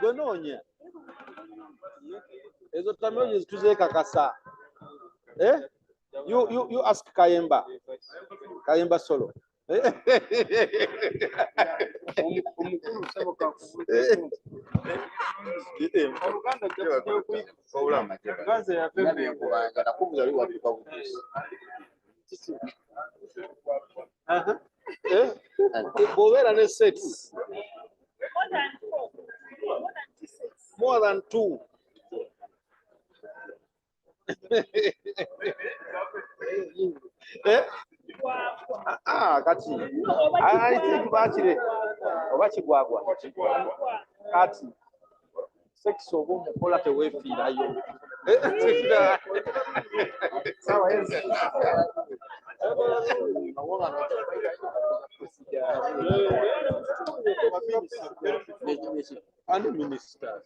Gwenonya. Ezo terminologies tuzeka kasa. You ask Kayemba. Kayemba solo. More than two. Kati. I think bachire. Obachigwagwa. Kati. Sex of mukola tewefira yo. Sawa yenze. And the minister.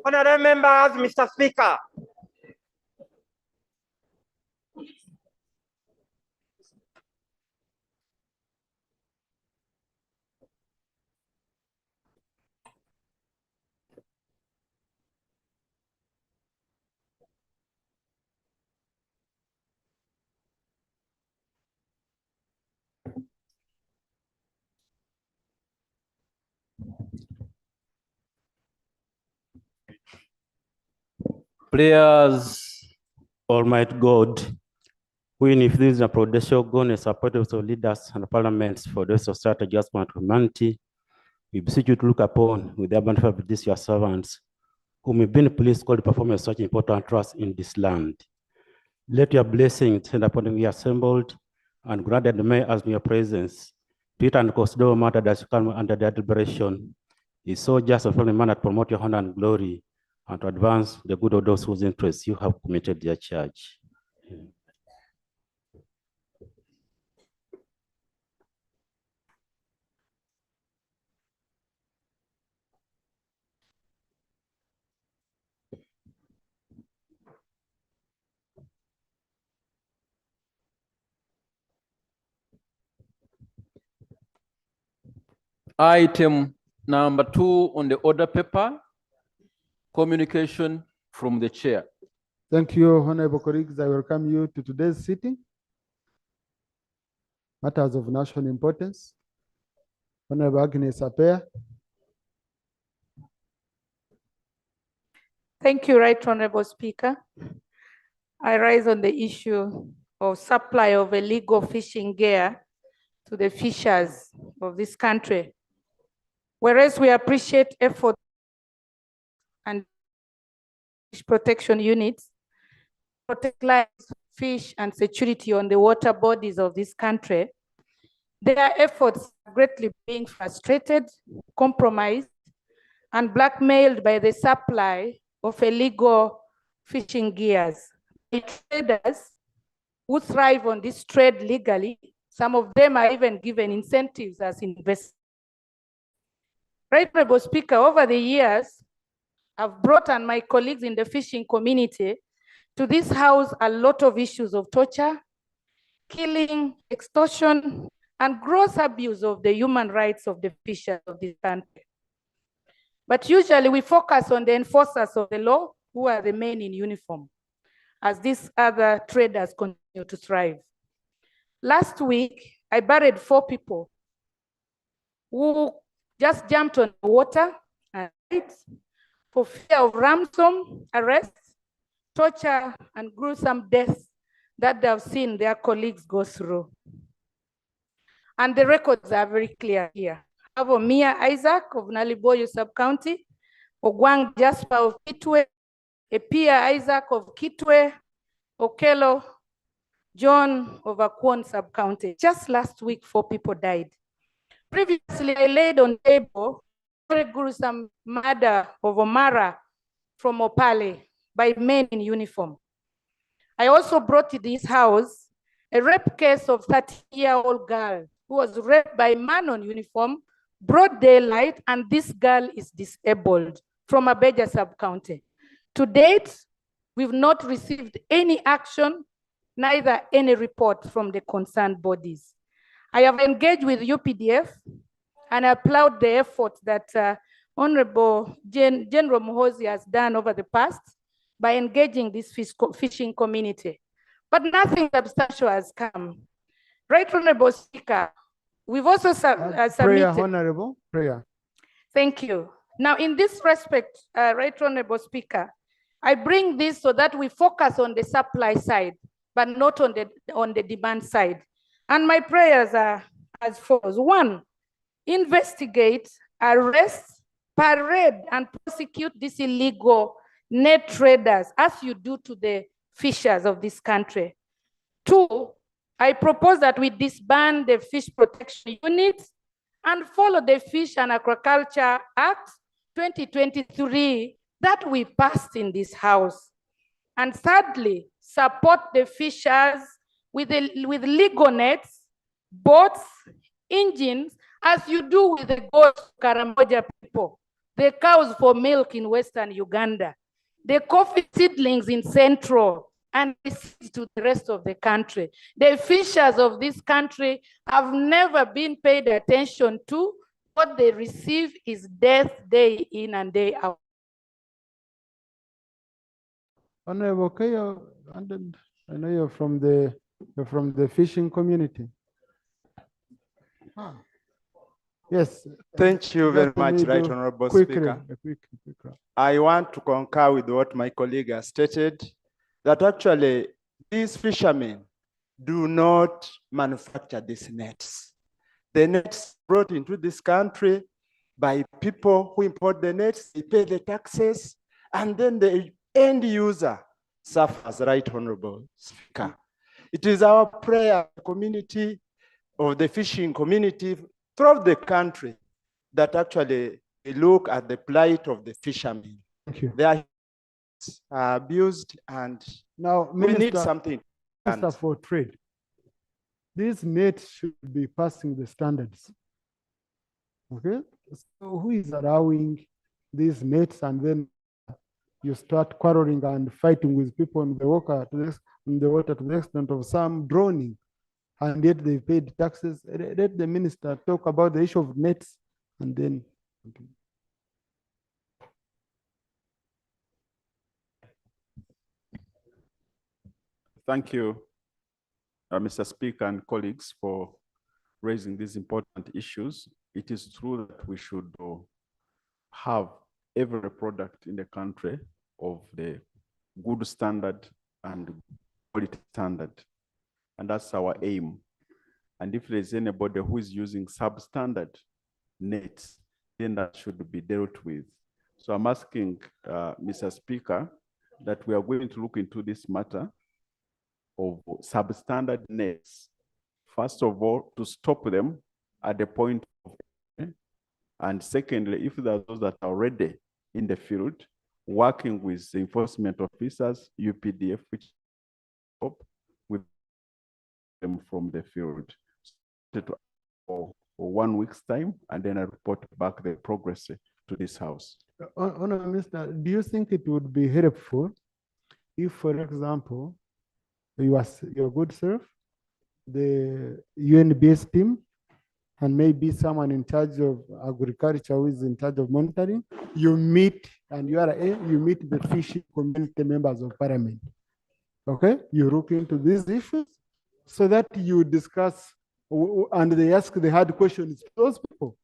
Honorable members, Mr. Speaker. Prayers, Almighty God, when if this is a prudential God and supporters of leaders and parliaments for the society adjustment of humanity, we beseech you to look upon with the abundance of these your servants, whom have been pleased to perform such important trust in this land. Let your blessings descend upon them we assembled and granted may as your presence. Treat and consider matter that you come under their deliberation is so just and friendly manner to promote your honor and glory and to advance the good of those whose interests you have committed their charge. Item number 2 on the order paper, communication from the chair. Thank you, honorable colleagues. I welcome you to today's sitting. Matters of national importance. Honorable Agnes Apea. Thank you, Right Honorable Speaker. I rise on the issue of supply of illegal fishing gear to the fishers of this country. Whereas we appreciate effort and fish protection units protect lives, fish, and security on the water bodies of this country, their efforts are greatly being frustrated, compromised, and blackmailed by the supply of illegal fishing gears. The traders who thrive on this trade legally, some of them are even given incentives as investors. Right, Honorable Speaker, over the years, I've brought and my colleagues in the fishing community to this house a lot of issues of torture, killing, extortion, and gross abuse of the human rights of the fishers of this country. But usually we focus on the enforcers of the law, who are the men in uniform, as these other traders continue to thrive. Last week, I buried 4 people who just jumped on the water and died for fear of ransom, arrest, torture, and gruesome deaths that they have seen their colleagues go through. And the records are very clear here. I have Omia Isaac of Naliboyo Sub-County, Ogwang Jasper of Kitwe, Epia Isaac of Kitwe, Okello John of Akwon Sub-County. Just last week, 4 people died. Previously, I laid on table very gruesome murder of Omara from Opale by men in uniform. I also brought to this house a rape case of 30-year-old girl who was raped by a man on uniform, broad daylight, and this girl is disabled from Abeja Sub-County. To date, we've not received any action, neither any report from the concerned bodies. I have engaged with UPDF and I applaud the effort that Honorable General Muhoozi has done over the past by engaging this fishing community. But nothing substantial has come. Right, Honorable Speaker, we've also Prayer, submitted. Honorable, prayer. Thank you. Now, in this respect, Right Honorable Speaker, I bring this so that we focus on the supply side, but not on the demand side. And my prayers are as follows. 1, investigate, arrest, parade, and prosecute these illegal net traders as you do to the fishers of this country. 2, I propose that we disband the Fish Protection Unit and follow the Fish and Aquaculture Act 2023 that we passed in this house. And thirdly, support the fishers with legal nets, boats, engines, as you do with the goats Karamboja people, the cows for milk in Western Uganda, the coffee seedlings in Central, and to the rest of the country. The fishers of this country have never been paid attention to. What they receive is death day in and day out. Honorable Kayo, I know you're from the fishing community. Yes. Thank you very Let me much, Right do Honorable quickly, Speaker. quick. I want to concur with what my colleague has stated, that actually these fishermen do not manufacture these nets. The nets brought into this country by people who import the nets, they pay the taxes, and then the end user suffers, Right Honorable Speaker. It is our prayer, community of the fishing community throughout the country, that actually look at the plight of the fishermen. Thank you. They are abused, and Now, we need something. Minister for Trade, these nets should be passing the standards. Okay, so who is allowing these nets, and then you start quarreling and fighting with people in the water to the extent of some drowning, and yet they paid taxes? Let the minister talk about the issue of nets, and then. Okay. Thank you, Mr. Speaker and colleagues, for raising these important issues. It is true that we should have every product in the country of the good standard and quality standard, and that's our aim. And if there's anybody who is using substandard nets, then that should be dealt with. So I'm asking Mr. Speaker that we are going to look into this matter of substandard nets. First of all, to stop them at the point of entry. And secondly, if there are those that are already in the field, working with the enforcement officers, UPDF, which help with them from the field for 1 week's time, and then I report back the progress to this house. Honorable Minister, do you think it would be helpful if, for example, your good self, the UN-based team, and maybe someone in charge of agriculture who is in charge of monitoring, you meet and you meet the fishing community members of Parliament? Okay, you look into these issues, so that you discuss and they ask the hard questions to those people.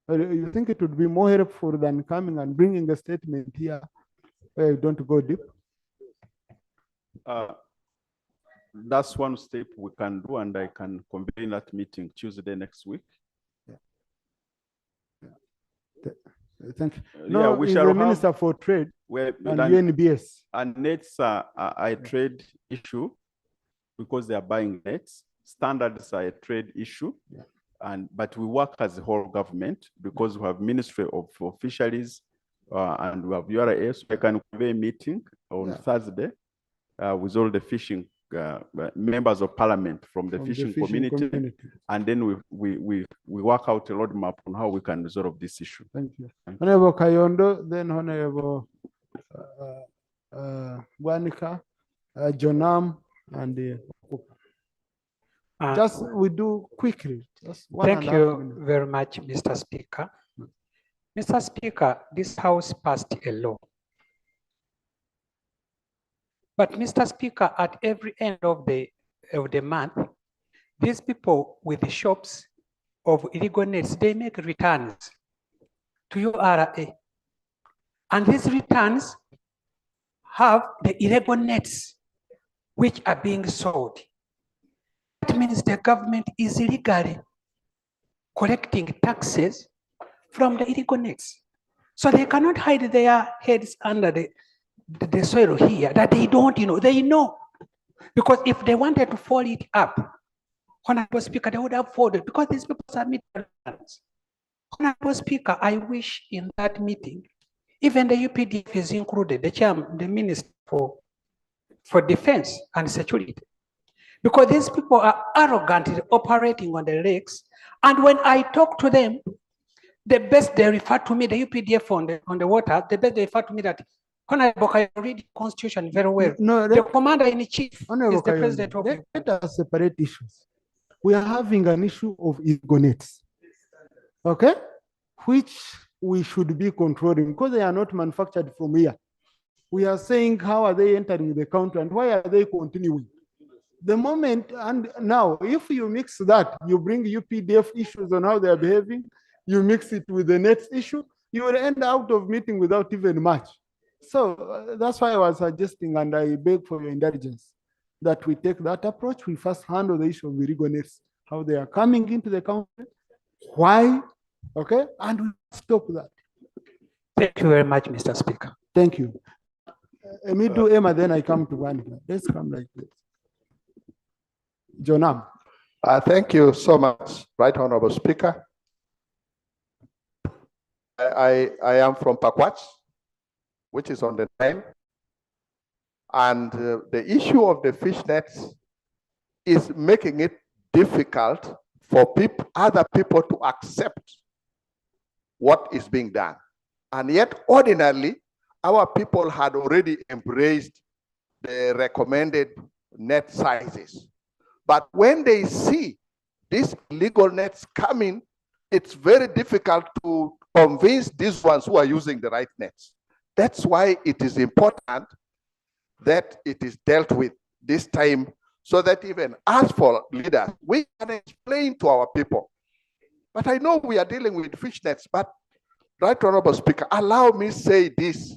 You think it would be more helpful than coming and bringing a statement here where you don't go deep? That's one step we can do, and I can convene that meeting Tuesday next week. Thank you. Yeah, No, we he's shall the have- Minister for Trade Where and UNBS. and nets are a trade issue because they are buying nets. Standards are a trade issue, but we work as a whole government because we have Ministry of Fisheries and we have URA. So I can convene a meeting on Thursday with all the fishing members of Parliament from the fishing community, and then we work out a roadmap on how we can resolve this issue. Thank you. Honorable Kayondo, then Honorable Wanika, Jonam, and just we do quickly. Just Thank you very much, Mr. Speaker. Mr. Speaker, this House passed a law. But Mr. Speaker, at every end of the month, these people with the shops of illegal nets, they make returns to URA. And these returns have the illegal nets which are being sold. That means the government is illegally collecting taxes from the illegal nets. So they cannot hide their heads under the soil here that they don't, they know. Because if they wanted to fold it up, Honorable Speaker, they would have folded because these people submit returns. Honorable Speaker, I wish in that meeting, even the UPDF is included, the chairman, the Minister for Defense and Security. Because these people are arrogantly operating on the lakes. And when I talk to them, the best they refer to me, the UPDF on the water, the best they refer to me that, Honorable, I read the Constitution very well. No, the Commander-in-Chief is the Kayondo, President of the... Let us separate issues. We are having an issue of illegal nets, okay? Which we should be controlling because they are not manufactured from here. We are saying, how are they entering the country and why are they continuing? The moment, and now, if you mix that, you bring UPDF issues on how they are behaving, you mix it with the nets issue, you will end out of meeting without even much. So that's why I was suggesting, and I beg for your indulgence, that we take that approach. We first handle the issue of illegal nets, how they are coming into the country, why, okay, and we stop that. Thank you very much, Mr. Speaker. Thank you. Let me do Emma, then I come to one. Let's come like this. Jonam. Thank you so much, Right Honorable Speaker. I am from Pakwach, which is on the Nile. And the issue of the fish nets is making it difficult for other people to accept what is being done. And yet, ordinarily, our people had already embraced the recommended net sizes. But when they see these illegal nets coming, it's very difficult to convince these ones who are using the right nets. That's why it is important that it is dealt with this time so that even as for leaders, we can explain to our people. But I know we are dealing with fish nets, but Right Honorable Speaker, allow me say this.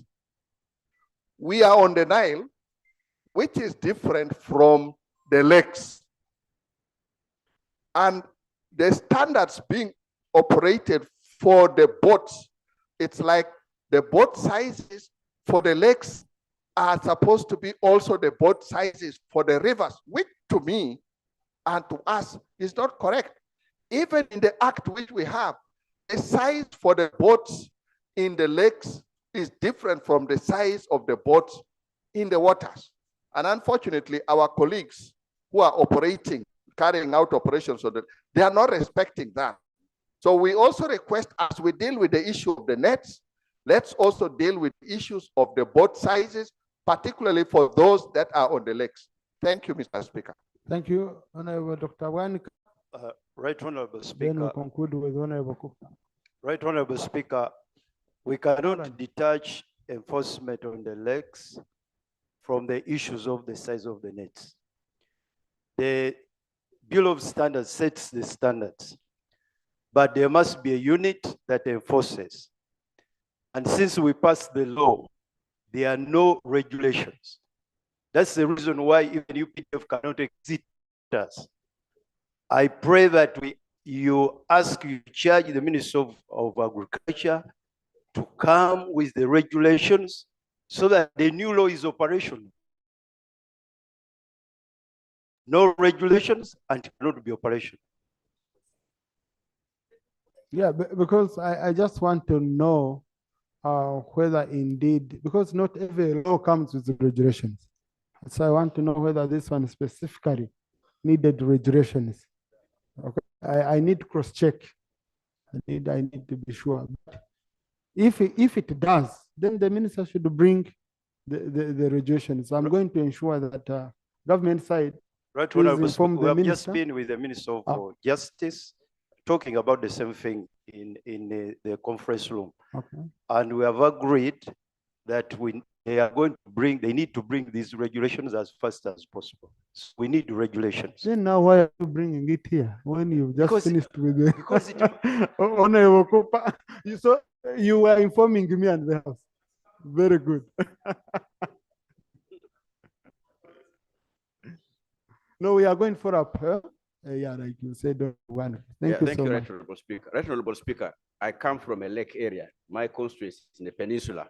We are on the Nile, which is different from the lakes. And the standards being operated for the boats, it's like the boat sizes for the lakes are supposed to be also the boat sizes for the rivers, which to me and to us is not correct. Even in the act which we have, the size for the boats in the lakes is different from the size of the boats in the waters. And unfortunately, our colleagues who are carrying out operations, they are not respecting that. So we also request, as we deal with the issue of the nets, let's also deal with issues of the boat sizes, particularly for those that are on the lakes. Thank you, Mr. Speaker. Thank you, Honorable Dr. Wanika. Right Honorable Then Speaker. we'll conclude with Honorable Kuka. Right Honorable Speaker, we cannot detach enforcement on the lakes from the issues of the size of the nets. The Bureau of Standards sets the standards, but there must be a unit that enforces. And since we passed the law, there are no regulations. That's the reason why even UPDF cannot exist us. I pray that you charge the Minister of Agriculture to come with the regulations so that the new law is operational. No regulations and it cannot be operational. Yeah, because I just want to know whether indeed, because not every law comes with regulations. So I want to know whether this one specifically needed regulations. Okay, I need to cross-check. I need to be sure. But if it does, then the minister should bring the regulations. I'm going to ensure that government side. Right, we have just been with the Minister of Justice talking about the same thing in the conference room. Okay. And we have agreed that they need to bring these regulations as fast as possible. So we need regulations. Then now why are you bringing it here when you just finished with the because it Honorable Cooper, you were informing me and the house. Very good. No, we are going for a yeah, like you said, one. Thank you so much. Right Honorable Speaker. Right Honorable Speaker, I come from a lake area. My constituency is in the peninsula.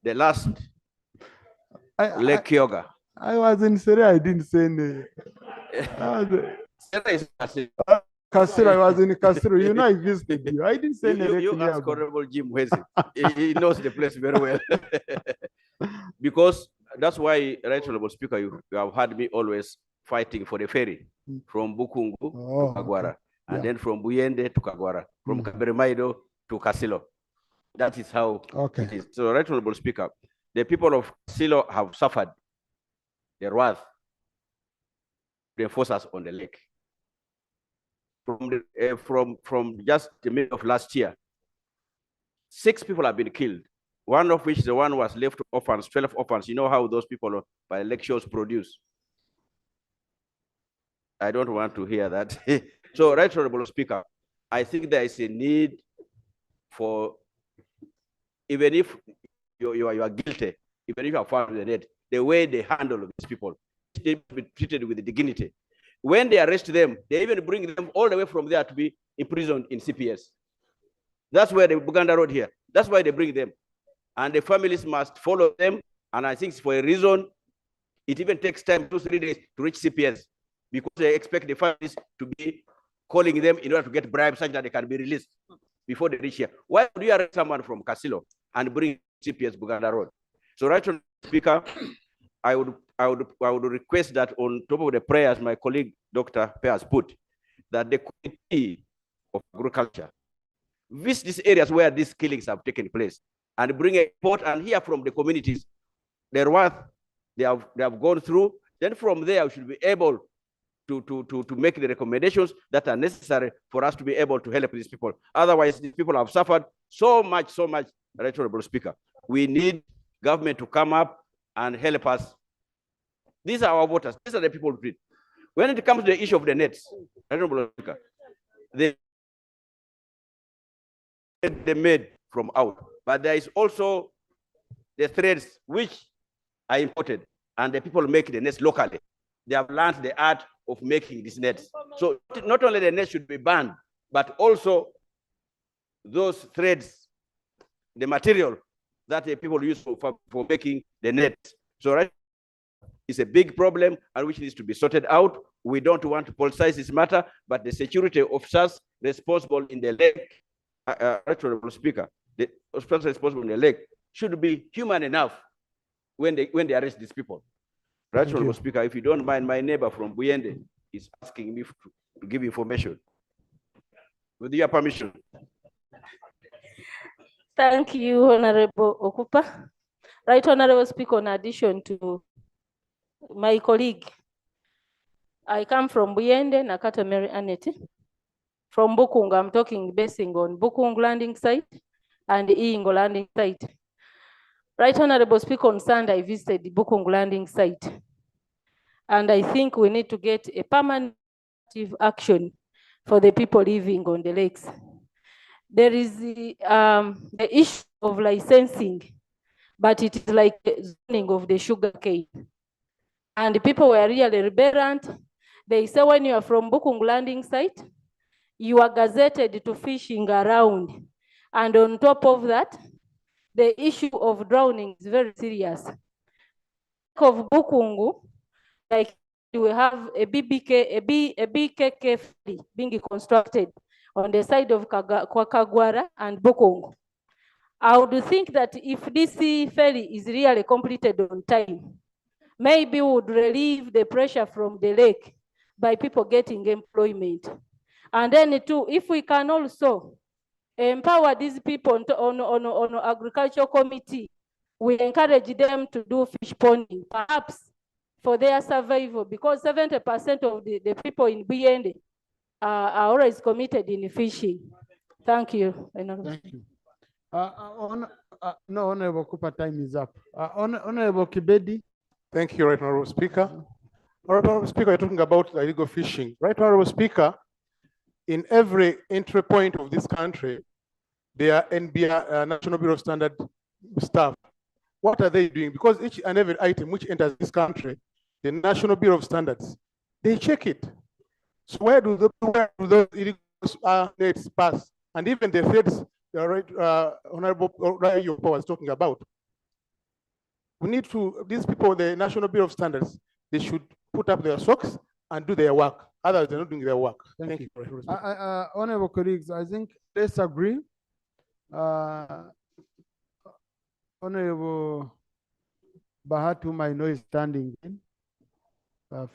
The last Lake Kyoga. I was in Syria, I didn't say any. Kasira, I was in Kasira. You know, I visited you. I didn't say anything. You ask Honorable Jim Wezi. He knows the place very well. Because that's why, Right Honorable Speaker, you have had me always fighting for the ferry from Bukungu to Kagwara, and then from Buyende to Kagwara, from Kaberimaido to Kasilo. That is how it is. So, Right Honorable Speaker, the people of Kasilo have suffered the wrath to enforce us on the lake. From just the middle of last year, 6 people have been killed. One of which the one was left orphans, 12 orphans. You know how those people by lake shores produce. I don't want to hear that. So, Right Honorable Speaker, I think there is a need for, even if you are guilty, even if you are found with the net, the way they handle these people, they be treated with dignity. When they arrest them, they even bring them all the way from there to be imprisoned in CPS. That's where the Uganda road here. That's why they bring them. And the families must follow them. And I think for a reason, it even takes time, 2-3 days to reach CPS, because they expect the families to be calling them in order to get bribes such that they can be released before they reach here. Why would you arrest someone from Kasilo and bring CPS Buganda Road? So, Right Honorable Speaker, I would request that on top of the prayers my colleague Dr. Pe has put, that the Committee of Agriculture visit these areas where these killings have taken place and bring a report and hear from the communities their wrath they have gone through. Then from there, we should be able to make the recommendations that are necessary for us to be able to help these people. Otherwise, these people have suffered so much, Right Honorable Speaker. We need government to come up and help us. These are our voters. These are the people we treat. When it comes to the issue of the nets, Right Honorable Speaker, they made from out, but there is also the threads which are imported, and the people make the nets locally. They have learned the art of making these nets. So not only the nets should be banned, but also those threads, the material that the people use for making the net. So right, it's a big problem and which needs to be sorted out. We don't want to politicize this matter, but the security officers responsible in the lake, Right Honorable Speaker, the officers responsible in the lake should be human enough when they arrest these people. Right Honorable Speaker, if you don't mind, my neighbor from Buyende is asking me to give information. With your permission. Thank you, Honorable Okupa. Right Honorable Speaker, in addition to my colleague, I come from Buyende, Nakata Mary Aneti. From Bukung, I'm basing on Bukung landing site and the Ingo landing site. Right Honorable Speaker, on Sunday, I visited the Bukung landing site. And I think we need to get a permanent action for the people living on the lakes. There is the issue of licensing, but it is like zoning of the sugar cane. And the people were really rebelliant. They say when you are from Bukungu landing site, you are gazetted to fishing around. And on top of that, the issue of drowning is very serious. Of Bukungu, like we have a BKK being constructed on the side of Kagwara and Bukungu. I would think that if this ferry is really completed on time, maybe we would relieve the pressure from the lake by people getting employment. And then too, if we can also empower these people on agricultural committee, we encourage them to do fish ponding, perhaps for their survival, because 70% of the people in Biende are always committed in fishing. Thank you. Thank you. No, Honorable Cooper, time is up. Honorable Kibedi. Thank you, Right Honorable Speaker. Right Honorable Speaker, you're talking about illegal fishing. Right Honorable Speaker, in every entry point of this country, there are NBR, National Bureau of Standard staff. What are they doing? Because each and every item which enters this country, the National Bureau of Standards, they check it. So where do those illegal nets pass? And even the threats Honorable Rayo was talking about. We need to, these people, the National Bureau of Standards, they should put up their socks and do their work. Otherwise, they're not doing their work. Thank you. Honorable colleagues, I think let's agree. Honorable Bahat, whom I know is standing in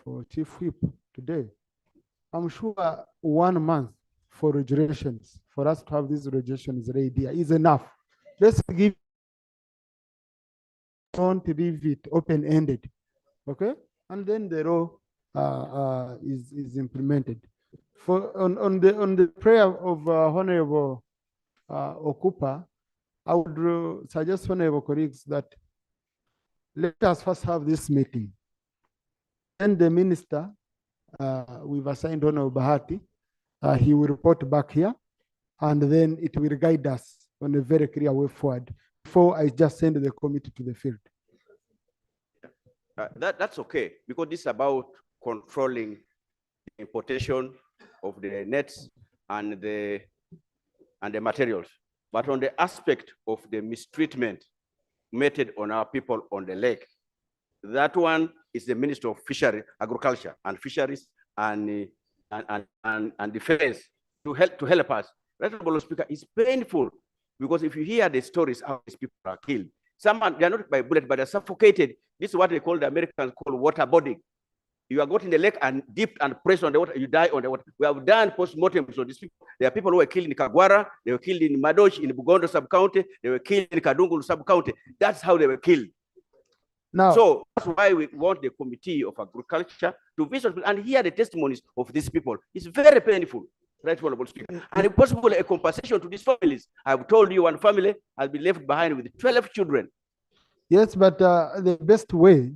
for Chief Whip today. I'm sure 1 month for regulations, for us to have these regulations ready is enough. Let's give, don't leave it open-ended, okay? And then the law is implemented. For on the prayer of Honorable Okupa, I would suggest Honorable colleagues that let us first have this meeting. And the minister, we've assigned Honorable Bahati, he will report back here, and then it will guide us on a very clear way forward before I just send the committee to the field. That's okay, because this is about controlling the importation of the nets and the materials. But on the aspect of the mistreatment meted on our people on the lake, that one is the Minister of Fishery, Agriculture and Fisheries and Defense to help us. Honorable Speaker, it's painful because if you hear the stories how these people are killed, they are not by bullet, but they're suffocated. This is what they call, the Americans call waterboarding. You are got in the lake and dipped and pressed on the water, you die on the water. We have done post-mortem. So these people, there are people who were killed in Kagwara, they were killed in Madosh, in Bugondo sub-county, they were killed in Kadungulu sub-county. That's how they were killed. Now, so that's why we want the Committee of Agriculture to visit and hear the testimonies of these people. It's very painful, Right Honorable Speaker. And if possible, a compensation to these families. I've told you one family has been left behind with 12 children. Yes, but the best way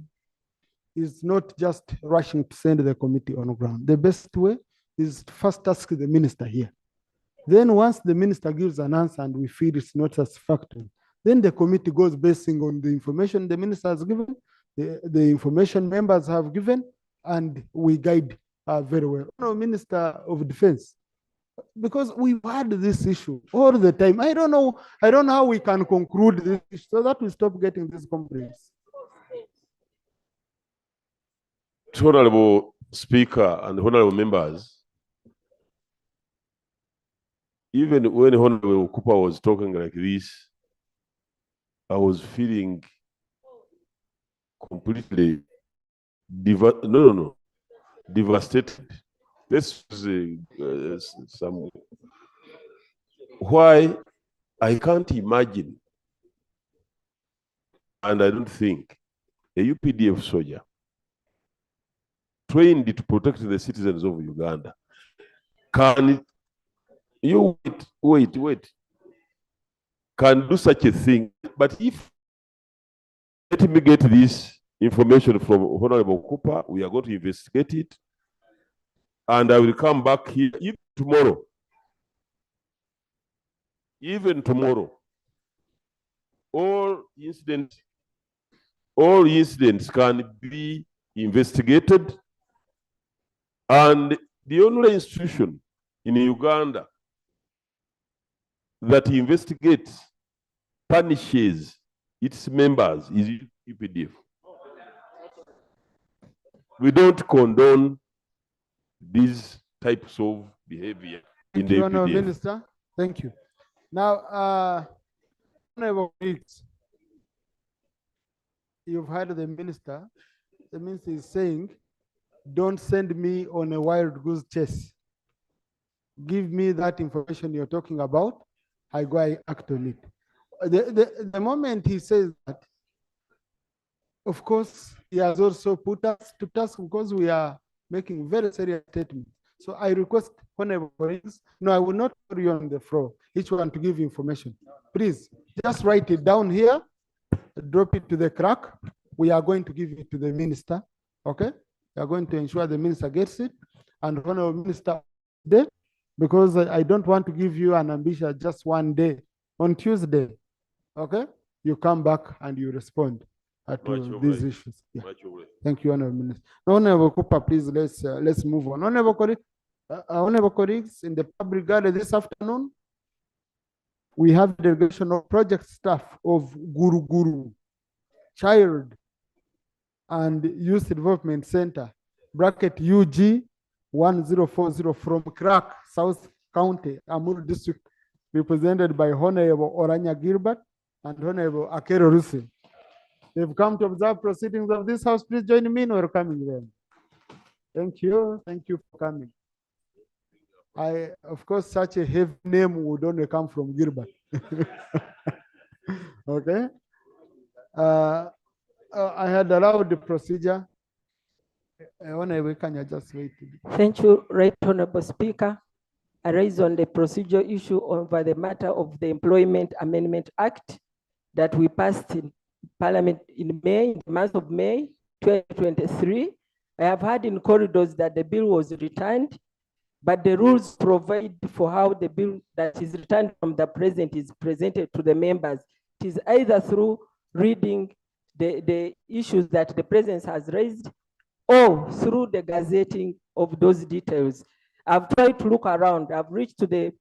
is not just rushing to send the committee on the ground. The best way is to first ask the minister here. Then once the minister gives an answer and we feel it's not satisfactory, then the committee goes basing on the information the minister has given, the information members have given, and we guide very well. No, Minister of Defense, because we've had this issue all the time. I don't know how we can conclude this so that we stop getting these complaints. Honorable Speaker and honorable members, even when Honorable Cooper was talking like this, I was feeling completely devastated. Let's say some. Why I can't imagine, and I don't think a UPDF soldier trained to protect the citizens of Uganda can can do such a thing. But if, let me get this, information from Honorable Cooper. We are going to investigate it. And I will come back here even tomorrow. Even tomorrow. All incidents can be investigated. And the only institution in Uganda that investigates, punishes its members is UPDF. We don't condone these types of behavior in the Honourable UPDF. Minister, thank you. Now, Honourable colleagues, you've heard the minister. The minister is saying, don't send me on a wild goose chase. Give me that information you're talking about. I go, I act on it. The moment he says that, of course, he has also put us to task because we are making very serious statements. So I request honorable colleagues, no, I will not put you on the floor, each one to give information. Please, just write it down here, drop it to the clerk. We are going to give it to the minister, okay? We are going to ensure the minister gets it, and honorable minister day, because I don't want to give you an ambition just one day. On Tuesday, okay? You come back and you respond to these issues. Yeah. Thank you, honorable minister. Honorable Cooper, please, let's move on. Honorable colleagues, in the public gallery this afternoon, we have a delegation of project staff of Guru Child and Youth Development Center, bracket UG 1040 from Crack, South County, Amur District, represented by Honorable Oranya Gilbert and Honorable Akero Rusi. They've come to observe proceedings of this house. Please join me in welcoming them. Thank you. Thank you for coming. Of course, such a heavy name would only come from Gilbert. Okay. I had allowed the procedure. Can you just wait? Thank you, Right Honorable Speaker. I raise on the procedural issue over the matter of the Employment Amendment Act that we passed in Parliament in May, in the month of May 2023. I have heard in corridors that the bill was returned, but the rules provide for how the bill that is returned from the president is presented to the members. It is either through reading the issues that the president has raised or through the gazetting of those details. I've tried to look around. I've reached to the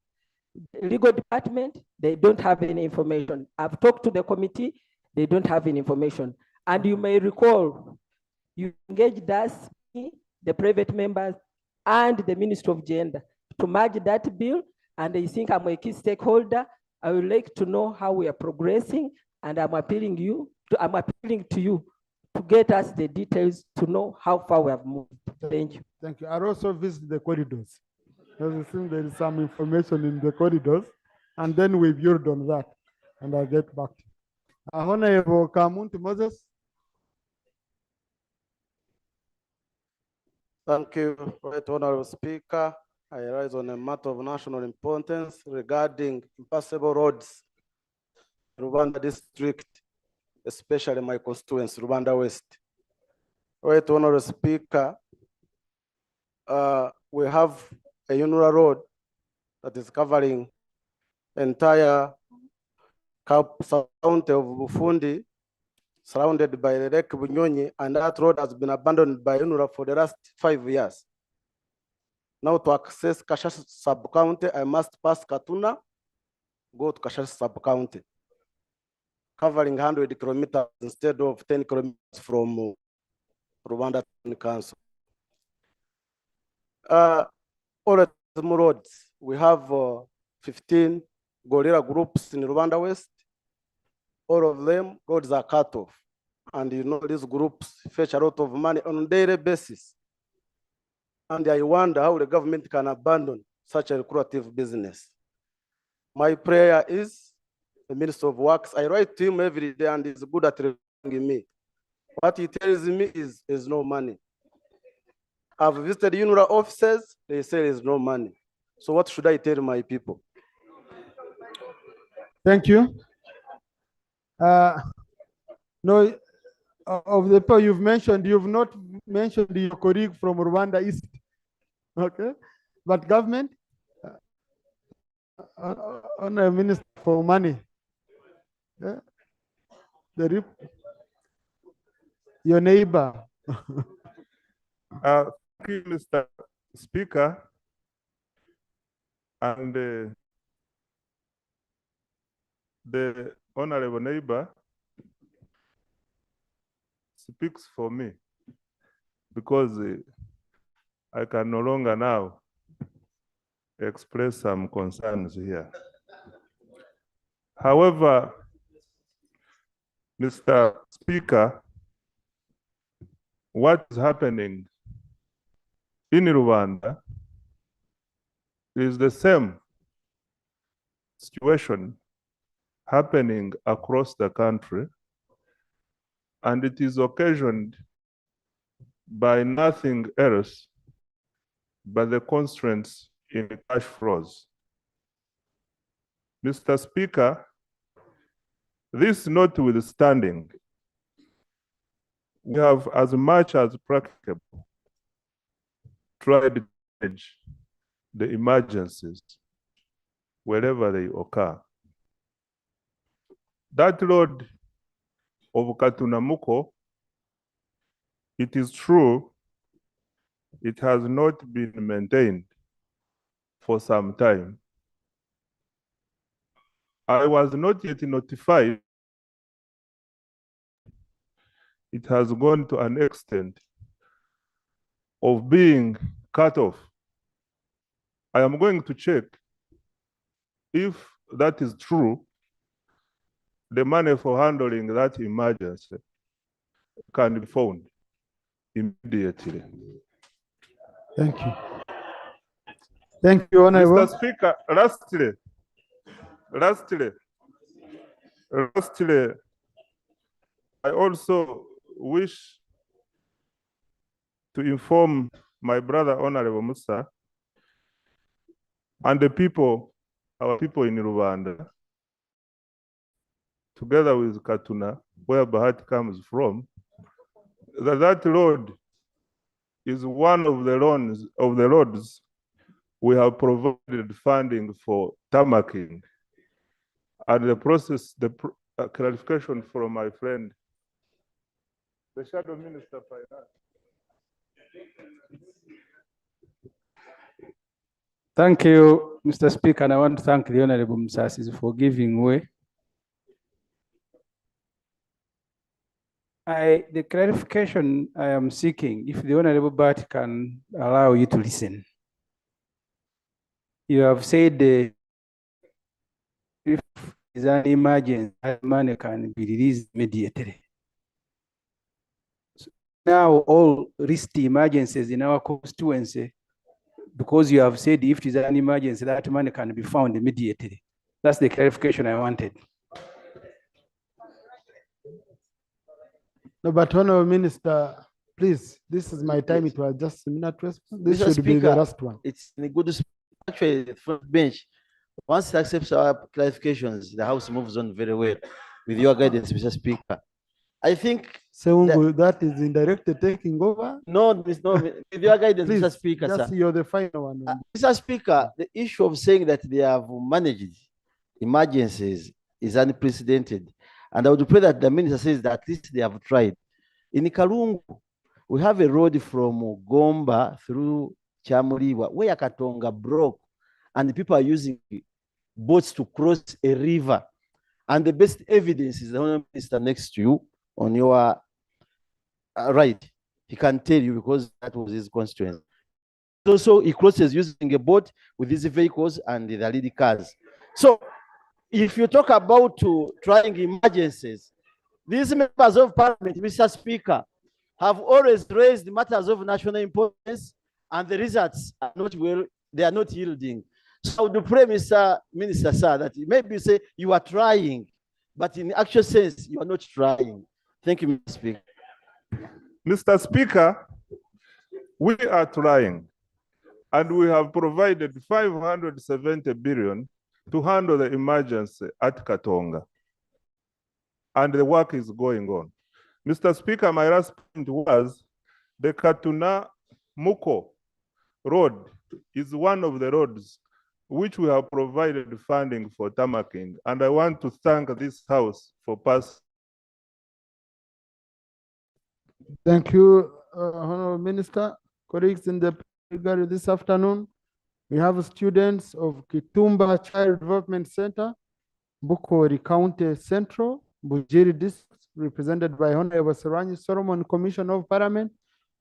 legal department. They don't have any information. I've talked to the committee. They don't have any information. And you may recall, you engaged us, the private members, and the Ministry of Gender to merge that bill. And I think I'm a key stakeholder. I would like to know how we are progressing, and I'm appealing to you to get us the details to know how far we have moved. Thank you. Thank you. I also visit the corridors. I think there is some information in the corridors, and then we build on that, and I'll get back to you. Honorable Kamuntu Moses. Thank you, Right Honorable Speaker. I rise on a matter of national importance regarding impassable roads, Rwanda District, especially my constituency, Rwanda West. Right Honorable Speaker, we have a Unura road that is covering entire county of Bufundi, surrounded by the Lake Bunyonyi, and that road has been abandoned by Unura for the last 5 years. Now to access Kashash sub-county, I must pass Katuna, go to Kashash sub-county, covering 100 kilometers instead of 10 kilometers from Rwanda Council. All of the roads, we have 15 gorilla groups in Rwanda West. All of them, roads are cut off. And you know, these groups fetch a lot of money on a daily basis. And I wonder how the government can abandon such a lucrative business. My prayer is the Minister of Works. I write to him every day and he's good at reminding me. What he tells me is no money. I've visited UNRWA offices, they say there's no money. So what should I tell my people? Thank you. No, of the people you've mentioned, you've not mentioned your colleague from Rwanda East. Okay, but government, on a minister for money, yeah? Your neighbor. Thank you, Mr. Speaker. And the honorable neighbor speaks for me because I can no longer now express some concerns here. However, Mr. Speaker, what is happening in Rwanda is the same situation happening across the country, and it is occasioned by nothing else but the constraints in the cash flows. Mr. Speaker, this notwithstanding, we have, as much as practicable, tried to manage the emergencies wherever they occur. That road of Katunamuko, it is true, it has not been maintained for some time. I was not yet notified. It has gone to an extent of being cut off. I am going to check if that is true. The money for handling that emergency can be found immediately. Thank you. Thank you, Honorable. Mr. Speaker, lastly, I also wish to inform my brother, Honorable Musa, and the people, our people in Rwanda, together with Katuna, where Bahati comes from, that road is one of the roads we have provided funding for tarmacking. And the process, clarification from my friend, the Shadow Minister of Finance. Thank you, Mr. Speaker, and I want to thank the Honorable Musasi for giving way. The clarification I am seeking, if the Honorable Bat can allow you to listen. You have said if there's an emergency, money can be released immediately. So now all risky emergencies in our constituency, because you have said if there's an emergency, that money can be found immediately. That's the clarification I wanted. No, but Honorable Minister, please, this is my time. It was just a minute response. This Mr. should be the Speaker, last one. It's a good, actually, the front bench. Once it accepts our clarifications, the House moves on very well with your guidance, Mr. Speaker. I think that is indirectly taking over. No, with your guidance, Please, Mr. Speaker, just sir. you're the final one. Mr. Speaker, the issue of saying that they have managed emergencies is unprecedented. And I would pray that the minister says that at least they have tried. In Kalungu, we have a road from Gomba through Chamuriwa, where Katonga broke, and the people are using boats to cross a river. And the best evidence is the Honourable Minister next to you on your right. He can tell you because that was his constituency. Also, he crosses using a boat with these vehicles and the lead cars. So, if you talk about trying emergencies, these members of Parliament, Mr. Speaker, have always raised matters of national importance, and the results are not well, they are not yielding. So I would pray, Mr. Minister, sir, that maybe you say you are trying, but in actual sense, you are not trying. Thank you, Mr. Speaker. Mr. Speaker, we are trying, and we have provided 570 billion to handle the emergency at Katonga. And the work is going on. Mr. Speaker, my last point was the Katuna Muko road is one of the roads which we have provided funding for tarmacking. And I want to thank this House for passing. Thank you, Honorable Minister. Colleagues in the plenary this afternoon, we have students of Kitumba Child Development Center, Bukori County Central, Bujiri District, represented by Honorable Serani Solomon, Commissioner of Parliament,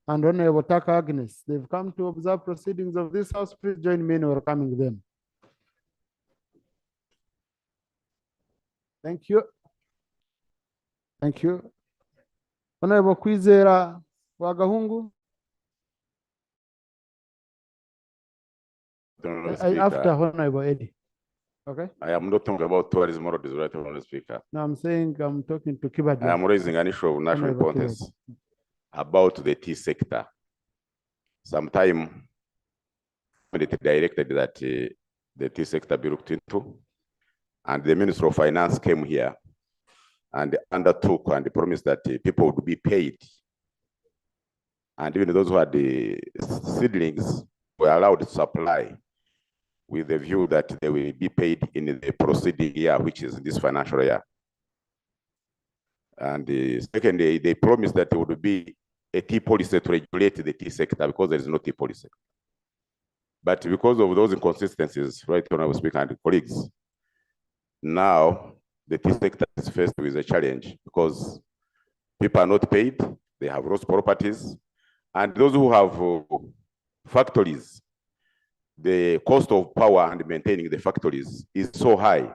and Honorable Taka Agnes. They've come to observe proceedings of this House. Please join me in welcoming them. Thank you. Thank you. Honorable Kwizera Wagahungu. After Honorable Eddie. Okay. I am not talking about tourism or right, Honorable Speaker. No, I'm saying I'm talking to Kibadi. I am raising an issue of national Honorable importance about the tea sector. Sometime it directed that the tea sector be looked into, and the Minister of Finance came here and undertook and promised that people would be paid. And even those who had the seedlings were allowed to supply with the view that they will be paid in the preceding year, which is this financial year. And secondly, they promised that there would be a tea policy to regulate the tea sector because there is no tea policy. But because of those inconsistencies, right, Honorable Speaker and colleagues, now the tea sector is faced with a challenge because people are not paid, they have lost properties, and those who have factories, the cost of power and maintaining the factories is so high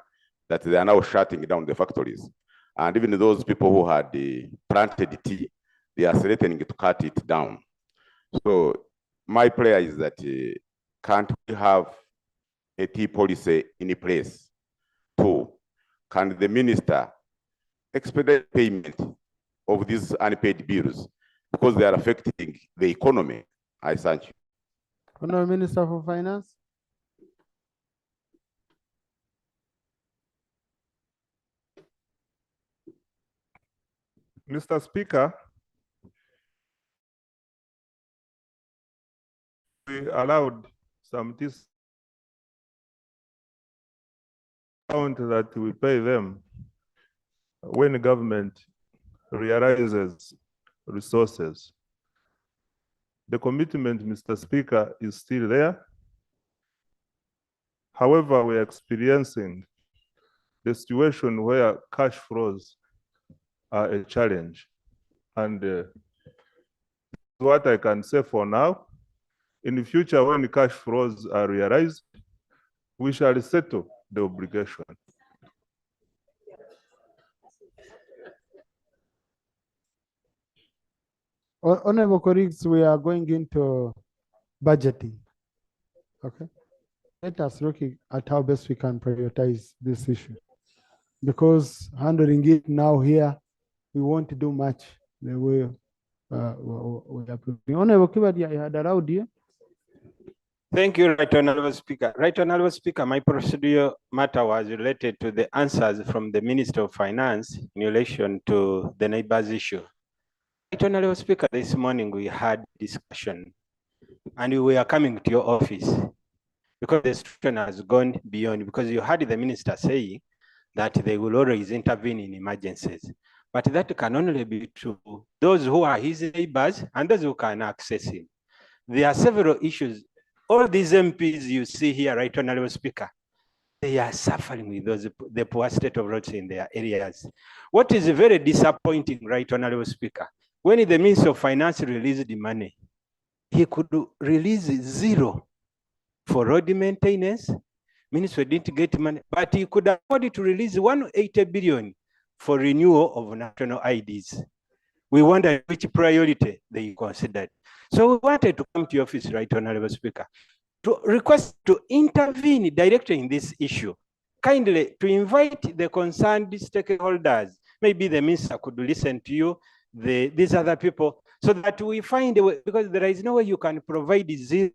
that they are now shutting down the factories. And even those people who had planted tea, they are threatening to cut it down. So my prayer is that can't we have a tea policy in place? Two, can the minister expedite payment of these unpaid bills because they are affecting the economy? I thank you. Honorable Minister for Finance. Mr. Speaker, we allowed some discount that we pay them when the government realizes resources. The commitment, Mr. Speaker, is still there. However, we are experiencing the situation where cash flows are a challenge. And what I can say for now, in the future, when the cash flows are realized, we shall settle the obligation. Honorable colleagues, we are going into budgeting. Okay. Let us look at how best we can prioritize this issue. Because handling it now here, we won't do much the way we are preparing. Honorable Kibadi, I had allowed you. Thank you, Right Honorable Speaker. Right Honorable Speaker, my procedural matter was related to the answers from the Minister of Finance in relation to the neighbors issue. Right Honorable Speaker, this morning we had discussion and we are coming to your office because the situation has gone beyond, because you heard the minister saying that they will always intervene in emergencies. But that can only be true those who are his neighbors and those who can access him. There are several issues. All these MPs you see here, Right Honorable Speaker, they are suffering with the poor state of roads in their areas. What is very disappointing, Right Honorable Speaker, when the Minister of Finance released the money, he could release zero for road maintenance. Ministry didn't get money, but he could afford to release 180 billion for renewal of national IDs. We wonder which priority they considered. So we wanted to come to your office, Right Honorable Speaker, to request to intervene directly in this issue. Kindly to invite the concerned stakeholders. Maybe the minister could listen to you, these other people, so that we find a way, because there is no way you can provide zero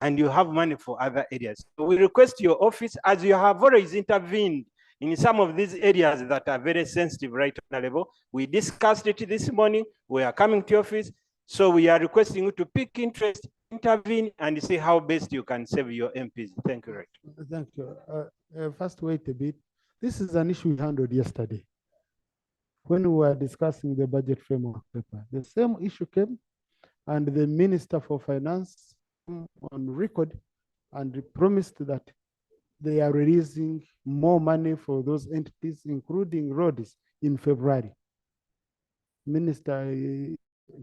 and you have money for other areas. So we request your office, as you have always intervened in some of these areas that are very sensitive, right honorable. We discussed it this morning. We are coming to office. So we are requesting you to pick interest, intervene, and see how best you can save your MPs. Thank you, right. Thank you. First, wait a bit. This is an issue we handled yesterday when we were discussing the budget framework paper. The same issue came, and the Minister for Finance on record and promised that they are releasing more money for those entities, including roads, in February. Minister, do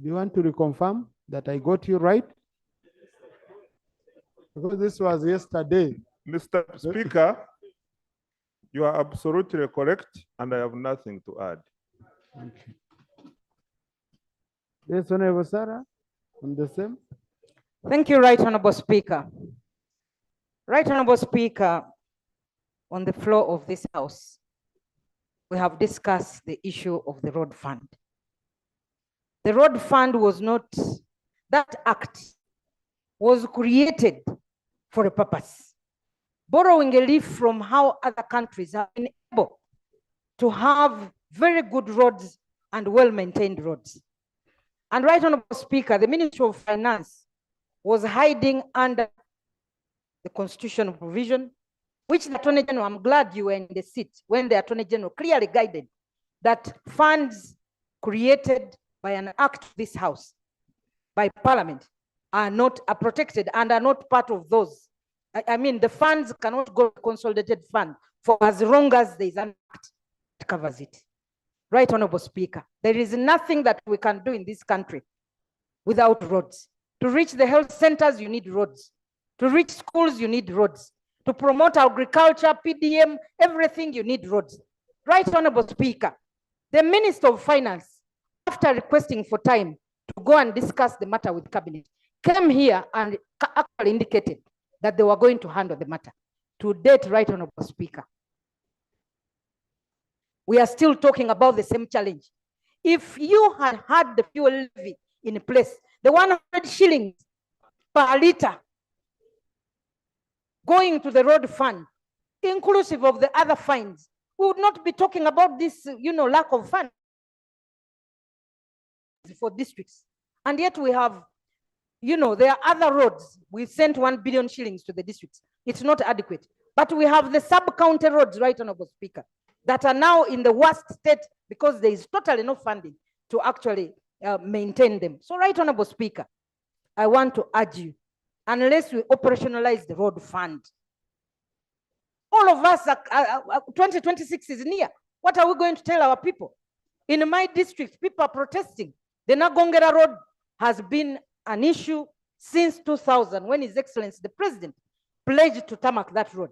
you want to reconfirm that I got you right? Because this was yesterday. Mr. Speaker, you are absolutely correct, and I have nothing to add. Okay. Yes, Honorable Sarah, on the same. Thank you, Right Honorable Speaker. Right Honorable Speaker, on the floor of this House, we have discussed the issue of the road fund. The road fund was not, that act was created for a purpose, borrowing a leaf from how other countries have been able to have very good roads and well-maintained roads. And Right Honorable Speaker, the Ministry of Finance was hiding under the constitutional provision, which the Attorney General, I'm glad you were in the seat when the Attorney General clearly guided that funds created by an act of this House, by Parliament, are protected and are not part of those. I mean, the funds cannot go to consolidated fund for as long as there is an act that covers it. Right Honorable Speaker, there is nothing that we can do in this country without roads. To reach the health centers, you need roads. To reach schools, you need roads. To promote agriculture, PDM, everything, you need roads. Right Honorable Speaker, the Minister of Finance, after requesting for time to go and discuss the matter with Cabinet, came here and actually indicated that they were going to handle the matter. To date, Right Honorable Speaker, we are still talking about the same challenge. If you had had the fuel levy in place, the 100 shillings per litre going to the road fund, inclusive of the other fines, we would not be talking about this, lack of funds for districts. And yet we have, there are other roads. We sent 1 billion shillings to the districts. It's not adequate. But we have the sub-county roads, Right Honorable Speaker, that are now in the worst state because there is totally no funding to actually maintain them. So, Right Honorable Speaker, I want to urge you, unless we operationalize the road fund, all of us, 2026 is near. What are we going to tell our people? In my district, people are protesting. The Nagongera Road has been an issue since 2000, when His Excellency, the President, pledged to tarmac that road.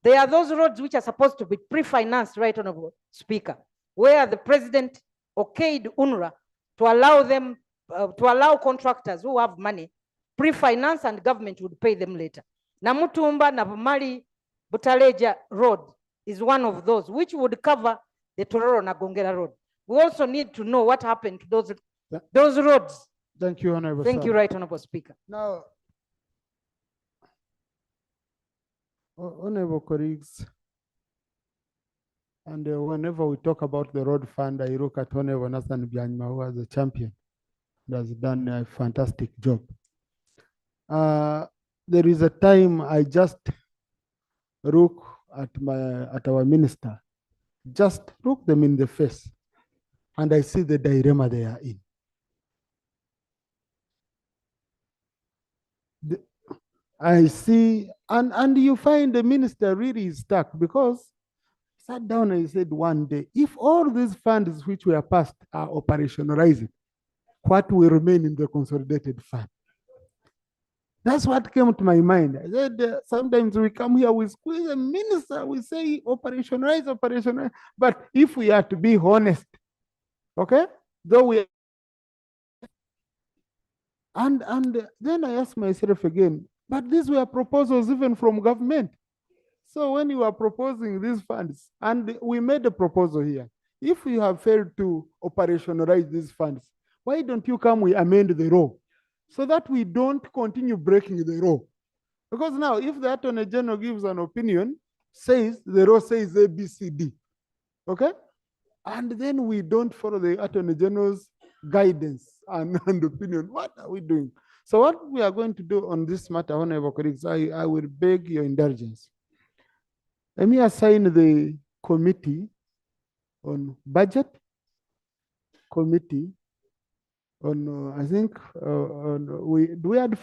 There are those roads which are supposed to be pre-financed, Right Honorable Speaker, where the President okayed UNRWA to allow them, to allow contractors who have money, pre-finance, and government would pay them later. Namutumba, Navumali, Butaleja Road is one of those, which would cover the Tororo Nagongera Road. We also need to know what happened to those roads. Thank you, Honorable. Thank you, Right Honorable Speaker. Now, Honorable colleagues, and whenever we talk about the road fund, I look at Honorable Nathan Byanyima, who was a champion, and has done a fantastic job. There is a time I just look at our minister, just look them in the face, and I see the dilemma they are in. I see, and you find the minister really is stuck, because he sat down and he said one day, if all these funds which were passed are operationalized, what will remain in the consolidated fund? That's what came to my mind. I said, sometimes we come here, we squeeze a minister, we say operationalize, but if we are to be honest, okay, though we, and then I ask myself again, but these were proposals even from government. So when you are proposing these funds, and we made a proposal here, if you have failed to operationalize these funds, why don't you come, we amend the law so that we don't continue breaking the law? Because now if the Attorney General gives an opinion says, the law says A, B, C, D. Okay? And then we don't follow the Attorney General's guidance and opinion. What are we doing? So what we are going to do on this matter, honorable colleagues, I will beg your indulgence. Let me assign the committee on budget, committee on, I think, we had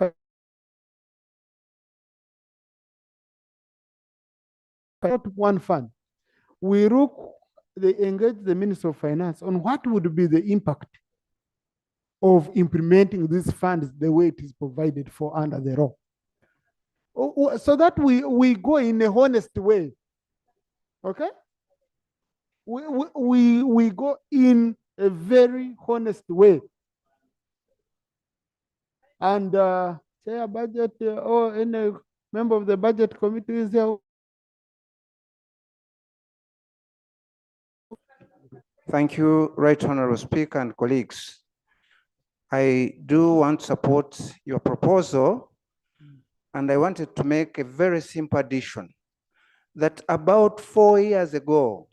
one fund. We they engage the Minister of Finance on what would be the impact of implementing these funds the way it is provided for under the law. So that we go in a honest way. Okay? We go in a very honest way. And chair budget or any member of the budget committee is there. Thank you, Right Honorable Speaker and colleagues. I do want to support your proposal, and I wanted to make a very simple addition that about 4 years ago,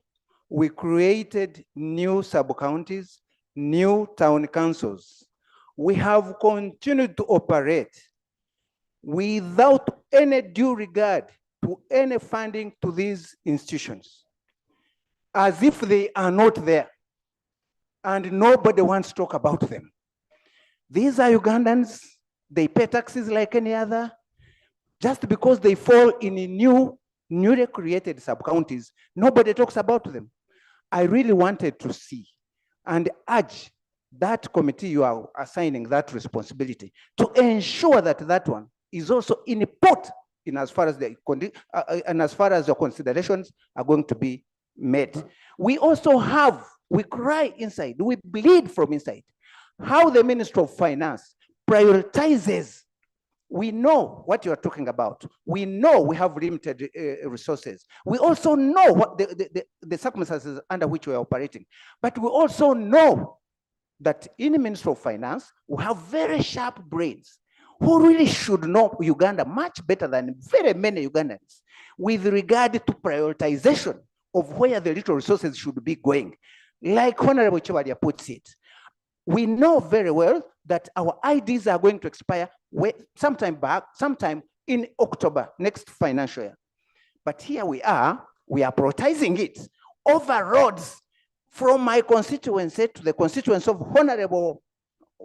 we created new sub-counties, new town councils. We have continued to operate without any due regard to any funding to these institutions, as if they are not there, and nobody wants to talk about them. These are Ugandans, they pay taxes like any other. Just because they fall in a newly created sub-counties, nobody talks about them. I really wanted to see and urge that committee you are assigning that responsibility to ensure that that one is also in port in as far as the considerations are going to be made. We also have, we cry inside, we bleed from inside, how the Minister of Finance prioritizes. We know what you are talking about. We know we have limited resources. We also know what the circumstances under which we are operating. But we also know that in the Ministry of Finance, we have very sharp brains who really should know Uganda much better than very many Ugandans with regard to prioritization of where the little resources should be going. Like Honorable Chiwadia puts it, we know very well that our IDs are going to expire sometime in October next financial year. But here we are prioritizing it over roads from my constituency to the constituency of Honorable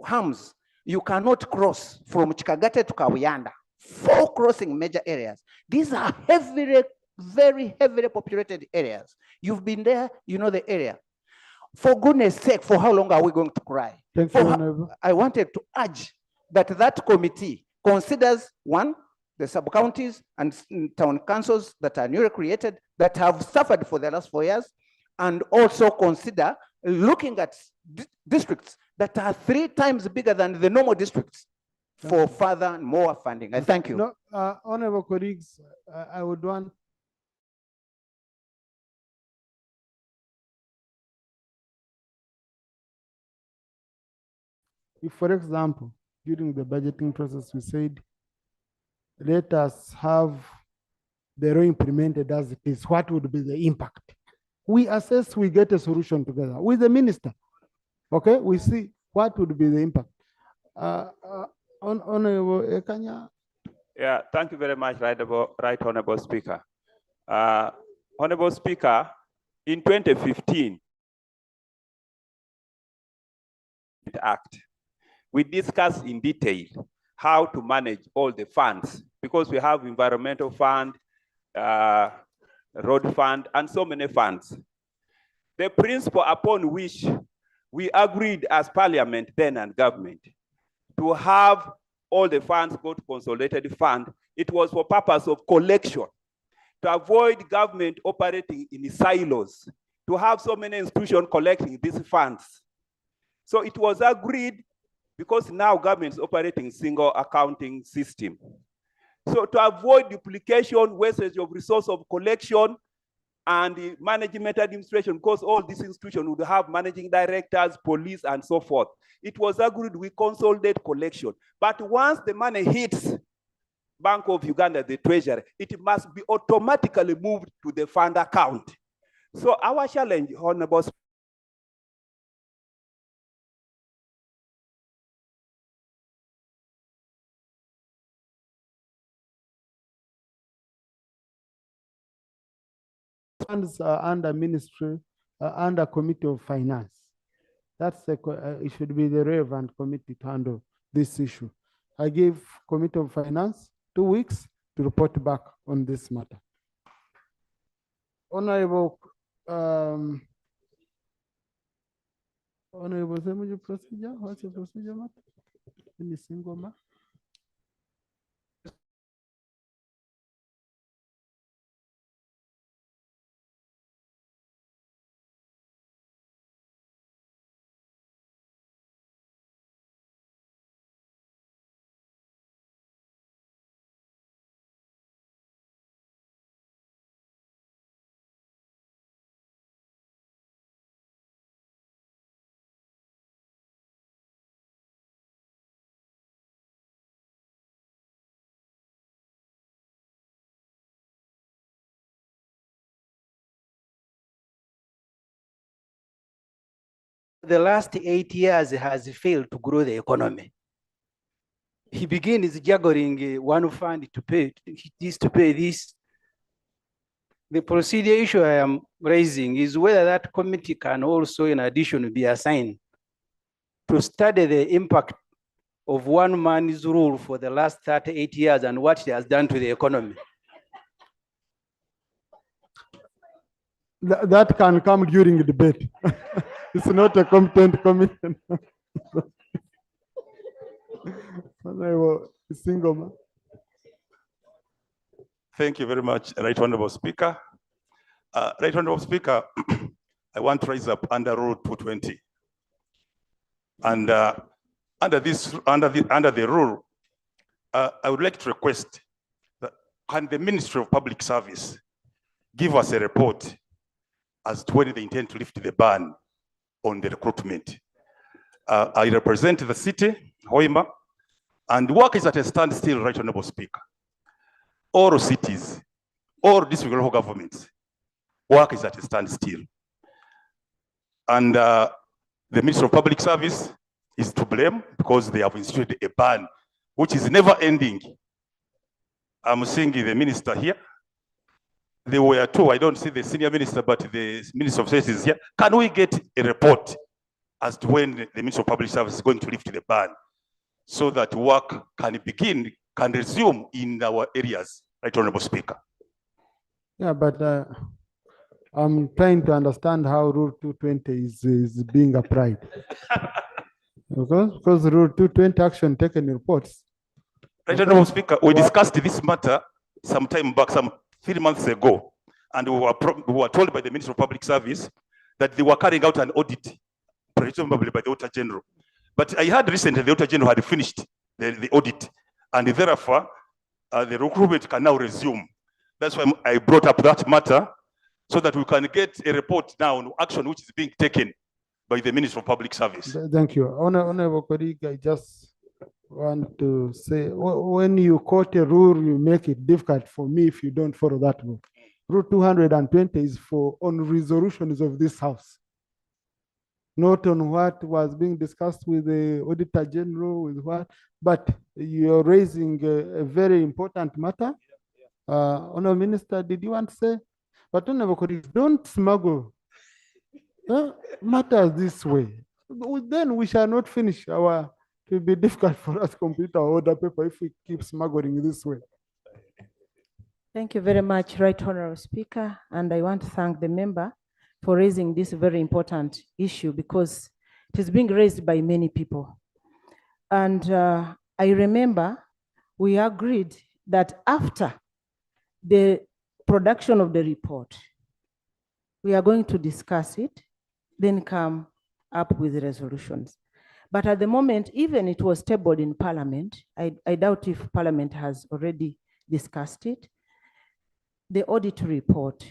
Hams. You cannot cross from Chikagate to Kawiyanda. 4 crossing major areas. These are very heavily populated areas. You've been there, you know the area. For goodness sake, for how long are we going to cry? I wanted to urge that committee considers, one, the sub-counties and town councils that are newly created, that have suffered for the last 4 years, and also consider looking at districts that are 3 times bigger than the normal districts for further and more funding. I thank you. No, honorable colleagues, I would want if, for example, during the budgeting process, we said, let us have the law implemented as it is, what would be the impact? We assess, we get a solution together with the minister. Okay, we see what would be the impact. Honorable Ekanya. Yeah, thank you very much, Right Honorable Speaker. Honorable Speaker, in 2015, Act, we discussed in detail how to manage all the funds, because we have environmental fund, road fund, and so many funds. The principle upon which we agreed as Parliament then and government to have all the funds go to Consolidated Fund, it was for purpose of collection, to avoid government operating in silos, to have so many institutions collecting these funds. So it was agreed, because now government is operating single accounting system. So to avoid duplication, wastage of resource of collection, and the management administration, because all these institutions would have managing directors, police, and so forth. It was agreed we consolidate collection. But once the money hits Bank of Uganda, the treasury, it must be automatically moved to the fund account. So our challenge, Honorable funds are under ministry, under committee of finance. That's the, it should be the relevant committee to handle this issue. I gave committee of finance 2 weeks to report back on this matter. Honorable, Honorable, procedure, what's your procedure, matter? Any single matter? The last 8 years has failed to grow the economy. He begins juggling one fund to pay this, to pay this. The procedure issue I am raising is whether that committee can also, in addition, be assigned to study the impact of one man's rule for the last 38 years and what it has done to the economy. That can come during the debate. It's not a competent commission. Thank you very much, Right Honorable Speaker. Right Honorable Speaker, I want to raise up under Rule 220. And under the rule, I would like to request that can the Ministry of Public Service give us a report as to when they intend to lift the ban on the recruitment. I represent the city, Hoima, and work is at a standstill, Right Honorable Speaker. All cities, all district local governments, work is at a standstill. And the Ministry of Public Service is to blame because they have instituted a ban, which is never ending. I'm seeing the minister here. There were two, I don't see the senior minister, but the Minister of State is here. Can we get a report as to when the Minister of Public Service is going to lift the ban so that work can begin, can resume in our areas, Right Honorable Speaker? Yeah, but I'm trying to understand how Rule 220 is being applied. Because Rule 220 action taken reports. Right Honorable Speaker, we discussed this matter some time back, some 3 months ago, and we were told by the Ministry of Public Service that they were carrying out an audit, presumably by the Auditor General. But I heard recently the Auditor General had finished the audit, and therefore the recruitment can now resume. That's why I brought up that matter, so that we can get a report now on action which is being taken by the Ministry of Public Service. Thank you. Honorable colleague, I just want to say, when you quote a rule, you make it difficult for me if you don't follow that rule. Rule 220 is for on resolutions of this House, not on what was being discussed with the Auditor General, with what, but you're raising a very important matter. Honorable Minister, did you want to say? But Honorable colleague, don't smuggle matters this way. Then we shall not finish our. It will be difficult for us to complete our order paper if we keep smuggling this way. Thank you very much, Right Honorable Speaker. And I want to thank the member for raising this very important issue because it is being raised by many people. And I remember we agreed that after the production of the report, we are going to discuss it, then come up with resolutions. But at the moment, even it was tabled in Parliament, I doubt if Parliament has already discussed it, the audit report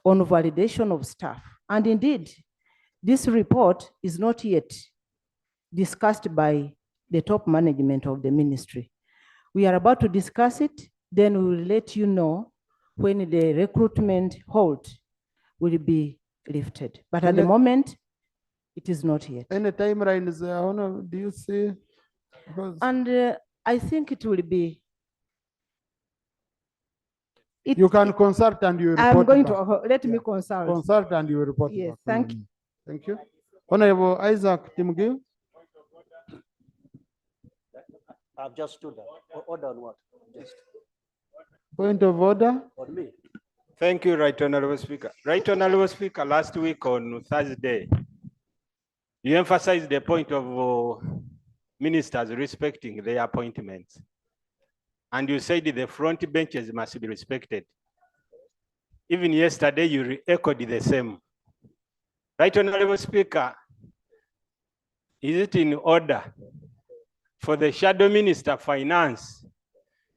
on validation of staff. And indeed, this report is not yet discussed by the top management of the ministry. We are about to discuss it, then we will let you know when the recruitment hold will be lifted. But at the moment, it is not yet. Any timeline is there? Do you see? Because And I think it will be. you can consult and you report. I'm going back. to, let me consult. Consult and you report. Yes, back. thank you. Thank you. Honorable Isaac Timgill. I've just stood up. Order on what? Just. Point of order. On me. Thank you, Right Honorable Speaker. Right Honorable Speaker, last week on Thursday, you emphasized the point of ministers respecting their appointments. And you said the front benches must be respected. Even yesterday, you echoed the same. Right Honorable Speaker, is it in order for the Shadow Minister of Finance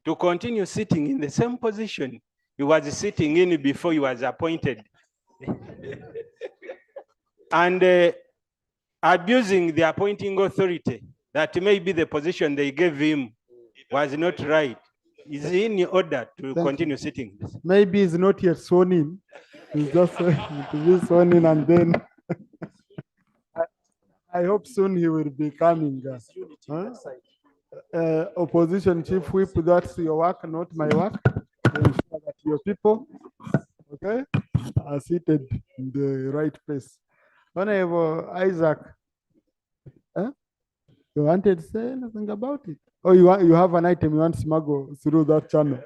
to continue sitting in the same position he was sitting in before he was appointed? And abusing the appointing authority, that maybe the position they gave him was not right. Is he in order to continue sitting? Maybe he's not yet sworn in. He's just to be sworn in, and then I hope soon he will be coming. Opposition Chief Whip, that's your work, not my work. Ensure that your people, okay, are seated in the right place. Honorable Isaac, you wanted to say anything about it? Oh, you have an item you want to smuggle through that channel?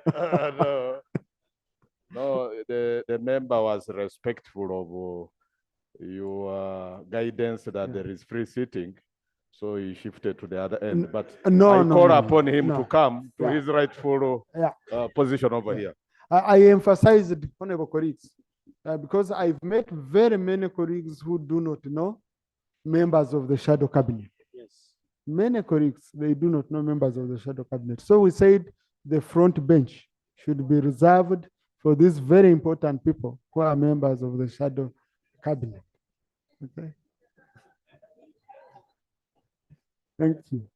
No, the member was respectful of your guidance that there is free sitting, so he shifted to the other end. But I call upon him to come to his rightful position over here. I emphasized, honorable colleagues, because I've met very many colleagues who do not know members of the shadow cabinet. Yes. Many colleagues, they do not know members of the shadow cabinet. So we said the front bench should be reserved for these very important people who are members of the shadow cabinet. Okay. Thank you.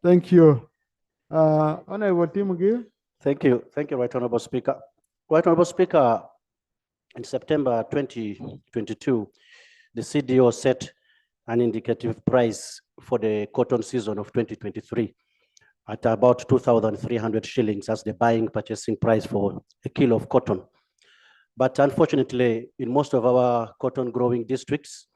Thank you. Honorable Timothy. Thank you. Thank you, Right Honorable Speaker. Right Honorable Speaker, in September 2022, the CDO set an indicative price for the cotton season of 2023 at about 2,300 shillings as the buying purchasing price for a kilo of cotton. But unfortunately, in most of our cotton growing districts,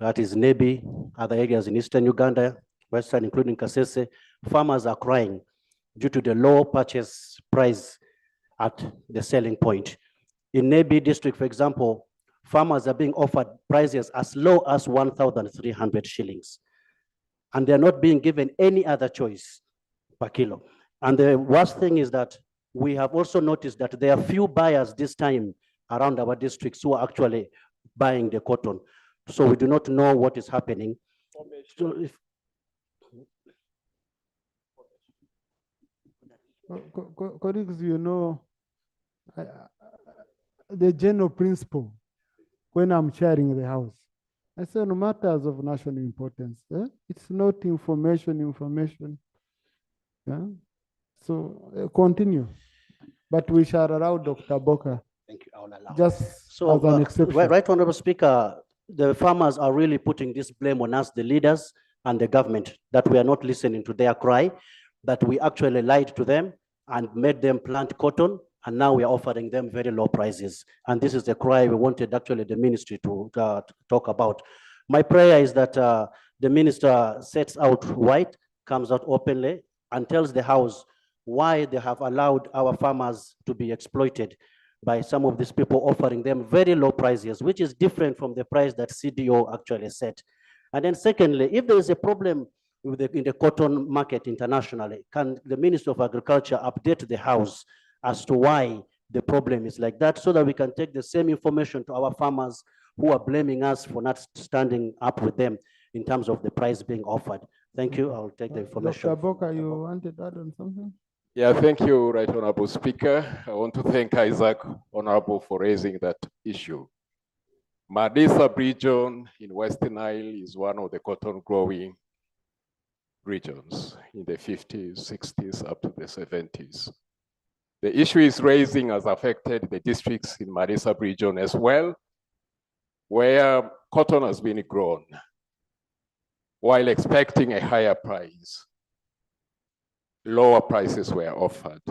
that is Nebi, other areas in Eastern Uganda, Western, including Kasese, farmers are crying due to the low purchase price at the selling point. In Nebi district, for example, farmers are being offered prices as low as 1,300 shillings. And they're not being given any other choice per kilo. And the worst thing is that we have also noticed that there are few buyers this time around our districts who are actually buying the cotton. So we do not know what is happening. So if colleagues, you know, the general principle when I'm chairing the house, I say no matters of national importance, it's not information. Yeah. So continue, but we shall allow Dr. Boka. Thank you. I will allow. Just so, as an exception. Right Honorable Speaker, the farmers are really putting this blame on us, the leaders and the government, that we are not listening to their cry, that we actually lied to them and made them plant cotton, and now we are offering them very low prices. And this is the cry we wanted actually the ministry to talk about. My prayer is that the minister sets out white, comes out openly, and tells the House why they have allowed our farmers to be exploited by some of these people offering them very low prices, which is different from the price that CDO actually set. And then secondly, if there is a problem with in the cotton market internationally, can the Minister of Agriculture update the House as to why the problem is like that, so that we can take the same information to our farmers who are blaming us for not standing up with them in terms of the price being offered. Thank you. I'll take the information. Dr. Boka, you wanted to add on something? Yeah, thank you, Right Honorable Speaker. I want to thank Isaac, Honorable, for raising that issue. Madisa region in Western Nile is one of the cotton growing regions in the 50s, 60s, up to the 70s. The issue is raising has affected the districts in Madisa region as well, where cotton has been grown while expecting a higher price. Lower prices were offered,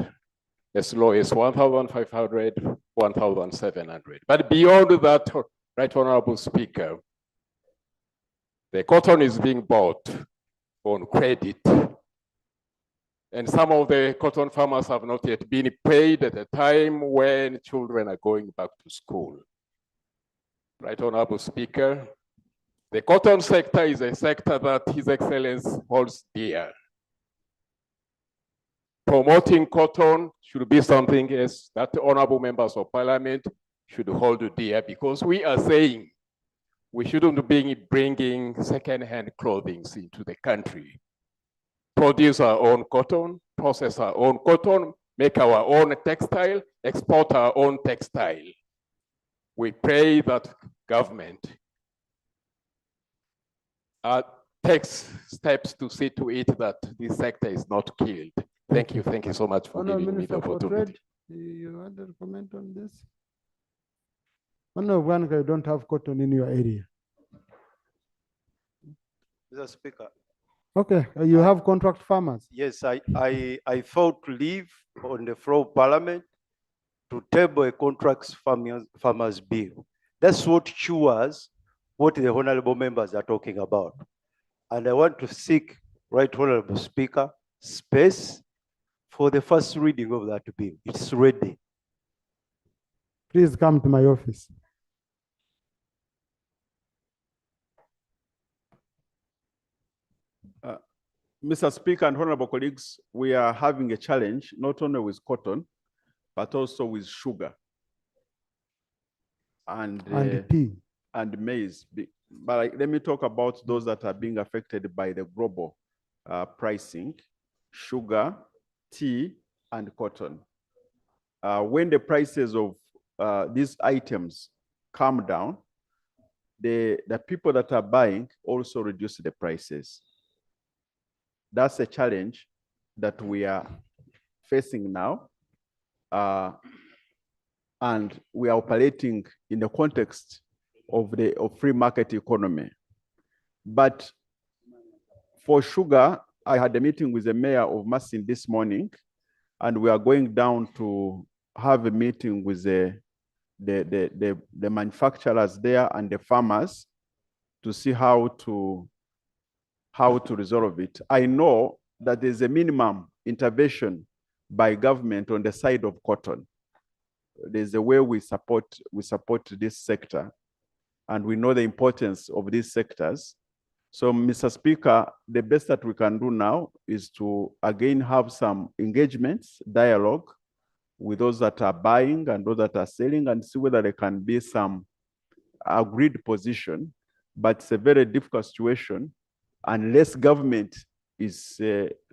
as low as 1,500, 1,700. But beyond that, Right Honorable Speaker, the cotton is being bought on credit. And some of the cotton farmers have not yet been paid at a time when children are going back to school. Right Honorable Speaker, the cotton sector is a sector that His Excellency holds dear. Promoting cotton should be something else that honorable members of parliament should hold dear, because we are saying we shouldn't be bringing second-hand clothing into the country. Produce our own cotton, process our own cotton, make our own textile, export our own textile. We pray that government takes steps to see to it that this sector is not killed. Thank you so much for giving me the opportunity. You want to comment on this? Uganda, you don't have cotton in your area. Mr. Speaker. Okay, you have contract farmers. Yes, I thought to leave on the floor of Parliament to table a contract farmers bill. That's what cures what the honorable members are talking about. And I want to seek, Right Honorable Speaker, space for the first reading of that bill. It's ready. Please come to my office. Mr. Speaker and honorable colleagues, we are having a challenge, not only with cotton, but also with sugar and tea and maize. But let me talk about those that are being affected by the global pricing: sugar, tea, and cotton. When the prices of these items come down, the people that are buying also reduce the prices. That's a challenge that we are facing now. And we are operating in the context of the free market economy. But for sugar, I had a meeting with the mayor of Masin this morning, and we are going down to have a meeting with the manufacturers there and the farmers to see how to resolve it. I know that there's a minimum intervention by government on the side of cotton. There's a way we support this sector, and we know the importance of these sectors. So, Mr. Speaker, the best that we can do now is to again have some engagements, dialogue with those that are buying and those that are selling, and see whether there can be some agreed position. But it's a very difficult situation unless government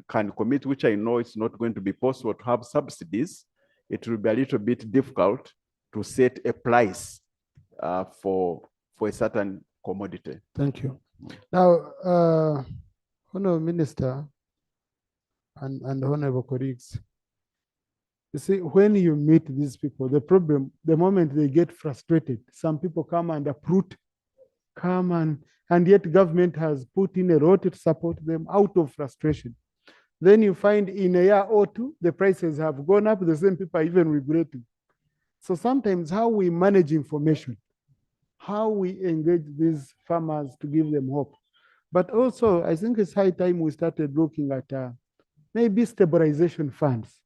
can commit, which I know it's not going to be possible to have subsidies. It will be a little bit difficult to set a price for a certain commodity. Thank you. Now, Honorable Minister and Honorable colleagues, you see, when you meet these people, the problem, the moment they get frustrated, some people come and uproot, and yet government has put in a lot to support them out of frustration. Then you find in a year or two, the prices have gone up, the same people are even regretting. So sometimes how we manage information, how we engage these farmers to give them hope. But also, I think it's high time we started looking at maybe stabilization funds.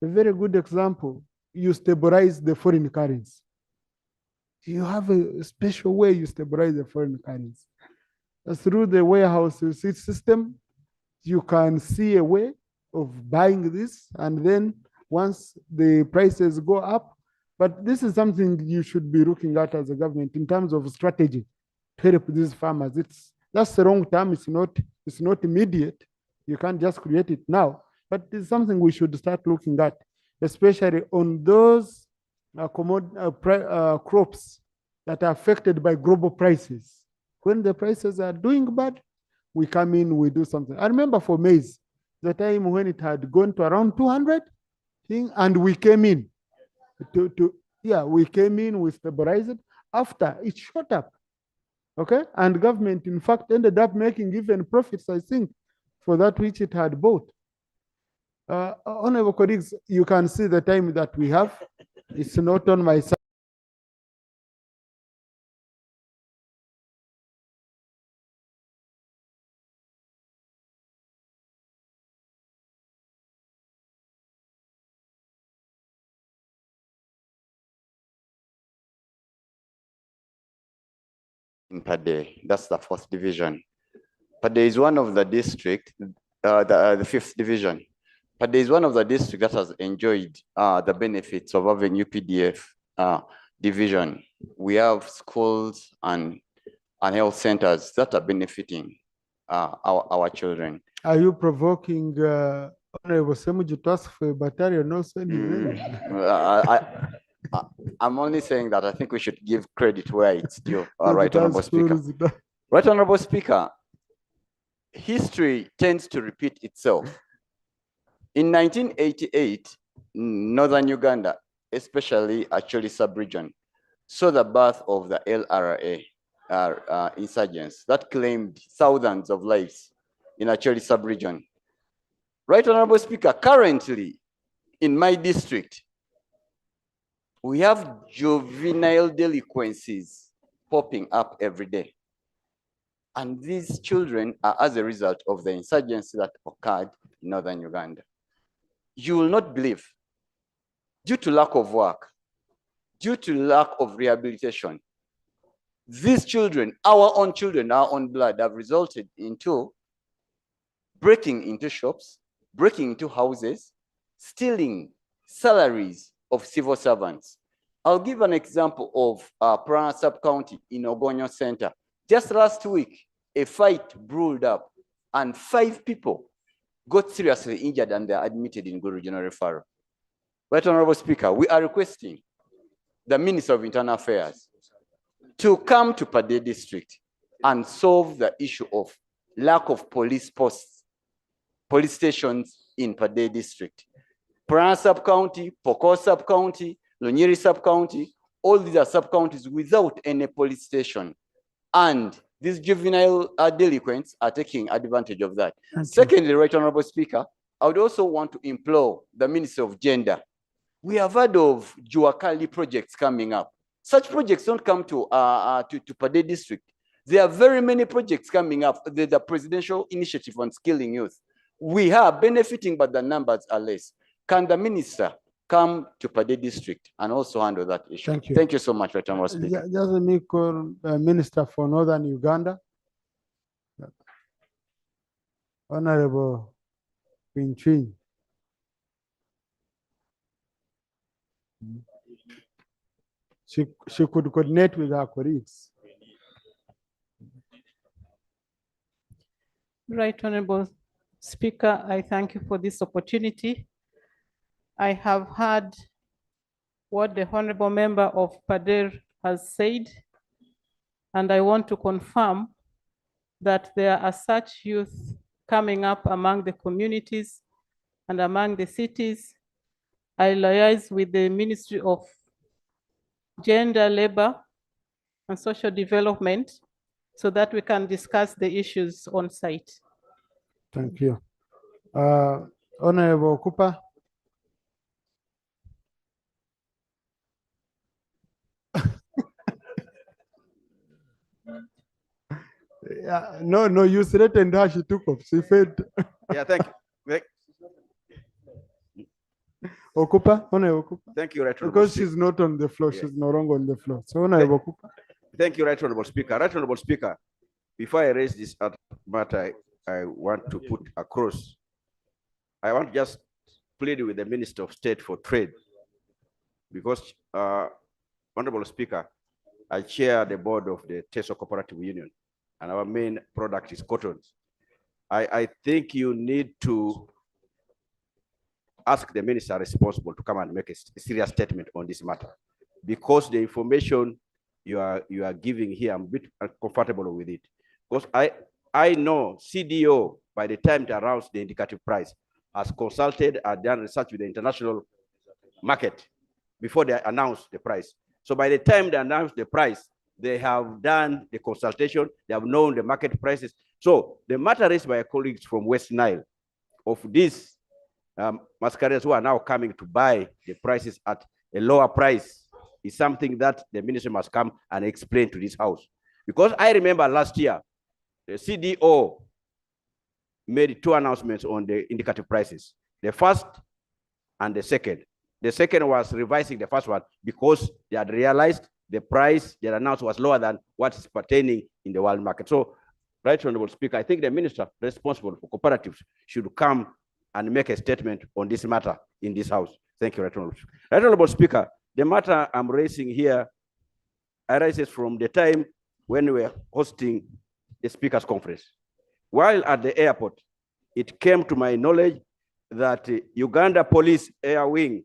A very good example, you stabilize the foreign currency. You have a special way you stabilize the foreign currency. Through the warehouse receipt system, you can see a way of buying this, and then once the prices go up, but this is something you should be looking at as a government in terms of strategy to help these farmers. That's the wrong term. It's not immediate. You can't just create it now, but it's something we should start looking at, especially on those crops that are affected by global prices. When the prices are doing bad, we come in, we do something. I remember for maize, the time when it had gone to around 200, and we came in we came in, we stabilized it. After it shot up, okay? And government, in fact, ended up making even profits, I think, for that which it had bought. Honorable colleagues, you can see the time that we have. It's not on my side. Per day. That's the 4th division. Per day is one of the district, the 5th division. But there is one of the districts that has enjoyed the benefits of having UPDF division. We have schools and health centers that are benefiting our children. Are you provoking Honorable Semuju to ask for a battalion also? I'm only saying that I think we should give credit where it's due, Right Honorable Speaker. Right Honorable Speaker, history tends to repeat itself. In 1988, Northern Uganda, especially Acholi sub-region, saw the birth of the LRA insurgents that claimed thousands of lives in Acholi sub-region. Right Honorable Speaker, currently in my district, we have juvenile delinquencies popping up every day. And these children are as a result of the insurgency that occurred in Northern Uganda. You will not believe, due to lack of work, due to lack of rehabilitation, these children, our own blood, have resulted into breaking into shops, breaking into houses, stealing salaries of civil servants. I'll give an example of Prana sub-county in Ogonyo Center. Just last week, a fight brewed up and 5 people got seriously injured and they are admitted in Guru Regional Referral. Right Honorable Speaker, we are requesting the Minister of Internal Affairs to come to Pade District and solve the issue of lack of police posts, police stations in Pade District. Prana sub-county, Pokot sub-county, Lunyiri sub-county, all these are sub-counties without any police station. And these juvenile delinquents are taking advantage of that. Secondly, Right Honorable Speaker, I would also want to implore the Minister of Gender. We have heard of Juakali projects coming up. Such projects don't come to Pade District. There are very many projects coming up. There's a presidential initiative on skilling youth. We are benefiting, but the numbers are less. Can the minister come to Pade District and also handle that issue? Thank you. Thank you so much, Right Honorable Speaker. Just let me call Minister for Northern Uganda, Honorable Pinchwin. She could coordinate with our colleagues. Right Honorable Speaker, I thank you for this opportunity. I have heard what the Honorable Member of Pader has said, and I want to confirm that there are such youth coming up among the communities and among the cities. I liaise with the Ministry of Gender, Labor, and Social Development so that we can discuss the issues on site. Thank you. Honorable Cooper. Yeah, no, you threatened her, she took off. She failed. Yeah, thank you. Okupa, Honorable Okupa. Thank you, Right Honorable Because Speaker. she's not on the floor, Yes. she's no longer on the floor. So Honorable Okupa. Thank you, Right Honorable Speaker. Right Honorable Speaker, before I raise this matter, I want to put across, I want to just plead with the Minister of State for Trade, because, Honorable Speaker, I chair the board of the Teso Cooperative Union, and our main product is cotton. I think you need to ask the minister responsible to come and make a serious statement on this matter, because the information you are giving here, I'm a bit uncomfortable with it. Because I know CDO, by the time they announced the indicative price, has consulted and done research with the international market before they announce the price. So by the time they announce the price, they have done the consultation, they have known the market prices. So the matter raised by colleagues from West Nile of these masqueraders who are now coming to buy the prices at a lower price is something that the ministry must come and explain to this house. Because I remember last year, the CDO made 2 announcements on the indicative prices, the first and the second. The second was revising the first one because they had realized the price they announced was lower than what is pertaining in the world market. So, Right Honorable Speaker, I think the minister responsible for cooperatives should come and make a statement on this matter in this house. Thank you, Right Honorable Speaker. Right Honorable Speaker, the matter I'm raising here arises from the time when we were hosting the Speaker's Conference. While at the airport, it came to my knowledge that Uganda Police Air Wing,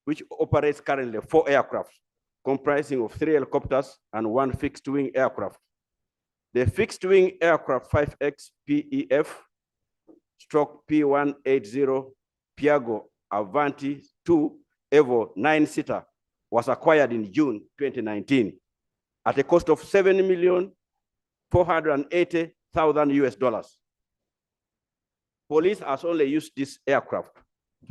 which operates currently 4 aircraft, comprising of 3 helicopters and 1 fixed-wing aircraft. The fixed-wing aircraft 5X PEF stroke P180 Piaggio Avanti 2 Evo 9-seater was acquired in June 2019 at a cost of $7,480,000 US. Police has only used this aircraft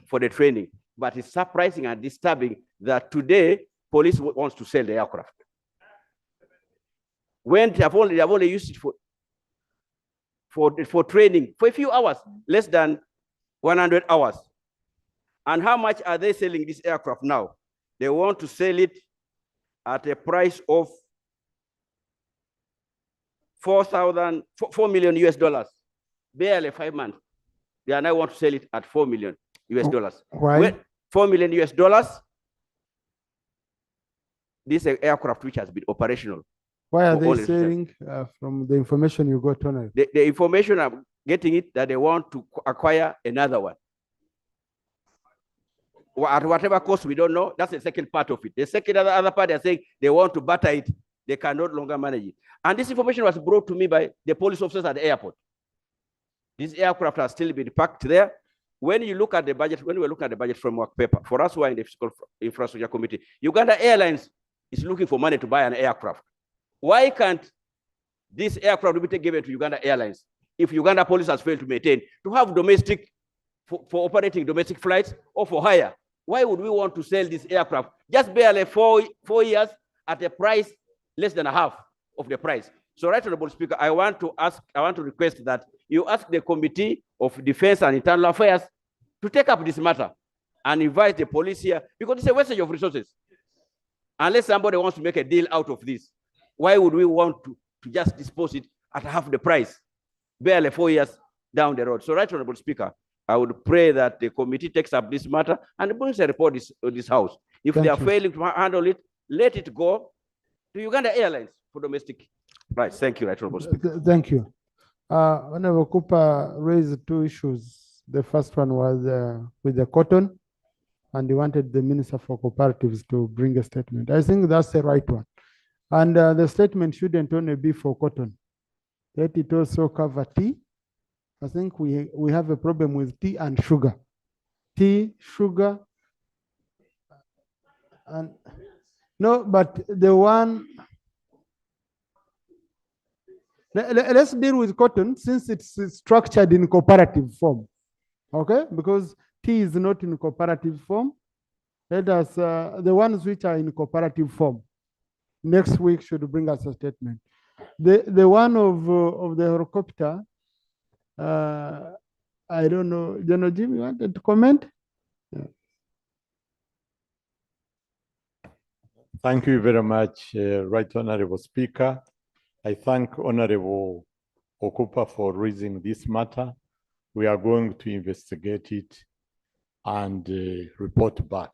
for the training, but it's surprising and disturbing that today police wants to sell the aircraft. When they have only used it for training for a few hours, less than 100 hours. And how much are they selling this aircraft now? They want to sell it at a price of $4 million US, barely 5 months. They now want to sell it at $4 million US. Why? $4 million US. This is an aircraft which has been operational. Why are they selling from the information you got on it? The information I'm getting it that they want to acquire another one. At whatever cost, we don't know. That's the second part of it. The second other part, they're saying they want to batter it. They can no longer manage it. And this information was brought to me by the police officers at the airport. This aircraft has still been parked there. When you look at the budget, when we look at the budget framework paper, for us who are in the Fiscal Infrastructure Committee, Uganda Airlines is looking for money to buy an aircraft. Why can't this aircraft be given to Uganda Airlines if Uganda Police has failed to maintain, to have domestic, for operating domestic flights or for hire? Why would we want to sell this aircraft just barely 4 years at a price less than half of the price? So, Right Honorable Speaker, I want to request that you ask the Committee of Defense and Internal Affairs to take up this matter and invite the police here, because it's a wastage of resources. Unless somebody wants to make a deal out of this, why would we want to just dispose it at half the price, barely 4 years down the road? So, Right Honorable Speaker, I would pray that the committee takes up this matter and brings a report to this house. If they are failing to handle it, let it go to Uganda Airlines for domestic rights. Thank you, Right Honorable Speaker. Thank you. Honorable Cooper raised 2 issues. The first one was with the cotton, and he wanted the Minister for Cooperatives to bring a statement. I think that's the right one. And the statement shouldn't only be for cotton. Let it also cover tea. I think we have a problem with tea and sugar. Tea, sugar, and no, but the one, let's deal with cotton since it's structured in cooperative form, okay? Because tea is not in cooperative form. Let us, the ones which are in cooperative form, next week should bring us a statement. The one of the helicopter, I don't know, General Jim, you wanted to comment? Yeah. Thank you very much, Right Honorable Speaker. I thank Honorable Okupa for raising this matter. We are going to investigate it and report back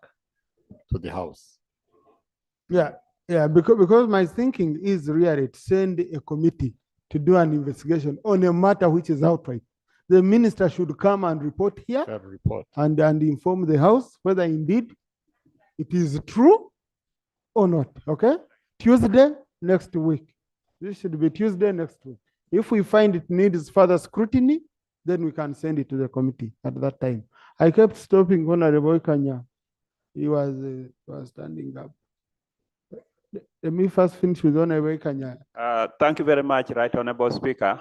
to the House. Yeah, because my thinking is really to send a committee to do an investigation on a matter which is outright. The minister should come and report here and inform the House whether indeed it is true or not, okay? Tuesday next week. This should be Tuesday next week. If we find it needs further scrutiny, then we can send it to the committee at that time. I kept stopping Honorable Kanya. He was standing up. Let me first finish with Honorable Kanya. Thank you very much, Right Honorable Speaker.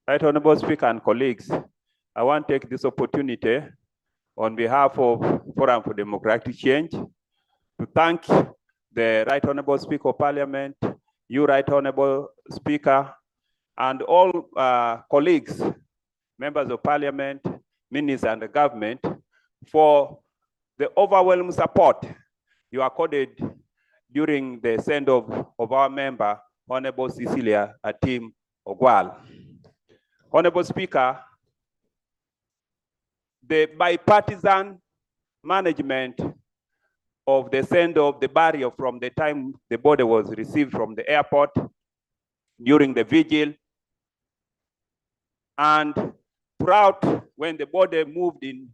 Right Honorable Speaker and colleagues, I want to take this opportunity on behalf of Forum for Democratic Change to thank the Right Honorable Speaker of Parliament, you Right Honorable Speaker, and all colleagues, members of Parliament, ministers and the government for the overwhelming support you accorded during the send-off of our member, Honorable Cecilia Atim Ogwal. Honorable Speaker, the bipartisan management of the send-off, the barrier from the time the body was received from the airport during the vigil, and throughout when the body moved in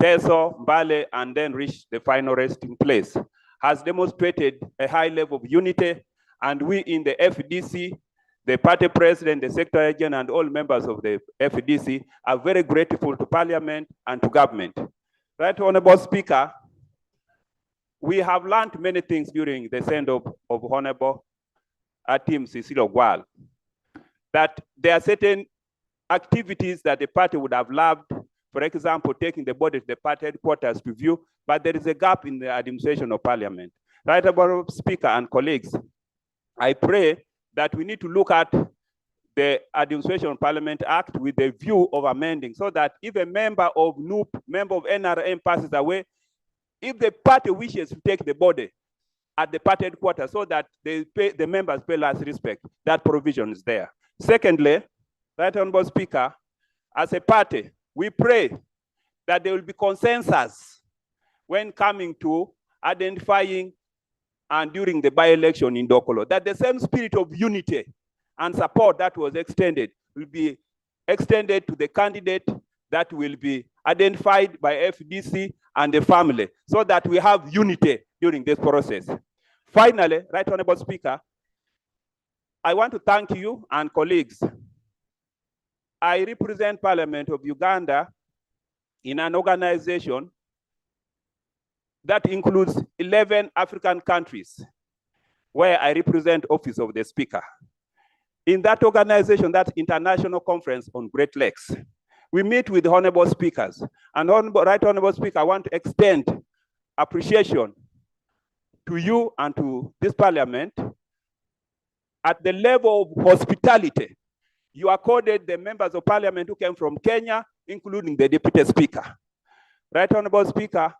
Teso, Mbale, and then reached the final resting place, has demonstrated a high level of unity, and we in the FDC, the party president, the secretary agent, and all members of the FDC are very grateful to Parliament and to government. Right Honorable Speaker, we have learned many things during the send-off of Honorable Atim Cecilia Ogwal, that there are certain activities that the party would have loved, for example, taking the body to the party headquarters to view, but there is a gap in the administration of Parliament. Right Honorable Speaker and colleagues, I pray that we need to look at the Administration of Parliament Act with the view of amending, so that if a member of NUP, member of NRM passes away, if the party wishes to take the body at the party headquarters so that the members pay last respect, that provision is there. Secondly, Right Honorable Speaker, as a party, we pray that there will be consensus when coming to identifying and during the by-election in Dokolo, that the same spirit of unity and support that was extended will be extended to the candidate that will be identified by FDC and the family, so that we have unity during this process. Finally, Right Honorable Speaker, I want to thank you and colleagues. I represent Parliament of Uganda in an organization that includes 11 African countries, where I represent Office of the Speaker. In that organization, that International Conference on Great Lakes, we meet with honorable speakers. And Right Honorable Speaker, I want to extend appreciation to you and to this Parliament at the level of hospitality you accorded the members of Parliament who came from Kenya, including the Deputy Speaker. Right Honorable Speaker,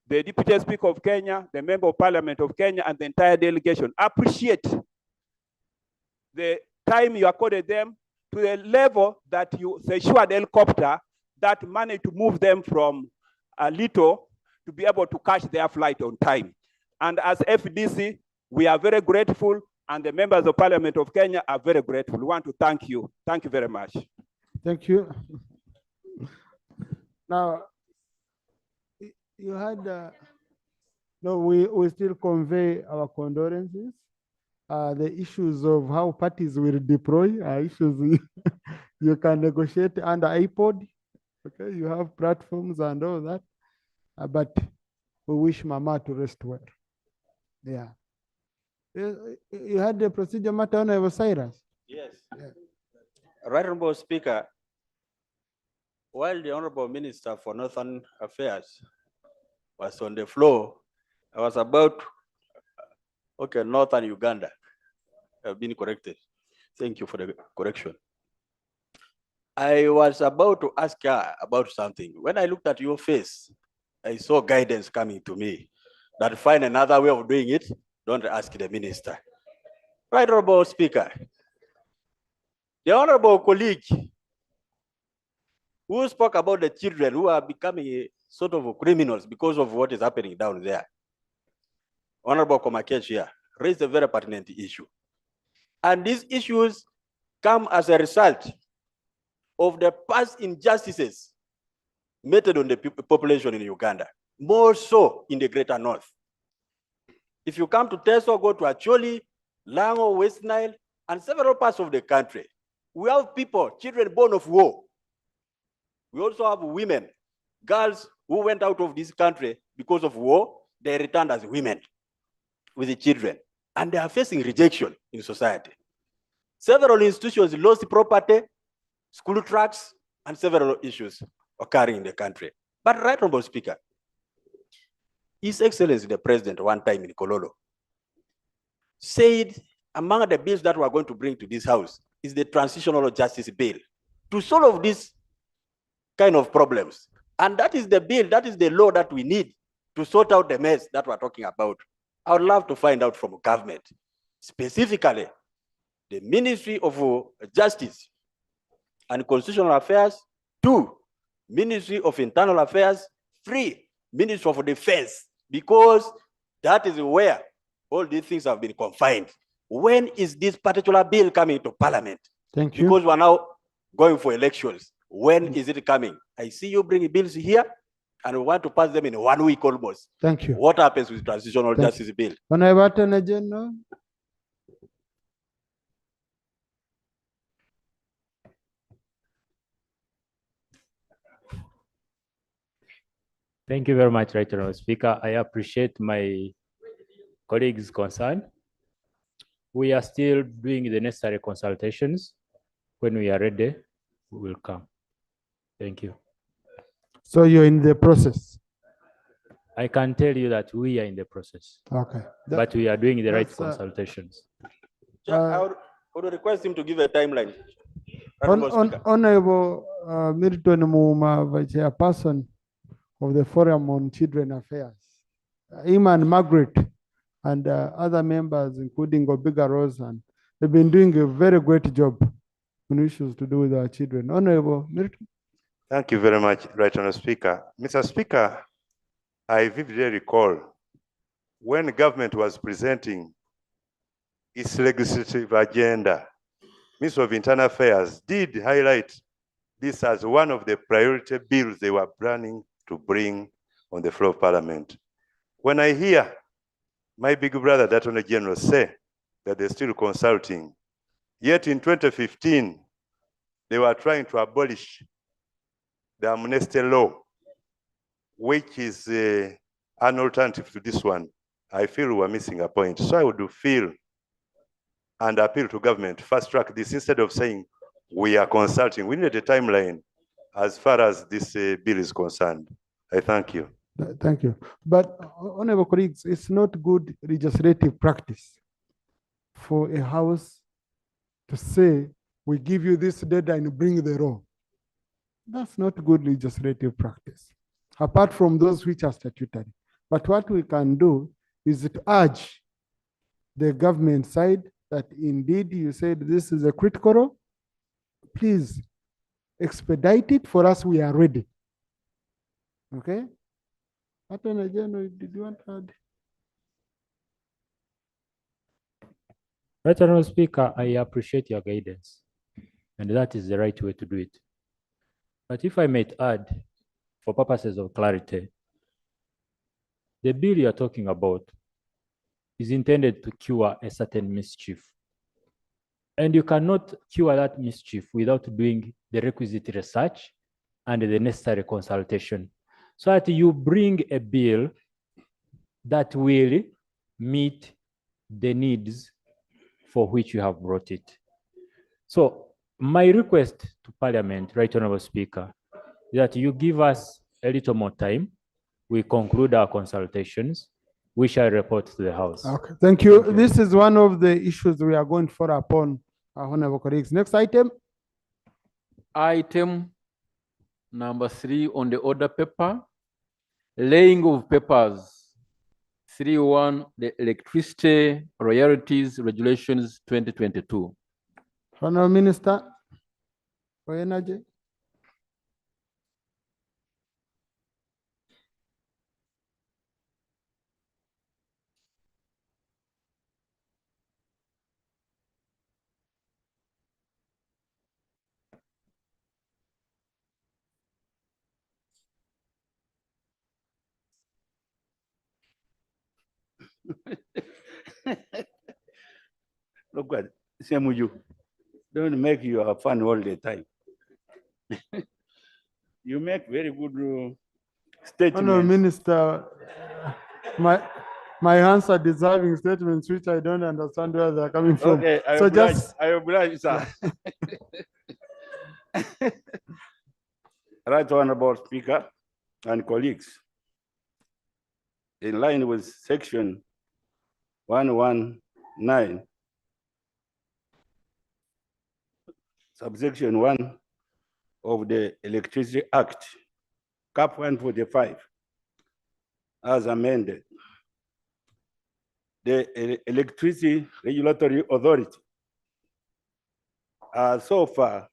the Deputy Speaker of Kenya, the Member of Parliament of Kenya, and the entire delegation appreciate the time you accorded them, to the level that you secured helicopter that managed to move them from Lito to be able to catch their flight on time. And as FDC, we are very grateful, and the members of Parliament of Kenya are very grateful. We want to thank you. Thank you very much. Thank you. Now, you had, no, we still convey our condolences. The issues of how parties will deploy are issues you can negotiate under iPod. Okay, you have platforms and all that. But we wish Mama to rest well. Yeah. You had the procedure matter on Cyrus? Yes. Yeah. Right Honorable Speaker, while the Honorable Minister for Northern Affairs was on the floor, I was about, okay, Northern Uganda. I've been corrected. Thank you for the correction. I was about to ask her about something. When I looked at your face, I saw guidance coming to me that find another way of doing it, don't ask the minister. Right Honorable Speaker, the Honorable colleague who spoke about the children who are becoming sort of criminals because of what is happening down there, Honorable Komakech here, raised a very pertinent issue. And these issues come as a result of the past injustices meted on the population in Uganda, more so in the greater north. If you come to Teso, go to Acholi, Lango, West Nile, and several parts of the country. We have people, children born of war. We also have women, girls who went out of this country because of war. They returned as women with the children, and they are facing rejection in society. Several institutions lost property, school tracts, and several issues occurring in the country. But Right Honorable Speaker, His Excellency the President one time in Kololo said among the bills that we are going to bring to this house is the Transitional Justice Bill to solve these kind of problems. And that is the bill, that is the law that we need to sort out the mess that we're talking about. I would love to find out from government, specifically the Ministry of Justice and Constitutional Affairs, 2, Ministry of Internal Affairs, 3, Ministry of Defense, because that is where all these things have been confined. When is this particular bill coming to Parliament? Thank you. Because we're now going for elections. When is it coming? I see you bring bills here, and we want to pass them in 1 week almost. Thank you. What happens with Transitional Justice Bill? Honorable Attorney General. Thank you very much, Right Honorable Speaker. I appreciate my colleagues' concern. We are still doing the necessary consultations. When we are ready, we will come. Thank you. So you're in the process. I can tell you that we are in the process. Okay. But we are doing the right consultations. I would request him to give a timeline. Honorable Speaker. Honorable Milton Muma, Vice Chairperson of the Forum on Children Affairs, him and Margaret and other members, including Obiga Rose, and they've been doing a very great job on issues to do with our children. Honorable Milton. Thank you very much, Right Honourable Speaker. Mr. Speaker, I vividly recall when the government was presenting its legislative agenda, Minister of Internal Affairs did highlight this as one of the priority bills they were planning to bring on the floor of Parliament. When I hear my big brother, the Attorney General, say that they're still consulting, yet in 2015, they were trying to abolish the amnesty law, which is an alternative to this one. I feel we're missing a point. So I would feel and appeal to government, fast track this instead of saying we are consulting. We need a timeline as far as this bill is concerned. I thank you. Thank you. But honorable colleagues, it's not good legislative practice for a house to say, we give you this deadline, bring the law. That's not good legislative practice, apart from those which are statutory. But what we can do is to urge the government side that indeed you said this is a critical law. Please expedite it for us, we are ready. Okay? Attorney General, did you want to add? Right Honourable Speaker, I appreciate your guidance, and that is the right way to do it. But if I might add, for purposes of clarity, the bill you are talking about is intended to cure a certain mischief. And you cannot cure that mischief without doing the requisite research and the necessary consultation, so that you bring a bill that will meet the needs for which you have brought it. So my request to Parliament, Right Honourable Speaker, is that you give us a little more time. We conclude our consultations. We shall report to the House. Okay, thank you. This is one of the issues we are going to follow upon, our honorable colleagues. Next item. Item number 3 on the order paper, laying of papers 3.1, the Electricity Royalties Regulations 2022. Honorable Minister for Energy. Look at same with you. Don't make your fun all the time. You make very good statements. Honourable Minister, my answer deserving statements which I don't understand where they're coming from. Okay, I So oblige, just I oblige, sir. Right Honorable Speaker and colleagues, in line with section 119, subsection 1 of the Electricity Act, Cap 145, as amended, the Electricity Regulatory Authority has so far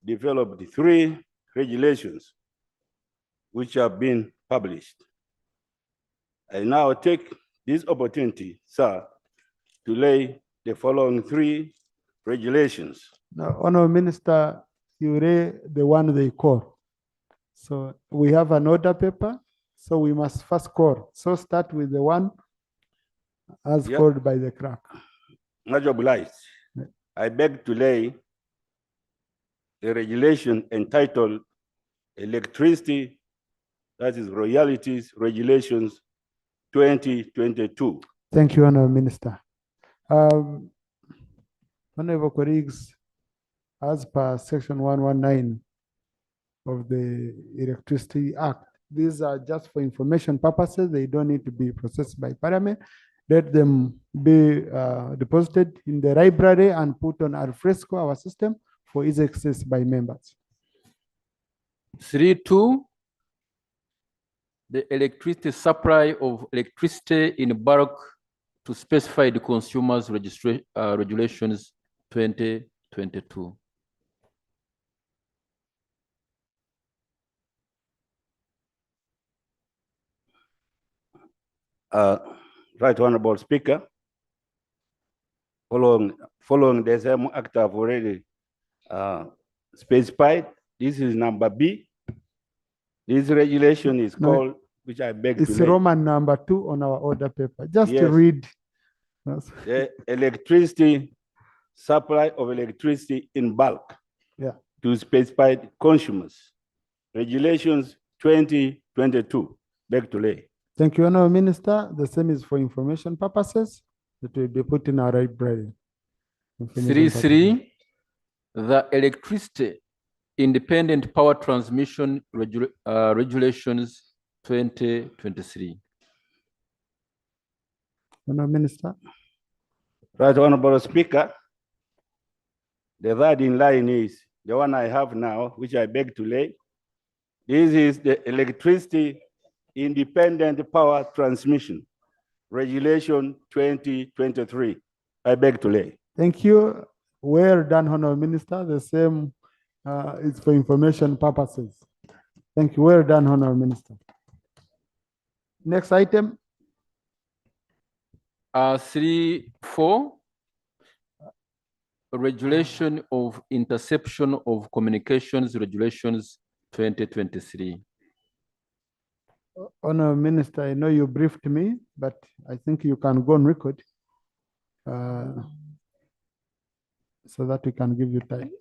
developed 3 regulations which have been published. I now take this opportunity, sir, to lay the following 3 regulations. now, Honourable Minister, you read the one they call. So we have an order paper, so we must first call. So start with the one as called by the clerk. Much obliged. I beg to lay the regulation entitled Electricity, that is Royalties Regulations 2022. Thank you, Honourable Minister. Honourable colleagues, as per section 119 of the Electricity Act, these are just for information purposes. They don't need to be processed by Parliament. Let them be deposited in the library and put on al fresco our system for easy access by members. 3.2, the electricity supply of electricity in bulk to specified consumers regulations 2022. Right Honorable Speaker, following the same act I've already specified, this is number B. This regulation is called, which I beg to It's lay. Roman number 2 on our order paper. Just to Yes. read. The electricity supply of electricity in bulk Yeah. to specified consumers. Regulations 2022. Beg to lay. Thank you, Honourable Minister. The same is for information purposes. It will be put in our library. 3.3, the electricity independent power transmission regulations 2023. Honourable Minister. Right Honorable Speaker, the third in line is the one I have now, which I beg to lay. This is the electricity independent power transmission regulation 2023. I beg to lay. Thank you. Well done, Honourable Minister. The same is for information purposes. Thank you. Well done, Honourable Minister. Next item. 3.4, regulation of interception of communications regulations 2023. Honourable Minister, I know you briefed me, but I think you can go on record so that we can give you time.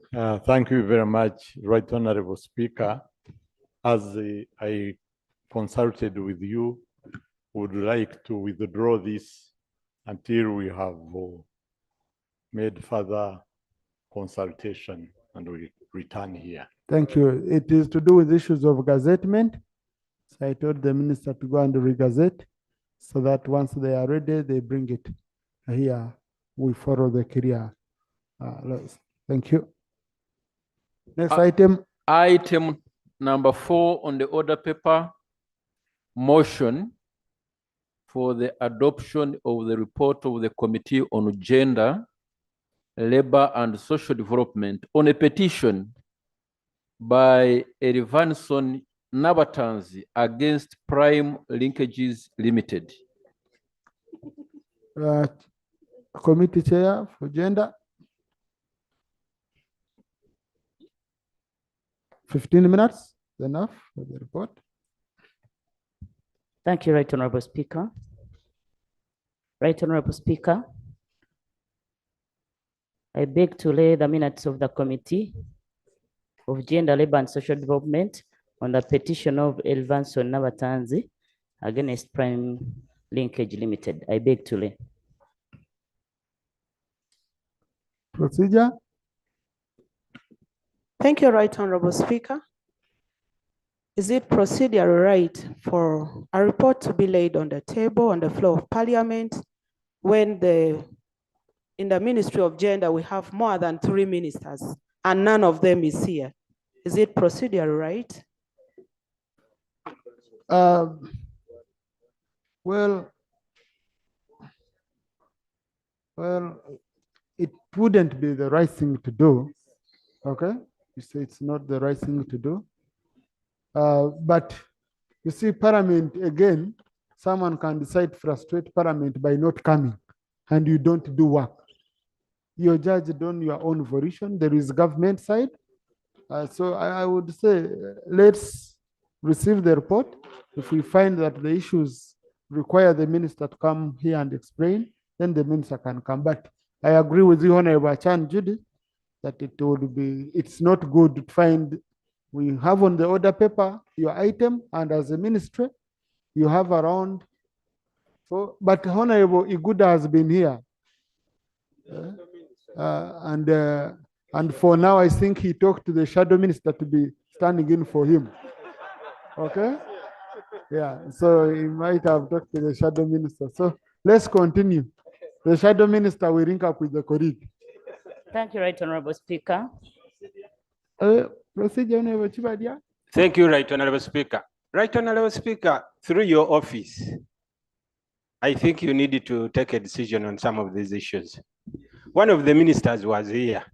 Thank you very much, Right Honorable Speaker. As I consulted with you, would like to withdraw this until we have made further consultation and we return here. Thank you. It is to do with issues of gazettement. So I told the minister to go and regazette so that once they are ready, they bring it here. We follow the career laws. Thank you. Next item. Item number 4 on the order paper, motion for the adoption of the report of the Committee on Gender, Labor and Social Development on a petition by Erivanson Nabatanzi against Prime Linkages Limited. Committee Chair for Gender. 15 minutes, enough for the report. Thank you, Right Honorable Speaker. Right Honorable Speaker, I beg to lay the minutes of the Committee of Gender, Labor and Social Development on the petition of Elvanson Nabatanzi against Prime Linkage Limited. I beg to lay. Procedure. Thank you, Right Honorable Speaker. Is it procedural right for a report to be laid on the table on the floor of Parliament when in the Ministry of Gender we have more than 3 ministers and none of them is here? Is it procedural right? Well, it wouldn't be the right thing to do. Okay, you say it's not the right thing to do. But you see, Parliament, again, someone can decide to frustrate Parliament by not coming, and you don't do work. You're judged on your own volition. There is government side. So I would say, let's receive the report. If we find that the issues require the minister to come here and explain, then the minister can come. But I agree with you, Honorable Chan Judy, that it's not good to find. We have on the order paper your item, and as a ministry, you have around. So, but Honorable Iguda has been here, and for now, I think he talked to the shadow minister to be standing in for him. Okay, yeah. So he might have talked to the shadow minister. So let's continue. The shadow minister will link up with the colleague. Thank you, Right Honorable Speaker. Procedure. Thank you, Right Honorable Speaker. Right Honorable Speaker, through your office, I think you needed to take a decision on some of these issues. One of the ministers was here.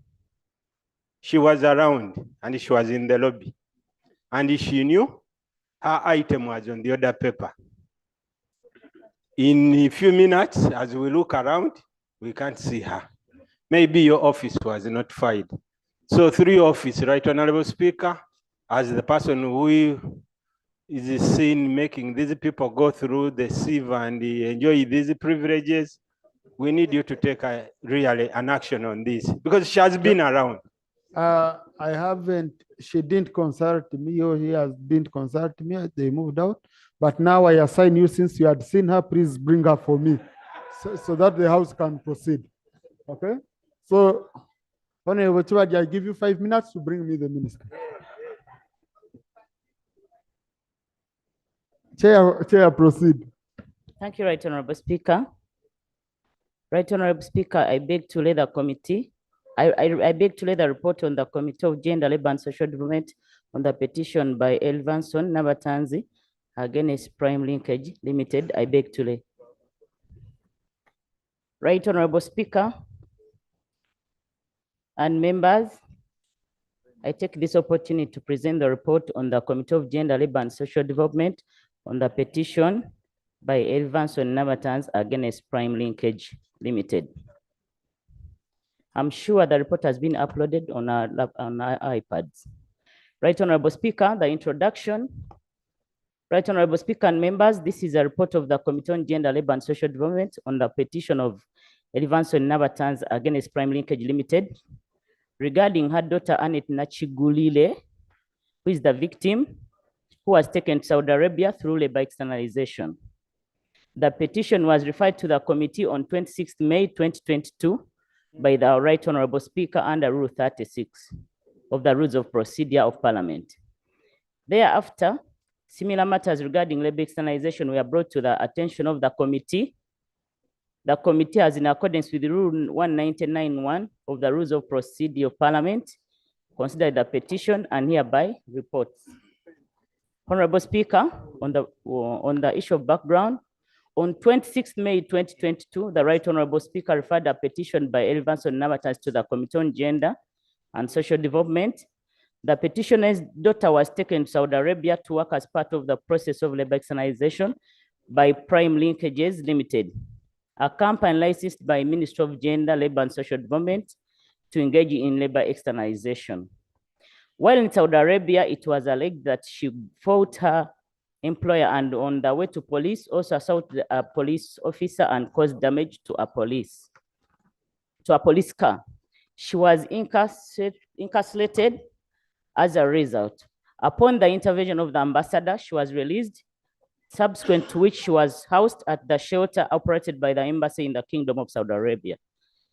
She was around and she was in the lobby. And she knew her item was on the order paper. In a few minutes, as we look around, we can't see her. Maybe your office was notified. So through your office, Right Honorable Speaker, as the person who is seen making these people go through the sieve and enjoy these privileges, we need you to take really an action on this because she has been around. I haven't, she didn't consult me, or he didn't consult me, they moved out. But now I assign you, since you had seen her, please bring her for me so that the House can proceed. Okay? So, Honorable Chibadi, I give you 5 minutes to bring me the minister. Chair, proceed. Thank you, Right Honorable Speaker. Right Honorable Speaker, I beg to lay the committee. I beg to lay the report on the Committee of Gender, Labor and Social Development on the petition by Elvanson Nabatanzi against Prime Linkage Limited. I beg to lay. Right Honorable Speaker and members, I take this opportunity to present the report on the Committee of Gender, Labor and Social Development on the petition by Elvanson Nabatanzi against Prime Linkage Limited. I'm sure the report has been uploaded on our iPads. Right Honorable Speaker, the introduction. Right Honorable Speaker and members, this is a report of the Committee on Gender, Labor and Social Development on the petition of Elvanson Nabatanzi against Prime Linkage Limited regarding her daughter Annette Nachigulile, who is the victim, who was taken to Saudi Arabia through labor externalization. The petition was referred to the committee on 26 May 2022 by the Right Honorable Speaker under Rule 36 of the Rules of Procedure of Parliament. Thereafter, similar matters regarding labor externalization were brought to the attention of the committee. The committee has, in accordance with Rule 199(1) of the Rules of Procedure of Parliament, considered the petition and hereby reports. Honorable Speaker, on the issue of background, on 26 May 2022, the Right Honorable Speaker referred a petition by Elvanson Nabatanzi to the Committee on Gender and Social Development. The petitioner's daughter was taken to Saudi Arabia to work as part of the process of labor externalization by Prime Linkages Limited, a company licensed by Ministry of Gender, Labor and Social Development to engage in labor externalization. While in Saudi Arabia, it was alleged that she fought her employer and on the way to police also assaulted a police officer and caused damage to a police car. She was incarcerated as a result. Upon the intervention of the ambassador, she was released, subsequent to which she was housed at the shelter operated by the embassy in the Kingdom of Saudi Arabia.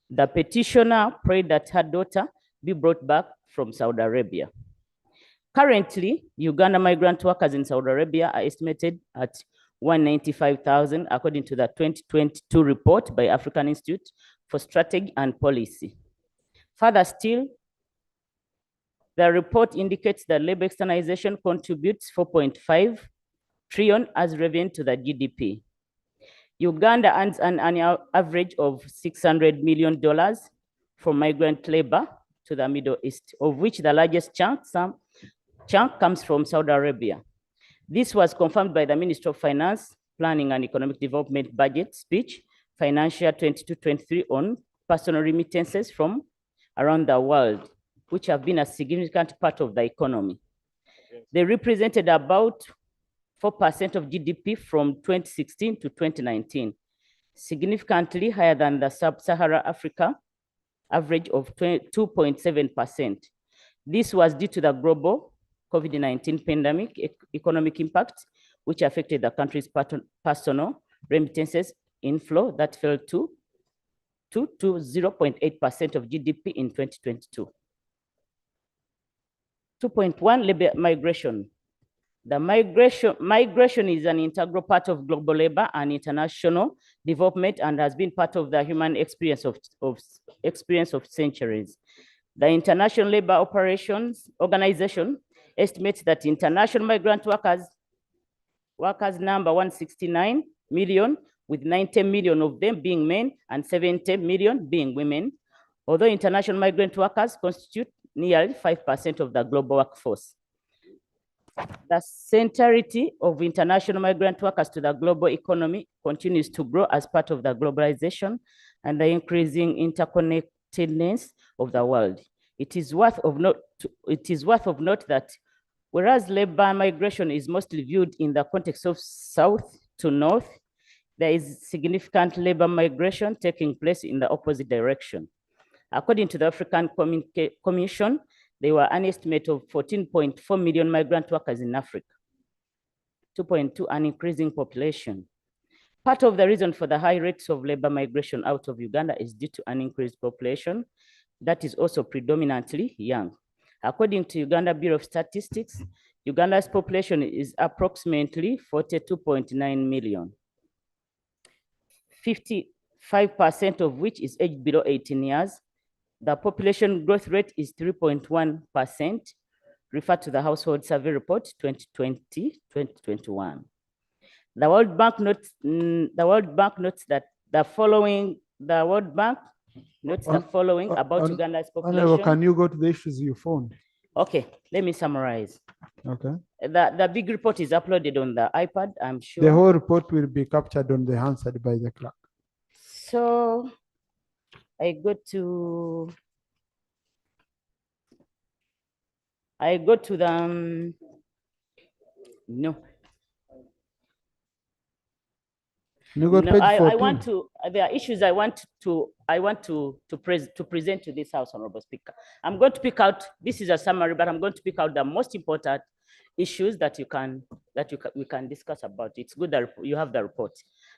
The petitioner prayed that her daughter be brought back from Saudi Arabia. Currently, Uganda migrant workers in Saudi Arabia are estimated at 195,000, according to the 2022 report by African Institute for Strategy and Policy. Further still, the report indicates that labor externalization contributes 4.5 trillion as revenue to the GDP. Uganda earns an annual average of $600 million from migrant labor to the Middle East, of which the largest chunk comes from Saudi Arabia. This was confirmed by the Minister of Finance, Planning and Economic Development budget speech, financial 22-23 on personal remittances from around the world, which have been a significant part of the economy. They represented about 4% of GDP from 2016 to 2019, significantly higher than the sub-Saharan Africa average of 2.7%. This was due to the global COVID-19 pandemic economic impact, which affected the country's personal remittances inflow that fell to 0.8% of GDP in 2022. 2.1, labor migration. The migration is an integral part of global labor and international development and has been part of the human experience of centuries. The International Labor Operations Organization estimates that international migrant workers number 169 million, with 90 million of them being men and 70 million being women, although international migrant workers constitute nearly 5% of the global workforce. The centrality of international migrant workers to the global economy continues to grow as part of the globalization and the increasing interconnectedness of the world. It is worth of note that whereas labor migration is mostly viewed in the context of south to north, there is significant labor migration taking place in the opposite direction. According to the African Commission, there were an estimate of 14.4 million migrant workers in Africa, 2.2, an increasing population. Part of the reason for the high rates of labor migration out of Uganda is due to an increased population that is also predominantly young. According to Uganda Bureau of Statistics, Uganda's population is approximately 42.9 million, 55% of which is aged below 18 years. The population growth rate is 3.1%, referred to the Household Survey Report 2020-2021. The World Bank notes that the following about Uganda's population. Can you go to the issues you found? Okay, let me summarize. Okay. The big report is uploaded on the iPad, I'm sure. The whole report will be captured on the answered by the clerk. So I go to the no. You got No, page I 14. want to. There are issues I want to present to this House, Honorable Speaker. I'm going to pick out. This is a summary, but I'm going to pick out the most important issues that we can discuss about. It's good that you have the report.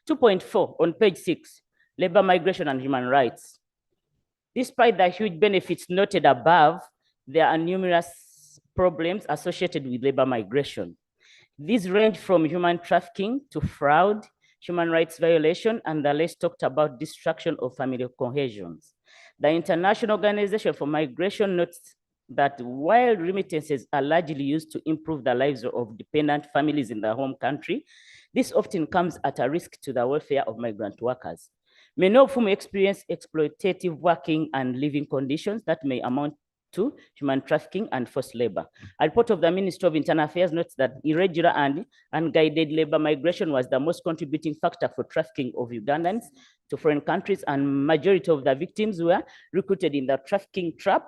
2.4 on page 6, labor migration and human rights. Despite the huge benefits noted above, there are numerous problems associated with labor migration. These range from human trafficking to fraud, human rights violation, and the less talked about destruction of family cohesions. The International Organization for Migration notes that while remittances are largely used to improve the lives of dependent families in their home country, this often comes at a risk to the welfare of migrant workers, many of whom experience exploitative working and living conditions that may amount to human trafficking and forced labor. A report of the Ministry of Internal Affairs notes that irregular and unguided labor migration was the most contributing factor for trafficking of Ugandans to foreign countries, and majority of the victims were recruited in the trafficking trap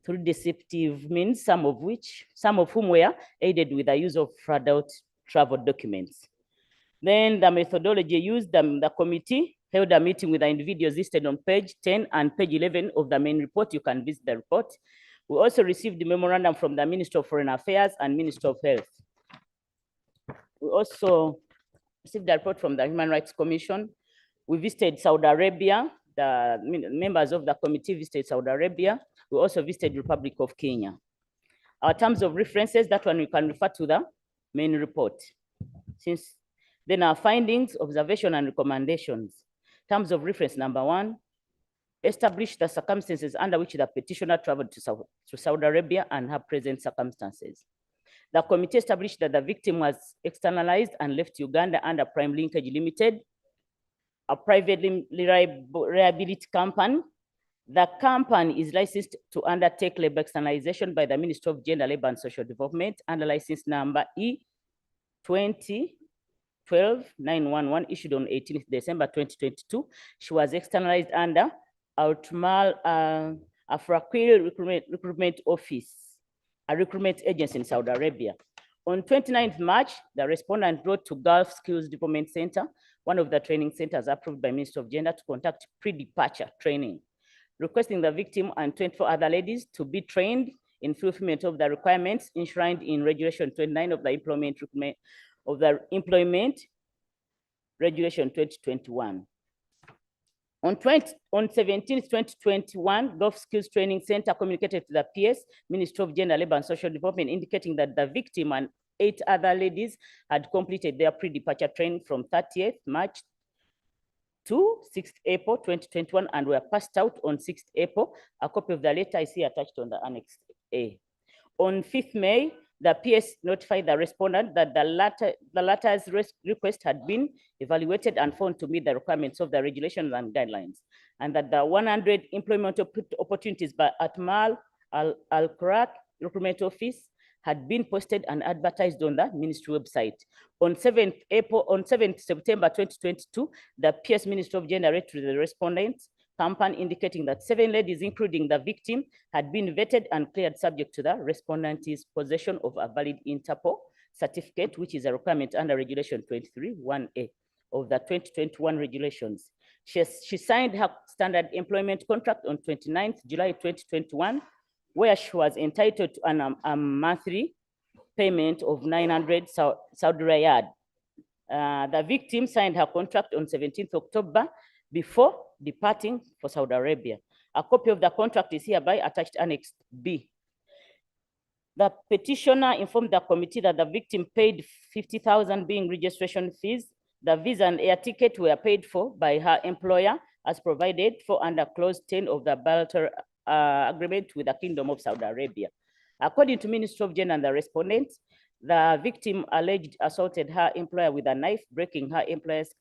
through deceptive means, some of whom were aided with the use of fraudulent travel documents. Then the methodology used, the committee held a meeting with the individuals listed on page 10 and page 11 of the main report. You can visit the report. We also received the memorandum from the Minister of Foreign Affairs and Minister of Health. We also received the report from the Human Rights Commission. We visited Saudi Arabia. The members of the committee visited Saudi Arabia. We also visited Republic of Kenya. Our terms of references, that one we can refer to the main report. Since then our findings, observation, and recommendations. Terms of reference number 1, establish the circumstances under which the petitioner traveled to Saudi Arabia and her present circumstances. The committee established that the victim was externalized and left Uganda under Prime Linkage Limited, a private liability company. The company is licensed to undertake labor externalization by the Ministry of Gender, Labor and Social Development under license number E2012-911 issued on 18th December 2022. She was externalized under Altmal Afraquil Recruitment Office, a recruitment agency in Saudi Arabia. On 29th March, the respondent wrote to Gulf Skills Development Center, one of the training centers approved by Ministry of Gender, to conduct pre-departure training, requesting the victim and 24 other ladies to be trained in fulfillment of the requirements enshrined in Regulation 29 of the Employment Regulation 2021. On 17th, 2021, Gulf Skills Training Center communicated to the PS, Ministry of Gender, Labor and Social Development, indicating that the victim and 8 other ladies had completed their pre-departure training from 30th March to 6th April 2021 and were passed out on 6th April. A copy of the letter is here attached on the Annex A. On 5th May, the PS notified the respondent that the latter's request had been evaluated and found to meet the requirements of the regulations and guidelines, and that the 100 employment opportunities by Atmal Al-Quraq Recruitment Office had been posted and advertised on the ministry website. On 7th September 2022, the PS Ministry of Gender read to the respondents company indicating that 7 ladies, including the victim, had been vetted and cleared subject to the respondent's possession of a valid Interpol certificate, which is a requirement under Regulation 23(1)A of the 2021 regulations. She signed her standard employment contract on 29th July 2021, where she was entitled to a monthly payment of 900 Saudi Riyal. The victim signed her contract on 17th October before departing for Saudi Arabia. A copy of the contract is hereby attached Annex B. The petitioner informed the committee that the victim paid 50,000 being registration fees. The visa and air ticket were paid for by her employer as provided for under clause 10 of the bilateral agreement with the Kingdom of Saudi Arabia. According to Ministry of Gender and the respondents, the victim alleged assaulted her employer with a knife, breaking her employer's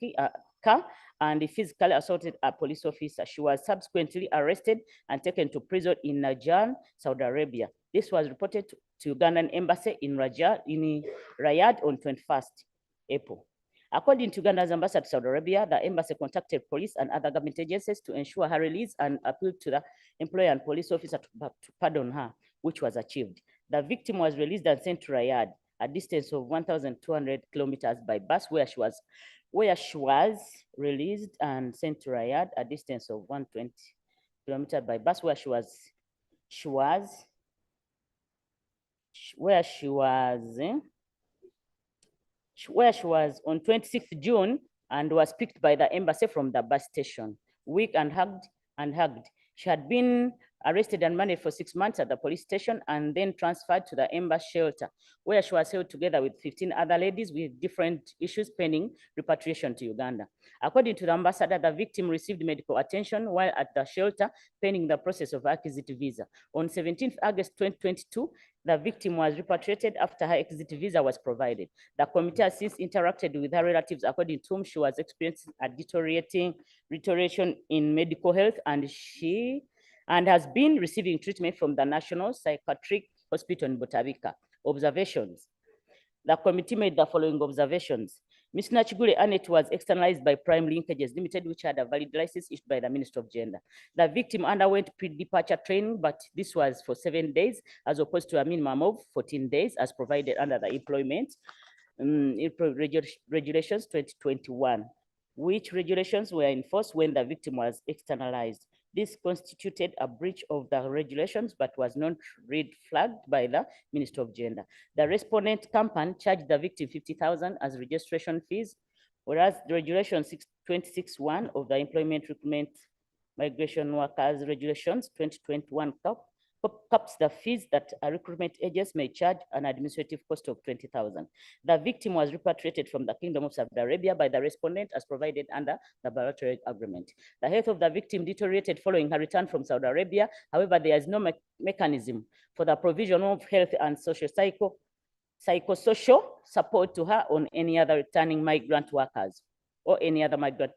car, and physically assaulted a police officer. She was subsequently arrested and taken to prison in Najran, Saudi Arabia. This was reported to Ugandan embassy in Riyadh on 21st April. According to Uganda's ambassador to Saudi Arabia, the embassy contacted police and other government agencies to ensure her release and appealed to the employer and police officer to pardon her, which was achieved. The victim was released and sent to Riyadh, a distance of 1,200 kilometers by bus, where she was released and sent to Riyadh, a distance of 120 kilometers by bus, where she was on 26th June and was picked by the embassy from the bus station, weak and hugged. She had been arrested and managed for 6 months at the police station and then transferred to the embassy shelter, where she was held together with 15 other ladies with different issues pending repatriation to Uganda. According to the ambassador, the victim received medical attention while at the shelter pending the process of exit visa. On 17th August 2022, the victim was repatriated after her exit visa was provided. The committee has since interacted with her relatives, according to whom she was experiencing a deterioration in medical health and has been receiving treatment from the National Psychiatric Hospital in Botabika. Observations. The committee made the following observations. Ms. Nachigule Annette was externalized by Prime Linkages Limited, which had a valid license issued by the Minister of Gender. The victim underwent pre-departure training, but this was for 7 days, as opposed to a minimum of 14 days, as provided under the Employment Regulations 2021. which regulations were enforced when the victim was externalized. This constituted a breach of the regulations, but was not red flagged by the Minister of Gender. The respondent company charged the victim 50,000 as registration fees, whereas the regulation 26.1 of the Employment Recruitment Migration Workers Regulations 2021 caps the fees that a recruitment agents may charge an administrative cost of 20,000. The victim was repatriated from the Kingdom of Saudi Arabia by the respondent as provided under the bilateral agreement. The health of the victim deteriorated following her return from Saudi Arabia. However, there is no mechanism for the provision of health and psychosocial support to her on any other returning migrant workers or any other migrant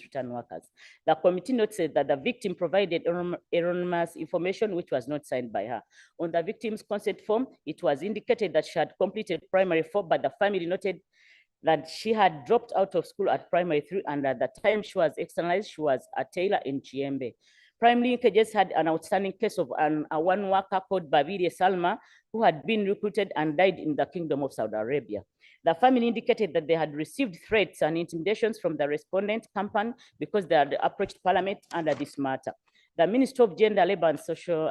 return workers. The committee notes that the victim provided erroneous information which was not signed by her. On the victim's consent form, it was indicated that she had completed primary 4, but the family noted that she had dropped out of school at primary 3, and at the time she was externalized, she was a tailor in Chiembe. Primary linkages had an outstanding case of a one worker called Babiri Salma, who had been recruited and died in the Kingdom of Saudi Arabia. The family indicated that they had received threats and intimidations from the respondent company because they had approached Parliament under this matter. The Ministry of Gender, Labor and Social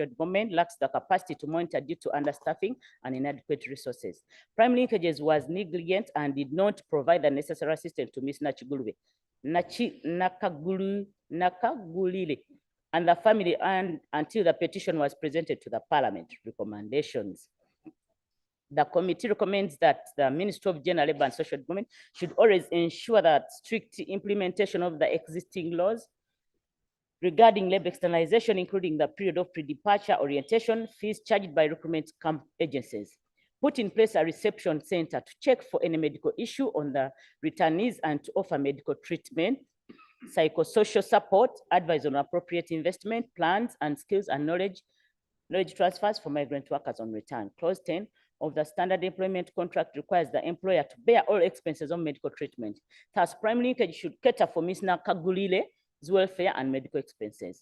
Development lacks the capacity to monitor due to understaffing and inadequate resources. Primary linkages was negligent and did not provide the necessary assistance to Ms. Nakagulile and the family until the petition was presented to the Parliament. Recommendations. The committee recommends that the Ministry of Gender, Labor and Social Development should always ensure that strict implementation of the existing laws regarding labor externalization, including the period of pre-departure orientation, fees charged by recruitment agencies. Put in place a reception center to check for any medical issue on the returnees and to offer medical treatment, psychosocial support, advise on appropriate investment plans and skills and knowledge transfers for migrant workers on return. Clause 10 of the standard employment contract requires the employer to bear all expenses on medical treatment. Thus, primary linkage should cater for Ms. Nakagulile's welfare and medical expenses.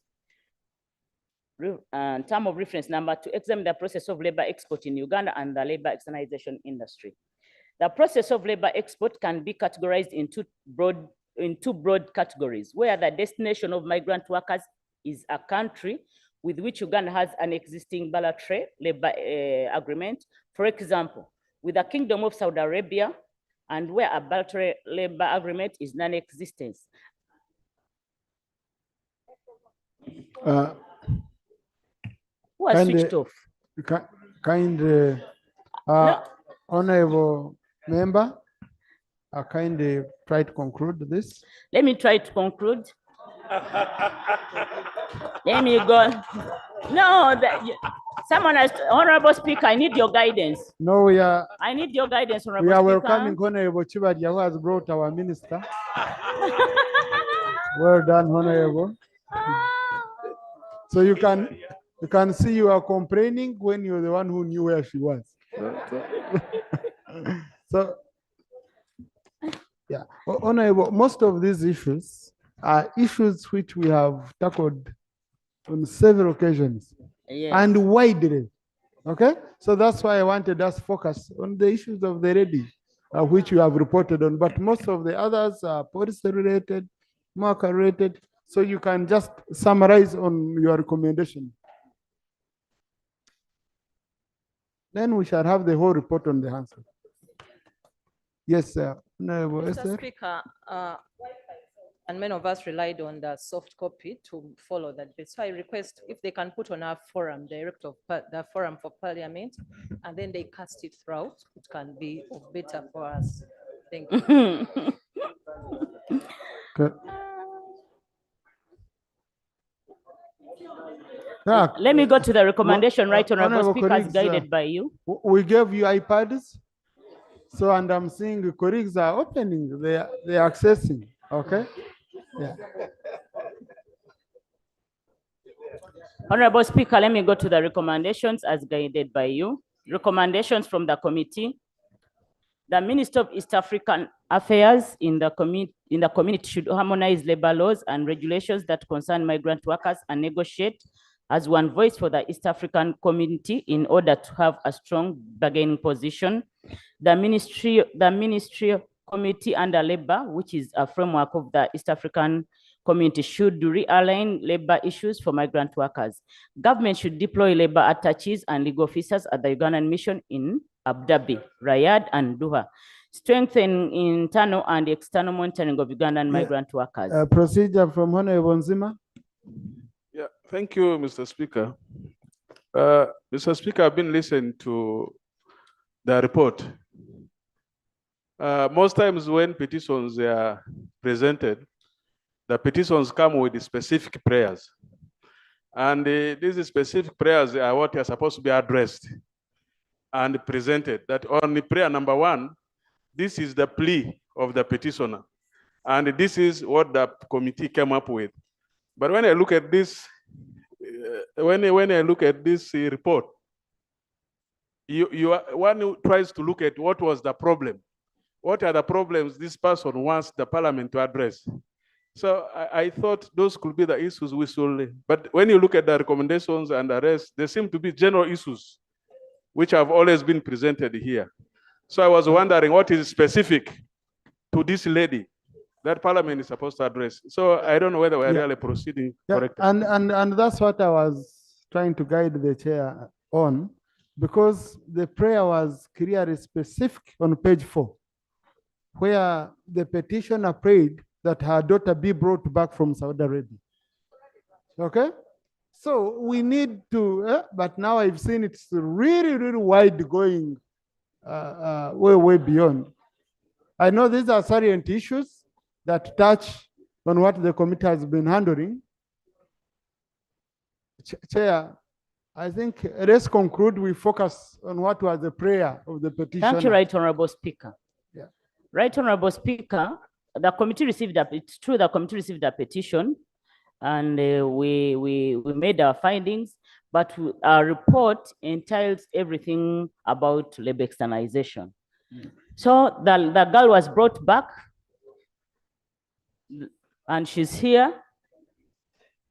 Term of reference number 2, examine the process of labor export in Uganda and the labor externalization industry. The process of labor export can be categorized in two broad categories, where the destination of migrant workers is a country with which Uganda has an existing bilateral labor agreement. For example, with the Kingdom of Saudi Arabia, and where a bilateral labor agreement is non-existent. Who has switched off? No. Honorable member, kindly try to conclude this. Let me try to conclude. Let me go. No, someone has, Honorable Speaker, I need your guidance. No, we are. I need your guidance, Honorable We are Speaker. welcoming Honorable Chibadia, who has brought our minister. Well done, Honorable. So you can see you are complaining when you're the one who knew where she was. So yeah, Honorable, most of these issues are issues which we have tackled on several occasions. Yes. And widely. Okay, so that's why I wanted us to focus on the issues of the ready, which you have reported on, but most of the others are policy related, market related. So you can just summarize on your recommendation. Then we shall have the whole report on the answer. Yes, sir. No, Mr. Speaker, and many of us relied on the soft copy to follow that bit. So I request if they can put on our forum, director of the forum for Parliament, and then they cast it throughout, it can be better for us. Thank you. Okay. Let me go to the recommendation, right, Honorable Speaker, as guided by you. We gave you iPads. So, and I'm seeing the colleagues are opening, they are accessing, okay? Yeah. Honorable Speaker, let me go to the recommendations as guided by you. Recommendations from the committee. The Minister of East African Affairs in the community should harmonize labor laws and regulations that concern migrant workers and negotiate as one voice for the East African community in order to have a strong bargaining position. The Ministry Committee under Labor, which is a framework of the East African community, should realign labor issues for migrant workers. Government should deploy labor attaches and legal officers at the Ugandan mission in Abu Dhabi, Riyadh, and Doha. Strengthen internal and external monitoring of Ugandan migrant workers. Procedure from Honorable Nzima. Yeah, thank you, Mr. Speaker. Mr. Speaker, I've been listening to the report. Most times when petitions are presented, the petitions come with specific prayers. And these specific prayers are what are supposed to be addressed and presented. That on the prayer number 1, this is the plea of the petitioner. And this is what the committee came up with. But when I look at this, when I look at this report, one who tries to look at what was the problem. What are the problems this person wants the parliament to address? So I thought those could be the issues we should, but when you look at the recommendations and the rest, there seem to be general issues which have always been presented here. So I was wondering what is specific to this lady that parliament is supposed to address. So I don't know whether we're really proceeding correctly. And that's what I was trying to guide the chair on, because the prayer was clearly specific on page 4, where the petitioner prayed that her daughter be brought back from Saudi Arabia. Okay? So we need to, but now I've seen it's really, really wide going, way beyond. I know these are salient issues that touch on what the committee has been handling. Chair, I think let's conclude, we focus on what was the prayer of the petitioner. Thank you, Right Honorable Speaker. Yeah. Right Honorable Speaker, the committee received it's true the committee received a petition and we made our findings, but our report entails everything about labor externalization. So the girl was brought back and she's here.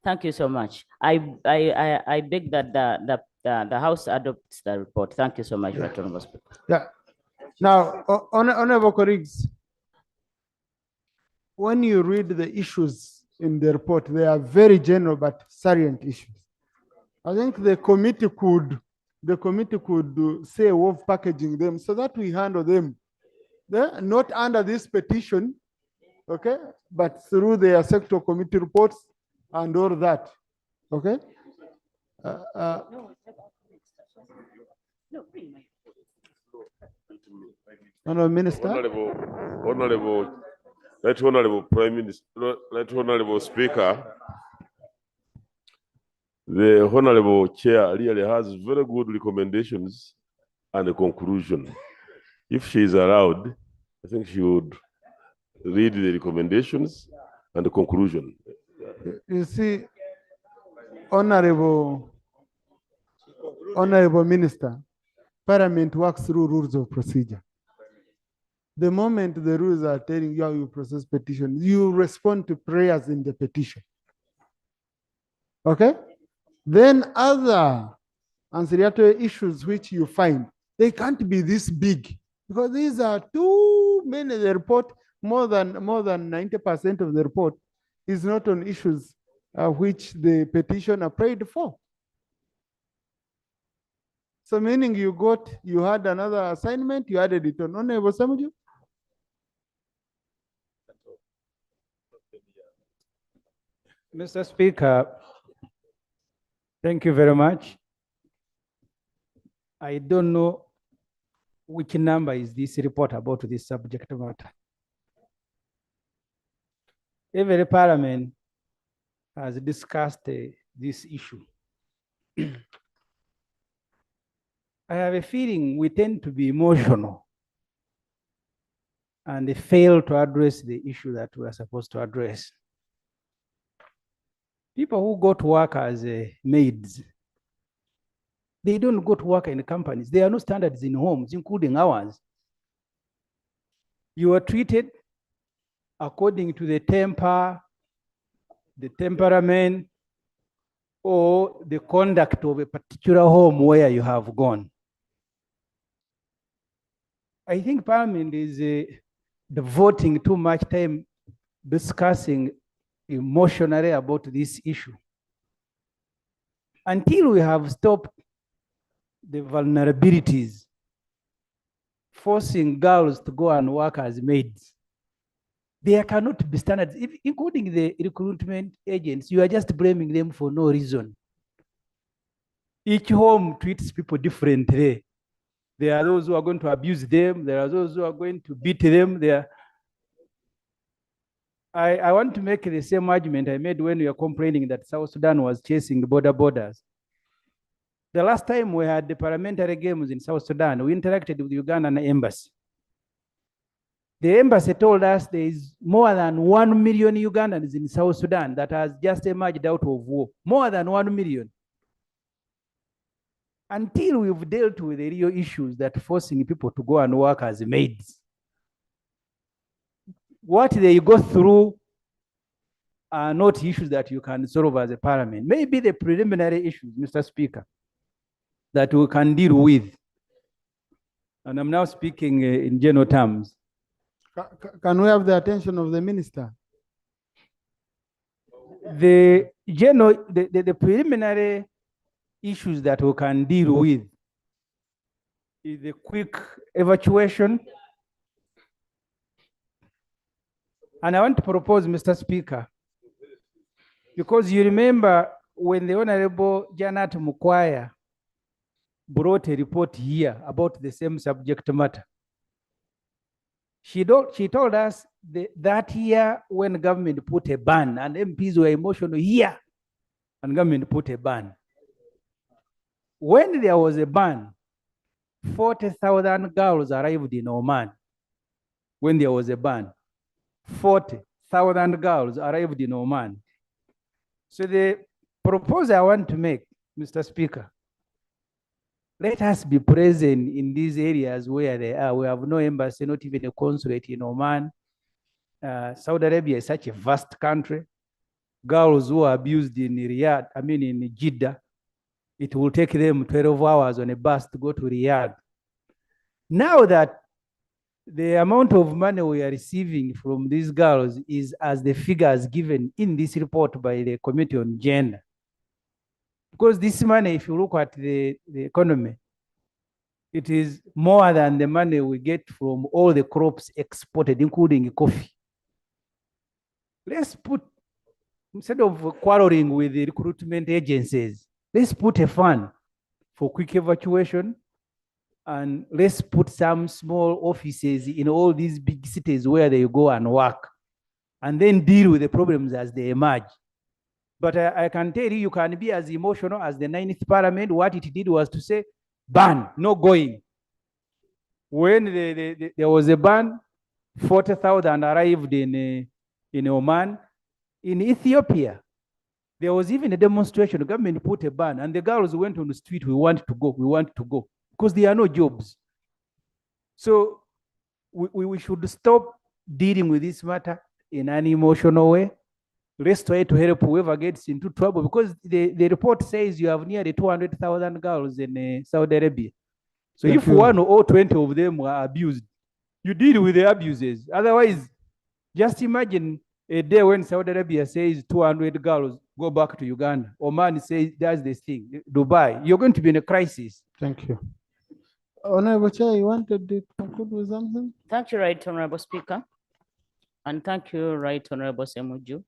Thank you so much. I beg that the House adopts the report. Thank you so much, Right Honorable Speaker. Yeah. Now, honorable colleagues, when you read the issues in the report, they are very general but salient issues. I think the committee could say of packaging them so that we handle them. They're not under this petition, okay, but through their sector committee reports and all that, okay? Honorable Minister. Right Honorable Prime Minister, Right Honorable Speaker, the Honorable Chair really has very good recommendations and a conclusion. If she is allowed, I think she would read the recommendations and the conclusion. You see, Honorable Minister, Parliament works through rules of procedure. The moment the rules are telling you how you process petitions, you respond to prayers in the petition. Okay? Then other ancillary issues which you find, they can't be this big because these are too many. The report, more than 90% of the report is not on issues which the petitioner prayed for. So meaning you had another assignment, you added it on. Honorable Samuju? Mr. Speaker, thank you very much. I don't know which number is this report about this subject matter. Every parliament has discussed this issue. I have a feeling we tend to be emotional and fail to address the issue that we are supposed to address. People who go to work as maids, they don't go to work in companies. There are no standards in homes, including ours. You are treated according to the temper, the temperament, or the conduct of a particular home where you have gone. I think Parliament is devoting too much time discussing emotionally about this issue. Until we have stopped the vulnerabilities, forcing girls to go and work as maids, there cannot be standards, including the recruitment agents. You are just blaming them for no reason. Each home treats people differently. There are those who are going to abuse them. There are those who are going to beat them. I want to make the same argument I made when we were complaining that South Sudan was chasing borders. The last time we had the parliamentary games in South Sudan, we interacted with the Ugandan embassy. The embassy told us there is more than 1 million Ugandans in South Sudan that has just emerged out of war. More than 1 million. Until we've dealt with the real issues that forcing people to go and work as maids, what they go through are not issues that you can solve as a parliament. Maybe the preliminary issues, Mr. Speaker, that we can deal with. And I'm now speaking in general terms. Can we have the attention of the minister? The preliminary issues that we can deal with is the quick evacuation. And I want to propose, Mr. Speaker, because you remember when the Honorable Janet Mukwaya brought a report here about the same subject matter. She told us that year when government put a ban, and MPs were emotional here, and government put a ban. When there was a ban, 40,000 girls arrived in Oman. When there was a ban, 40,000 girls arrived in Oman. So the proposal I want to make, Mr. Speaker, let us be present in these areas where they are. We have no embassy, not even a consulate in Oman. Saudi Arabia is such a vast country. Girls who are abused in Riyadh, in Jeddah, it will take them 12 hours on a bus to go to Riyadh. Now that the amount of money we are receiving from these girls is as the figures given in this report by the Committee on Gender. Because this money, if you look at the economy, it is more than the money we get from all the crops exported, including coffee. Let's put, instead of quarreling with the recruitment agencies, let's put a fund for quick evacuation, and let's put some small offices in all these big cities where they go and work, and then deal with the problems as they emerge. But I can tell you can be as emotional as the 9th Parliament. What it did was to say, ban, no going. When there was a ban, 40,000 arrived in Oman. In Ethiopia, there was even a demonstration. The government put a ban, and the girls went on the street, we want to go, because there are no jobs. So we should stop dealing with this matter in an emotional way. Let's try to help whoever gets into trouble, because the report says you have nearly 200,000 girls in Saudi Arabia. So if 1 or 20 of them were abused, you deal with the abuses. Otherwise, just imagine a day when Saudi Arabia says 200 girls go back to Uganda. Oman says that's this thing. Dubai, you're going to be in a crisis. Thank you. Honorable Chair, you wanted to conclude with something? Thank you, Right Honorable Speaker. And thank you, Right Honorable Semuju.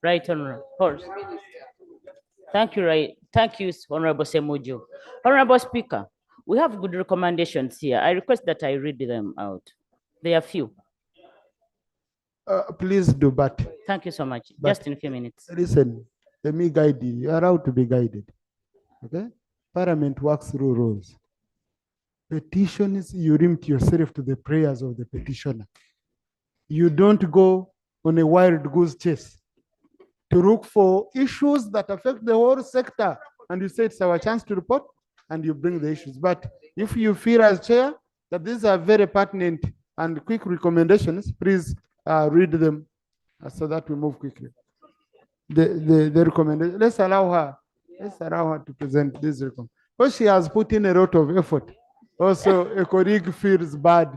Right Honorable. Horse. Thank you, Honorable Semuju. Honorable Speaker, we have good recommendations here. I request that I read them out. There are few. Please do, but. Thank you so much. Just in a few minutes. Listen, let me guide you. You are allowed to be guided. Okay? Parliament works through rules. Petitions, you limit yourself to the prayers of the petitioner. You don't go on a wild goose chase to look for issues that affect the whole sector. And you say it's our chance to report, and you bring the issues. But if you feel as chair that these are very pertinent and quick recommendations, please read them so that we move quickly. The recommendation, let's allow her to present this recommendation. Because she has put in a lot of effort Also, a colleague feels bad.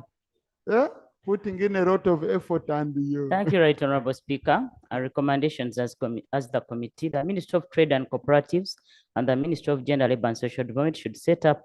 Yeah? Putting in a lot of effort and you. Thank you, Right Honorable Speaker. Our recommendations as the committee, the Ministry of Trade and Cooperatives and the Ministry of Gender, Labor and Social Development should set up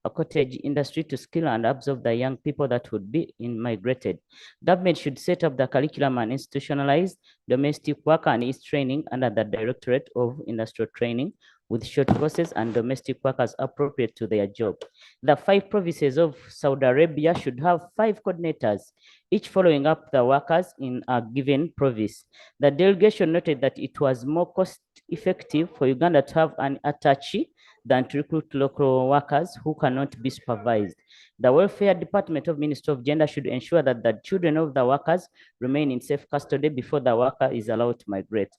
a cottage industry to skill and absorb the young people that would be migrated. Government should set up the curriculum and institutionalize domestic worker and its training under the Directorate of Industrial Training with short courses and domestic workers appropriate to their job. The 5 provinces of Saudi Arabia should have 5 coordinators, each following up the workers in a given province. The delegation noted that it was more cost-effective for Uganda to have an attaché than to recruit local workers who cannot be supervised. The Welfare Department of Ministry of Gender should ensure that the children of the workers remain in safe custody before the worker is allowed to migrate.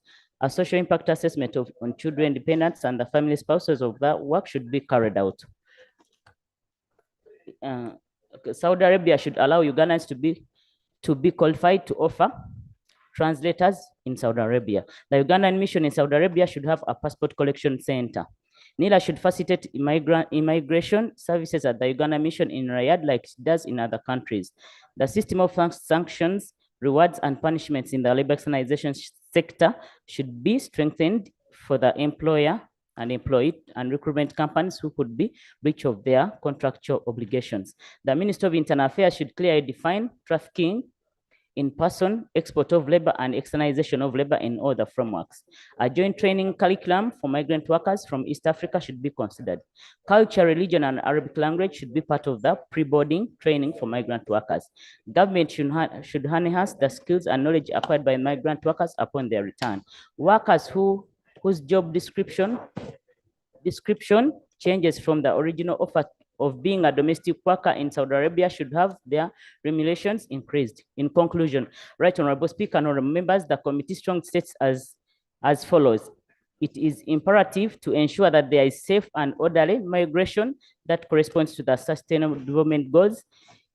A social impact assessment on children dependents and the family spouses of that work should be carried out. Saudi Arabia should allow Ugandans to be qualified to offer translators in Saudi Arabia. The Ugandan mission in Saudi Arabia should have a passport collection center. NILA should facilitate immigration services at the Uganda mission in Riyadh like it does in other countries. The system of sanctions, rewards, and punishments in the labor externalization sector should be strengthened for the employer and employee and recruitment companies who could be breach of their contractual obligations. The Minister of Internal Affairs should clearly define trafficking in person, export of labor, and externalization of labor in all the frameworks. A joint training curriculum for migrant workers from East Africa should be considered. Culture, religion, and Arabic language should be part of the pre-boarding training for migrant workers. Government should enhance the skills and knowledge acquired by migrant workers upon their return. Workers whose job description changes from the original offer of being a domestic worker in Saudi Arabia should have their remunerations increased. In conclusion, Right Honorable Speaker and honorable members, the committee strongly states as follows. It is imperative to ensure that there is safe and orderly migration that corresponds to the Sustainable Development Goals.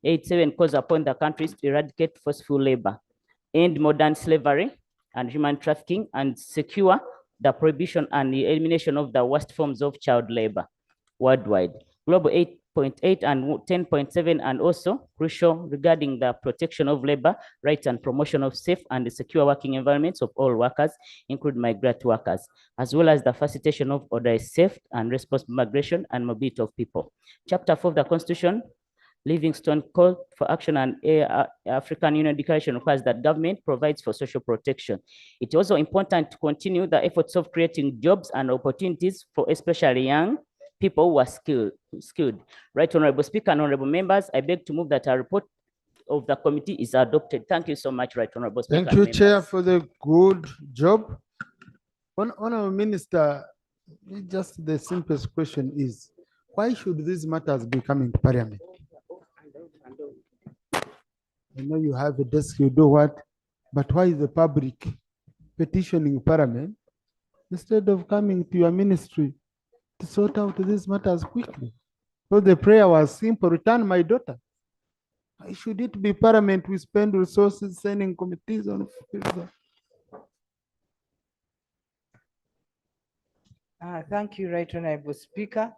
87 calls upon the countries to eradicate forceful labor, end modern slavery and human trafficking, and secure the prohibition and the elimination of the worst forms of child labor worldwide. Global 8.8 and 10.7 and also crucial regarding the protection of labor rights and promotion of safe and secure working environments of all workers, including migrant workers, as well as the facilitation of orderly, safe and responsible migration and mobility of people. Chapter 4 of the Constitution, Livingstone Call for Action and African Union Declaration requires that government provides for social protection. It is also important to continue the efforts of creating jobs and opportunities for especially young people who are skilled. Right Honorable Speaker and honorable members, I beg to move that a report of the committee is adopted. Thank you so much, Right Honorable Speaker. Thank you, Chair, for the good job. Honorable Minister, just the simplest question is, why should these matters be coming to Parliament? I know you have a desk, you do what, but why is the public petitioning Parliament instead of coming to your ministry to sort out these matters quickly? So the prayer was simple, return my daughter. Why should it be Parliament we spend resources sending committees on? Thank you, Right Honorable Speaker.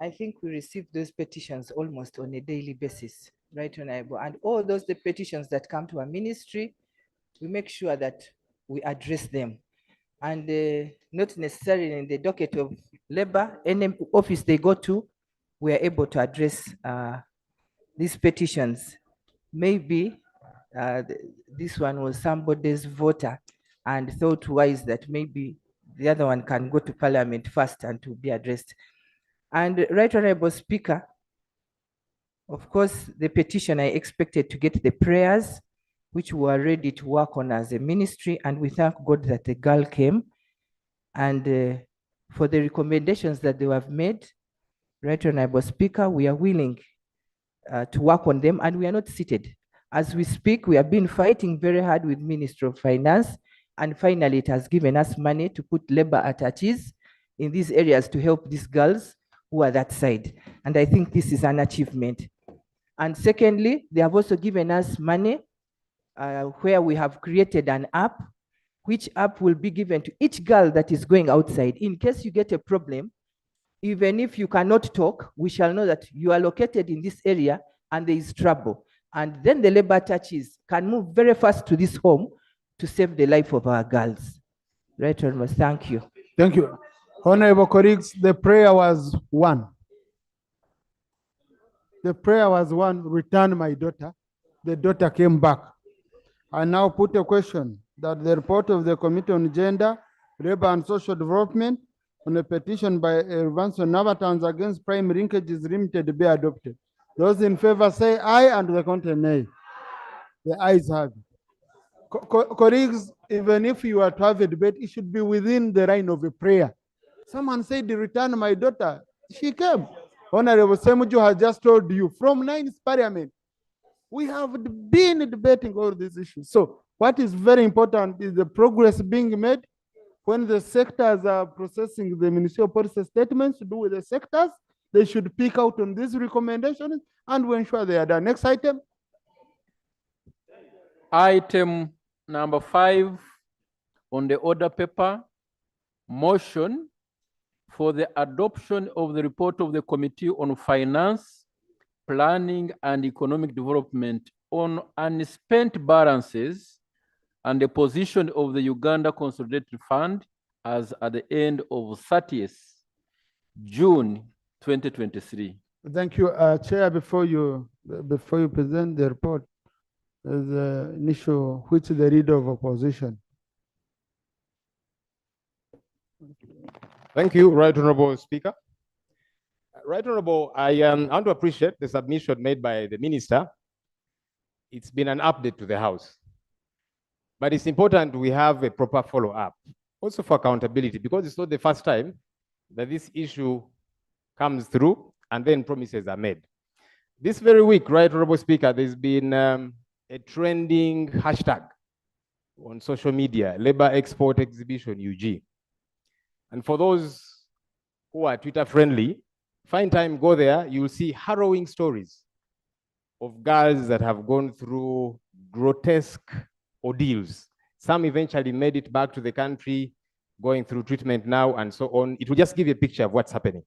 I think we receive those petitions almost on a daily basis, Right Honorable, and all those the petitions that come to our ministry, we make sure that we address them. And not necessarily in the docket of labor, any office they go to, we are able to address these petitions. Maybe this one was somebody's voter and thought wise that maybe the other one can go to Parliament first and to be addressed. And Right Honorable Speaker, of course, the petition I expected to get the prayers, which we are ready to work on as a ministry, and we thank God that the girl came. And for the recommendations that they have made, Right Honorable Speaker, we are willing to work on them, and we are not seated. As we speak, we have been fighting very hard with Ministry of Finance, and finally it has given us money to put labor attaches in these areas to help these girls who are that side. And I think this is an achievement. And secondly, they have also given us money where we have created an app, which app will be given to each girl that is going outside. In case you get a problem, even if you cannot talk, we shall know that you are located in this area and there is trouble. And then the labor attaches can move very fast to this home to save the life of our girls. Right, Honorable, thank you. Thank you. Honorable colleagues, the prayer was one. The prayer was one, return my daughter. The daughter came back. I now put a question that the report of the Committee on Gender, Labor and Social Development on a petition by Evans and Nabatans against prime linkages limited be adopted. Those in favor say aye and the contrary nay. The ayes have it. Colleagues, even if you are to have a debate, it should be within the line of a prayer. Someone said, return my daughter. She came. Honorable Semuju has just told you from 9th Parliament, we have been debating all these issues. So what is very important is the progress being made. When the sectors are processing the ministerial policy statements to do with the sectors, they should pick out on these recommendations and we ensure they are done. Next item. Item number 5 on the order paper, motion for the adoption of the report of the Committee on Finance, Planning and Economic Development on unspent balances and the position of the Uganda Consolidated Fund as at the end of 30th June 2023. Thank you, Chair. Before you present the report, there's an issue which the leader of opposition. Thank you, Right Honorable Speaker. Right Honorable, I want to appreciate the submission made by the Minister. It's been an update to the House. But it's important we have a proper follow-up, also for accountability, because it's not the first time that this issue comes through and then promises are made. This very week, Right Honorable Speaker, there's been a trending hashtag on social media, Labor Export Exhibition UG. And for those who are Twitter friendly, find time, go there, you'll see harrowing stories of girls that have gone through grotesque ordeals. Some eventually made it back to the country, going through treatment now and so on. It will just give you a picture of what's happening.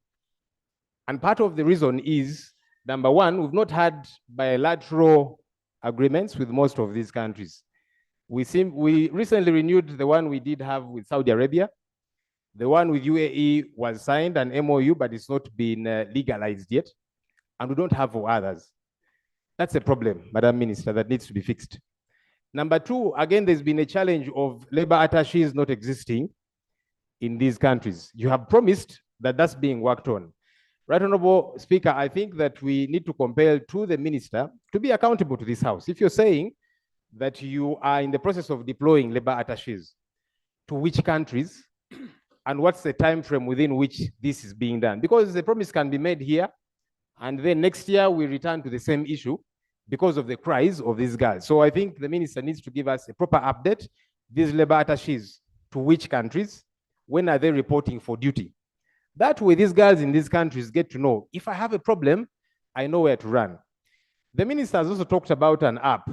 And part of the reason is, number one, we've not had bilateral agreements with most of these countries. We recently renewed the one we did have with Saudi Arabia. The one with UAE was signed, an MOU, but it's not been legalized yet. And we don't have others. That's a problem, Madam Minister, that needs to be fixed. Number two, again, there's been a challenge of labor attaches not existing in these countries. You have promised that that's being worked on. Right Honorable Speaker, I think that we need to compel to the Minister to be accountable to this House. If you're saying that you are in the process of deploying labor attaches, to which countries, and what's the time frame within which this is being done? Because the promise can be made here, and then next year we return to the same issue because of the cries of these girls. So I think the Minister needs to give us a proper update. These labor attaches, to which countries? When are they reporting for duty? That way these girls in these countries get to know, if I have a problem, I know where to run. The Minister has also talked about an app.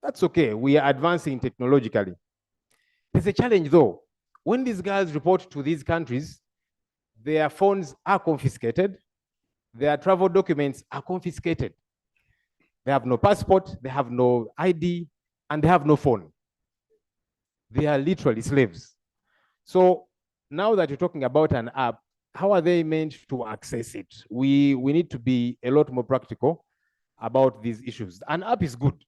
That's okay, we are advancing technologically. There's a challenge though. When these girls report to these countries, their phones are confiscated, their travel documents are confiscated. They have no passport, they have no ID, and they have no phone. They are literally slaves. So now that you're talking about an app, how are they meant to access it? We need to be a lot more practical about these issues. An app is good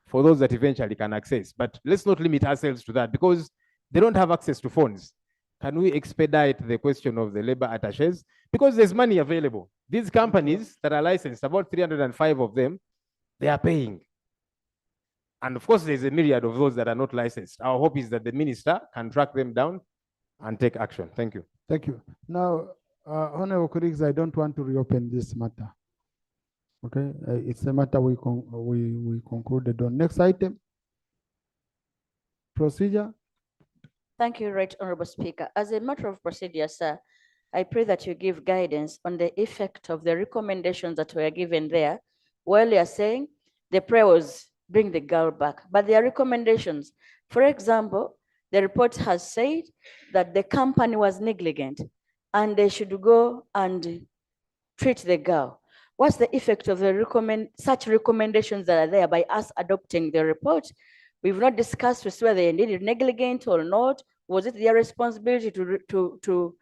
for those that eventually can access, but let's not limit ourselves to that because they don't have access to phones. Can we expedite the question of the labor attaches? Because there's money available. These companies that are licensed, about 305 of them, they are paying. And of course, there's a myriad of those that are not licensed. Our hope is that the Minister can track them down and take action. Thank you. Thank you. Now, honorable colleagues, I don't want to reopen this matter. Okay, it's a matter we concluded on. Next item, procedure. Thank you, Right Honorable Speaker. As a matter of procedure, sir, I pray that you give guidance on the effect of the recommendations that were given there. While you are saying the prayer was bring the girl back, but there are recommendations. For example, the report has said that the company was negligent and they should go and treat the girl. What's the effect of the such recommendations that are there by us adopting the report? We've not discussed whether they indeed negligent or not. Was it their responsibility to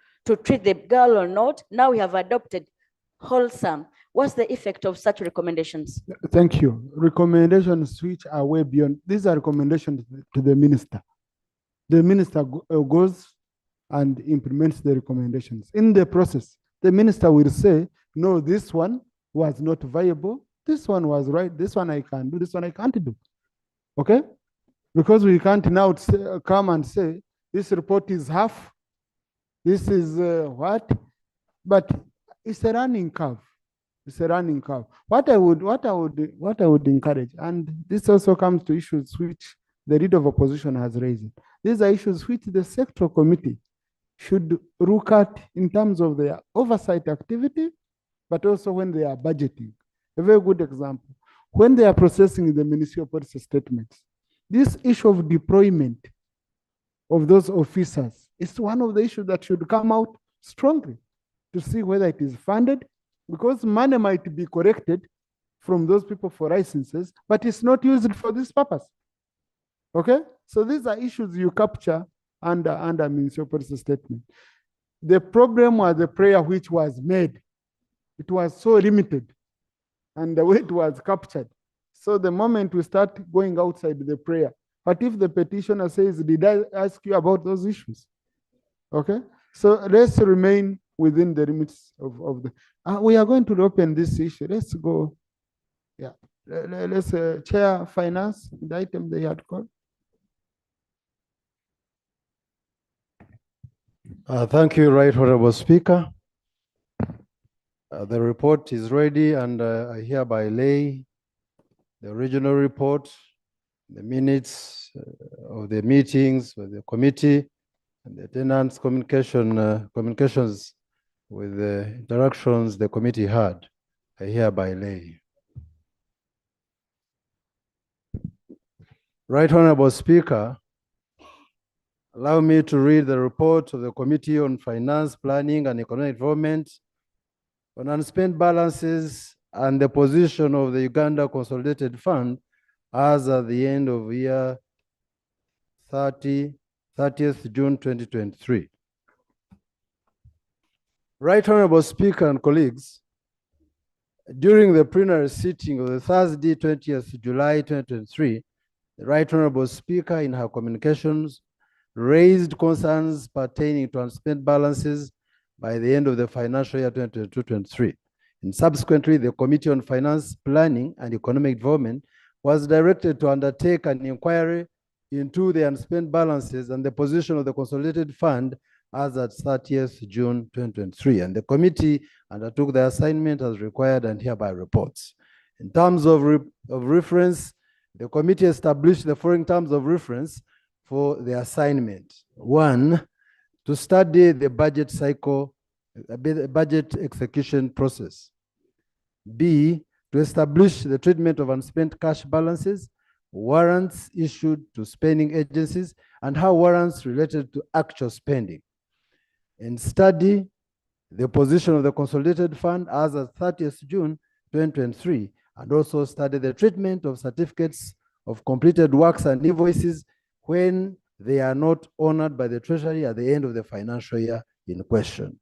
treat the girl or not? Now we have adopted wholesome. What's the effect of such recommendations? Thank you. Recommendations which are way beyond, these are recommendations to the minister. The minister goes and implements the recommendations. In the process, the minister will say, no, this one was not viable. This one was right. This one I can do. This one I can't do. Okay? Because we can't now come and say, this report is half. This is what? But it's a running curve. It's a running curve. What I would encourage, and this also comes to issues which the leader of opposition has raised. These are issues which the sectoral committee should look at in terms of their oversight activity, but also when they are budgeting. A very good example, when they are processing the ministerial policy statements, this issue of deployment of those officers is one of the issues that should come out strongly to see whether it is funded, because money might be collected from those people for licenses, but it's not used for this purpose. Okay? So these are issues you capture under ministerial policy statement. The problem was the prayer which was made. It was so limited and the way it was captured. So the moment we start going outside the prayer, but if the petitioner says, did I ask you about those issues? Okay? So let's remain within the limits of the, we are going to open this issue. Let's go, yeah. Let's chair finance, the item they had called. Thank you, Right Honorable Speaker. The report is ready, and I hereby lay the original report, the minutes of the meetings with the committee, and the tenants' communications with the interactions the committee had. I hereby lay. Right Honorable Speaker, allow me to read the report of the Committee on Finance, Planning and Economic Development on unspent balances and the position of the Uganda Consolidated Fund as at the end of year 30th June 2023. Right Honorable Speaker and colleagues, during the plenary sitting of the Thursday, 20th July 2023, the Right Honorable Speaker in her communications raised concerns pertaining to unspent balances by the end of the financial year 2022-23. And subsequently, the Committee on Finance, Planning and Economic Development was directed to undertake an inquiry into the unspent balances and the position of the Consolidated Fund as at 30th June 2023. And the committee undertook the assignment as required and hereby reports. In terms of reference, the committee established the following terms of reference for the assignment. One, to study the budget cycle, budget execution process. B, to establish the treatment of unspent cash balances, warrants issued to spending agencies, and how warrants related to actual spending. And study the position of the Consolidated Fund as of 30th June 2023, and also study the treatment of certificates of completed works and invoices when they are not honored by the Treasury at the end of the financial year in question.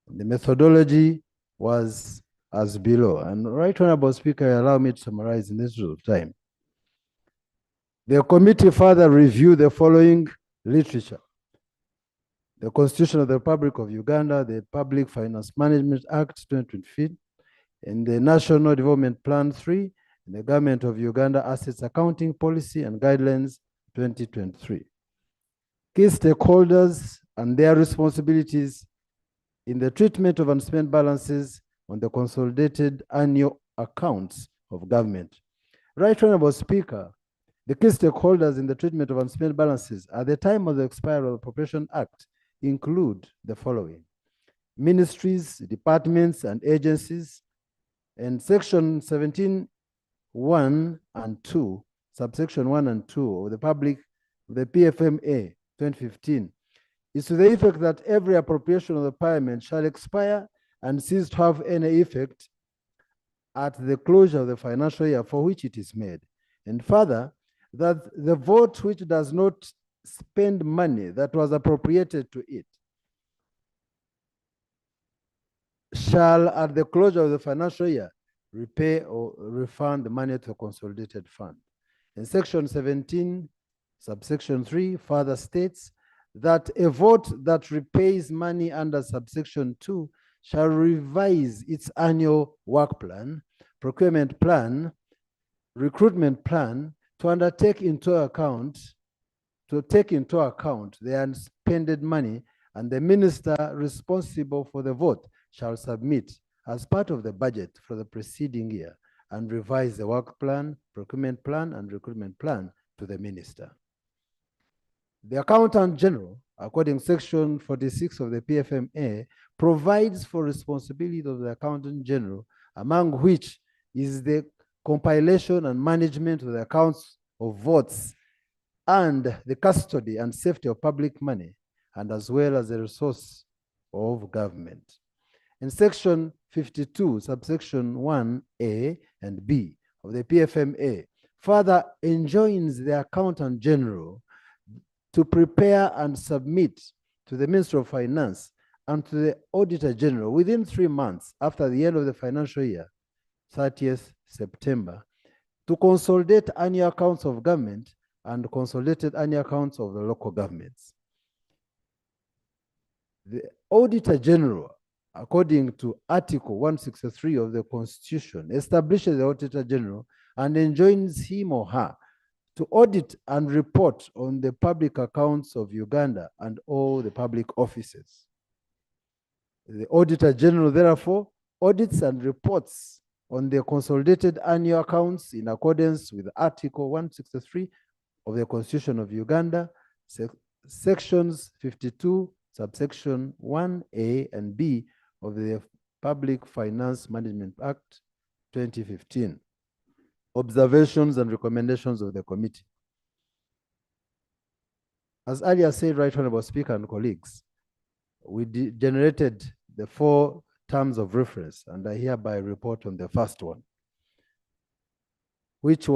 The methodology was as below. And Right Honorable Speaker, allow me to summarize in this short time. The committee further reviewed the following literature: the Constitution of the Republic of Uganda, the Public Finance Management Act 2023, and the National Development Plan 3, and the Government of Uganda Assets Accounting Policy and Guidelines 2023. Key stakeholders and their responsibilities in the treatment of unspent balances on the consolidated annual accounts of government. Right Honorable Speaker, the key stakeholders in the treatment of unspent balances at the time of the expiry of the Appropriation Act include the following: ministries, departments, and agencies, and section 17(1) and 2, subsection 1 and 2 of the PFMA 2015 is to the effect that every appropriation of the Parliament shall expire and cease to have any effect at the closure of the financial year for which it is made. And further, that the vote which does not spend money that was appropriated to it shall, at the closure of the financial year, repay or refund the money to a consolidated fund. In section 17, subsection 3, further states that a vote that repays money under subsection 2 shall revise its annual work plan, procurement plan, recruitment plan to undertake into account, to take into account the unspended money, and the minister responsible for the vote shall submit as part of the budget for the preceding year and revise the work plan, procurement plan, and recruitment plan to the minister. The Accountant General, according to section 46 of the PFMA, provides for responsibility of the Accountant General, among which is the compilation and management of the accounts of votes and the custody and safety of public money, and as well as the resource of government. In section 52, subsection 1A and B of the PFMA, further enjoins the Accountant General to prepare and submit to the Minister of Finance and to the Auditor General within 3 months after the end of the financial year, 30th September, to consolidate annual accounts of government and consolidated annual accounts of the local governments. The Auditor General, according to Article 163 of the Constitution, establishes the Auditor General and enjoins him or her to audit and report on the public accounts of Uganda and all the public offices. The Auditor General, therefore, audits and reports on the consolidated annual accounts in accordance with Article 163 of the Constitution of Uganda, sections 52, subsection 1A and B of the Public Finance Management Act 2015. Observations and recommendations of the committee. As earlier said, Right Honorable Speaker and colleagues, we generated the 4 terms of reference, and I hereby report on the first one, which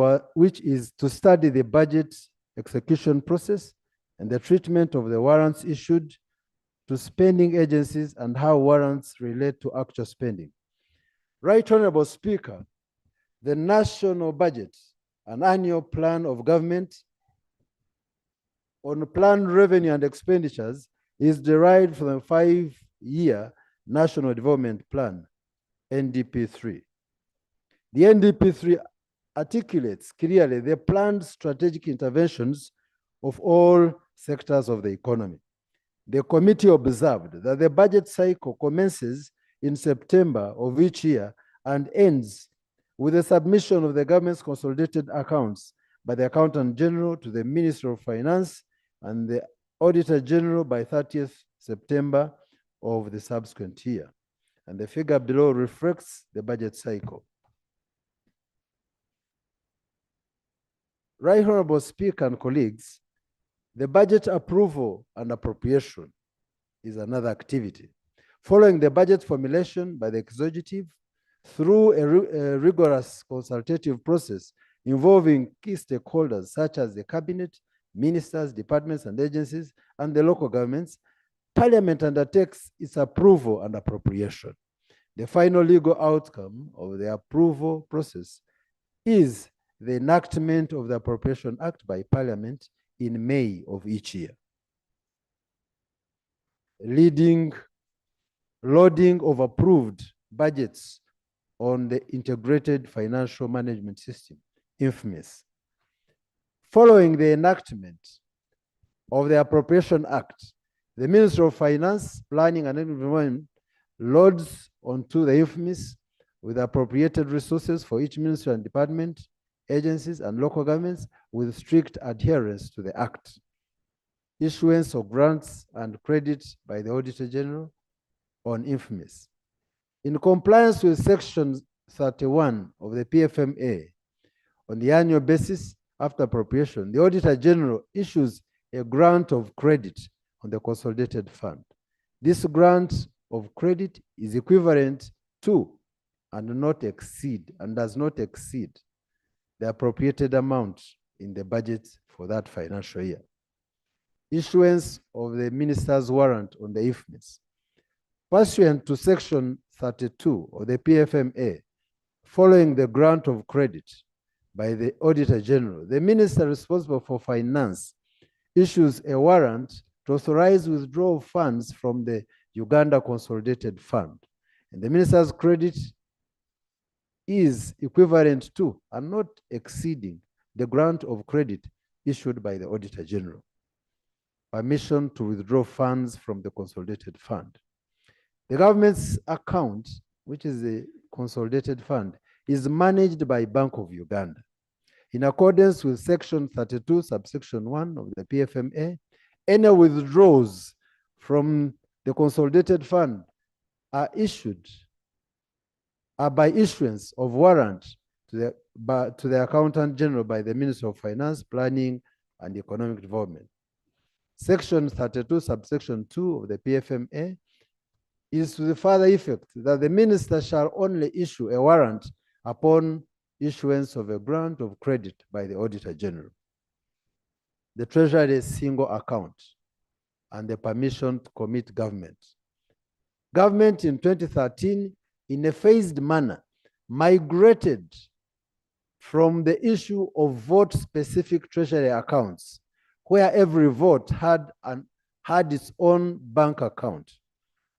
is to study the budget execution process and the treatment of the warrants issued to spending agencies and how warrants relate to actual spending. Right Honorable Speaker, the national budget, an annual plan of government on planned revenue and expenditures, is derived from the 5-year National Development Plan, NDP3. The NDP3 articulates clearly the planned strategic interventions of all sectors of the economy. The committee observed that the budget cycle commences in September of each year and ends with the submission of the government's consolidated accounts by the Accountant General to the Minister of Finance and the Auditor General by 30th September of the subsequent year. And the figure below reflects the budget cycle. Right Honorable Speaker and colleagues, the budget approval and appropriation is another activity. Following the budget formulation by the executive through a rigorous consultative process involving key stakeholders such as the cabinet, ministers, departments and agencies, and the local governments, Parliament undertakes its approval and appropriation. The final legal outcome of the approval process is the enactment of the Appropriation Act by Parliament in May of each year. Loading of approved budgets on the Integrated Financial Management System, INFMIS. Following the enactment of the Appropriation Act, the Minister of Finance, Planning and Environment loads onto the INFMIS with appropriated resources for each ministry and department, agencies and local governments with strict adherence to the Act. Issuance of grants and credit by the Auditor General on INFMIS. In compliance with Section 31 of the PFMA, on the annual basis after appropriation, the Auditor General issues a grant of credit on the Consolidated Fund. This grant of credit is equivalent to and does not exceed the appropriated amount in the budget for that financial year. Issuance of the minister's warrant on the IFMIS. Pursuant to Section 32 of the PFMA, following the grant of credit by the Auditor General, the minister responsible for finance issues a warrant to authorize withdrawal of funds from the Uganda Consolidated Fund. And the minister's credit is equivalent to and not exceeding the grant of credit issued by the Auditor General. Permission to withdraw funds from the Consolidated Fund. The government's account, which is the Consolidated Fund, is managed by Bank of Uganda. In accordance with Section 32, subsection 1 of the PFMA, any withdrawals from the Consolidated Fund are by issuance of warrant to the Accountant General by the Minister of Finance, Planning and Economic Development. Section 32, subsection 2 of the PFMA is to the further effect that the minister shall only issue a warrant upon issuance of a grant of credit by the Auditor General. The Treasury single account and the permission to commit government. Government in 2013, in a phased manner, migrated from the issue of vote-specific Treasury accounts, where every vote had its own bank account,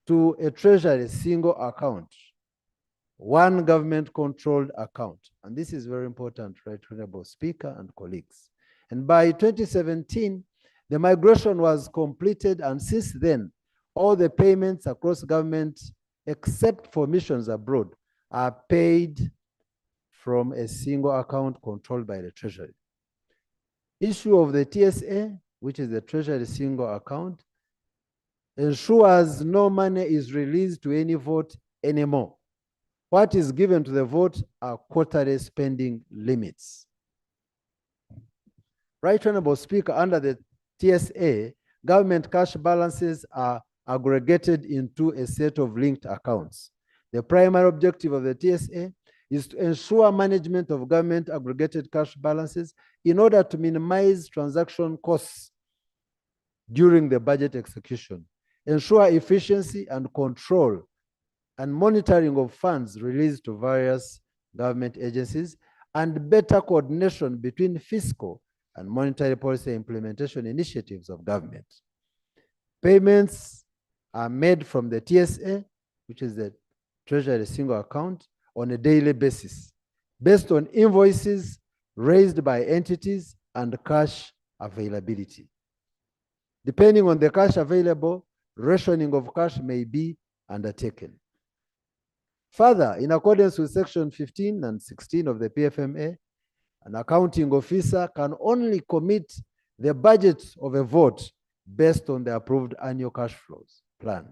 to a Treasury single account, one government-controlled account. And this is very important, Right Honorable Speaker and colleagues. And by 2017, the migration was completed, and since then, all the payments across government, except for missions abroad, are paid from a single account controlled by the Treasury. Issue of the TSA, which is the Treasury single account, ensures no money is released to any vote anymore. What is given to the vote are quarterly spending limits. Right Honorable Speaker, under the TSA, government cash balances are aggregated into a set of linked accounts. The primary objective of the TSA is to ensure management of government aggregated cash balances in order to minimize transaction costs during the budget execution, ensure efficiency and control and monitoring of funds released to various government agencies, and better coordination between fiscal and monetary policy implementation initiatives of government. Payments are made from the TSA, which is the Treasury single account, on a daily basis, based on invoices raised by entities and cash availability. Depending on the cash available, rationing of cash may be undertaken. Further, in accordance with Section 15 and 16 of the PFMA, an accounting officer can only commit the budget of a vote based on the approved annual cash flows plan.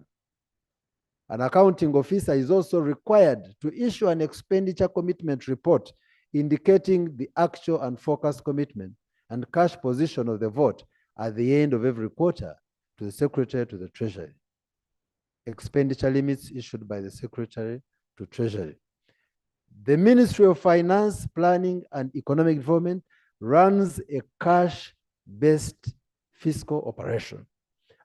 An accounting officer is also required to issue an expenditure commitment report indicating the actual and forecast commitment and cash position of the vote at the end of every quarter to the Secretary to the Treasury. Expenditure limits issued by the Secretary to Treasury. The Ministry of Finance, Planning and Economic Development runs a cash-based fiscal operation.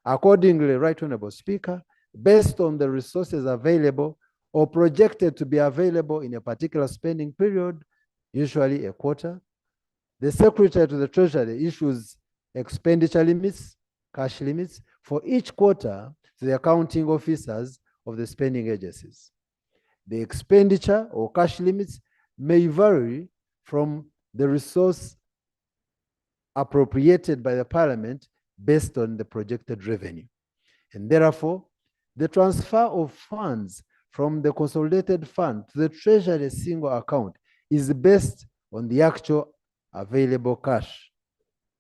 Accordingly, Right Honorable Speaker, based on the resources available or projected to be available in a particular spending period, usually a quarter, the Secretary to the Treasury issues expenditure limits, cash limits, for each quarter to the accounting officers of the spending agencies. The expenditure or cash limits may vary from the resource appropriated by the Parliament based on the projected revenue. And therefore, the transfer of funds from the Consolidated Fund to the Treasury single account is based on the actual available cash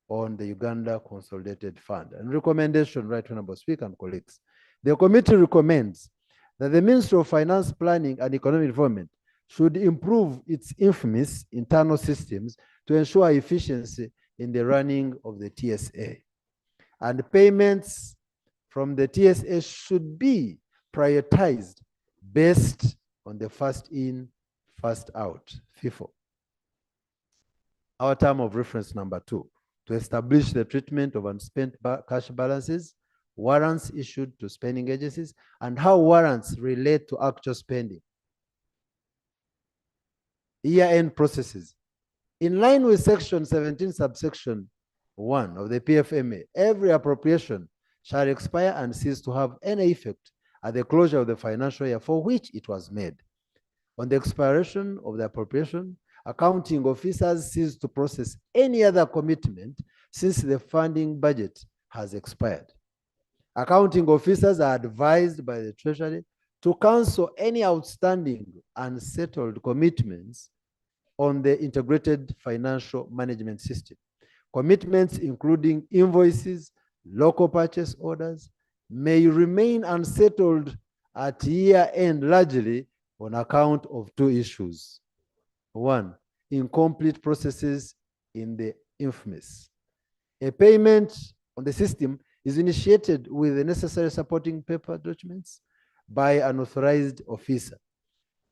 on the Uganda Consolidated Fund. And recommendation, Right Honorable Speaker and colleagues, the committee recommends that the Ministry of Finance, Planning and Economic Development should improve its infamous internal systems to ensure efficiency in the running of the TSA. And payments from the TSA should be prioritized based on the first in, first out, FIFO. Our term of reference number 2, to establish the treatment of unspent cash balances, warrants issued to spending agencies, and how warrants relate to actual spending. Year-end processes. In line with section 17, subsection 1 of the PFMA, every appropriation shall expire and cease to have any effect at the closure of the financial year for which it was made. On the expiration of the appropriation, accounting officers cease to process any other commitment since the funding budget has expired. Accounting officers are advised by the Treasury to cancel any outstanding unsettled commitments on the integrated financial management system. Commitments including invoices, local purchase orders may remain unsettled at year end largely on account of 2 issues. 1, incomplete processes in the infamous. A payment on the system is initiated with the necessary supporting paper documents by an authorized officer.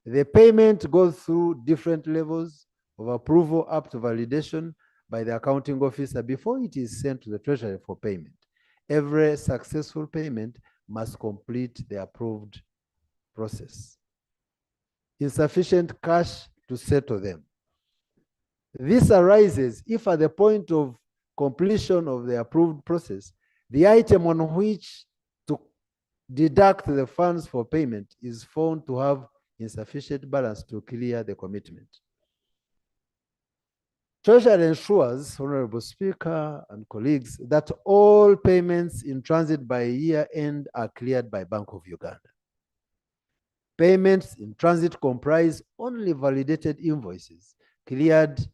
The payment goes through different levels of approval up to validation by the accounting officer before it is sent to the Treasury for payment. Every successful payment must complete the approved process. Insufficient cash to settle them. This arises if at the point of completion of the approved process, the item on which to deduct the funds for payment is found to have insufficient balance to clear the commitment. Treasury ensures, Honorable Speaker and colleagues, that all payments in transit by year end are cleared by Bank of Uganda. Payments in transit comprise only validated invoices cleared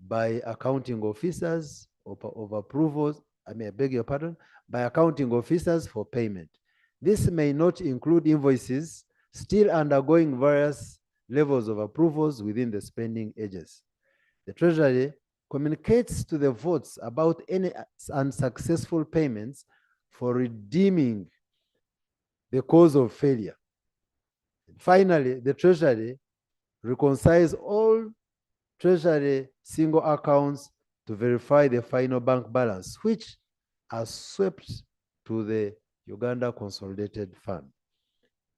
by accounting officers of approvals, I beg your pardon, by accounting officers for payment. This may not include invoices still undergoing various levels of approvals within the spending agency. The Treasury communicates to the votes about any unsuccessful payments for redeeming the cause of failure. Finally, the Treasury reconciles all Treasury single accounts to verify the final bank balance, which are swept to the Uganda Consolidated Fund.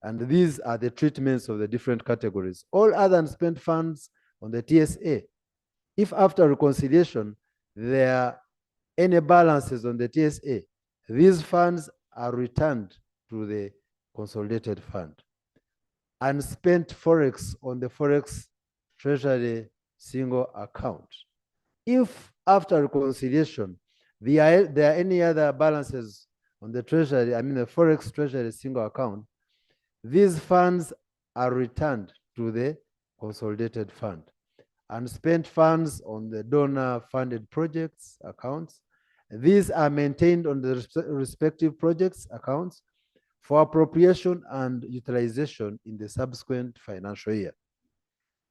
And these are the treatments of the different categories. All other unspent funds on the TSA, if after reconciliation there are any balances on the TSA, these funds are returned to the Consolidated Fund. Unspent Forex on the Forex Treasury single account. If after reconciliation there are any other balances on the Treasury, the Forex Treasury single account, these funds are returned to the Consolidated Fund. Unspent funds on the donor-funded projects accounts, these are maintained on the respective projects accounts for appropriation and utilization in the subsequent financial year.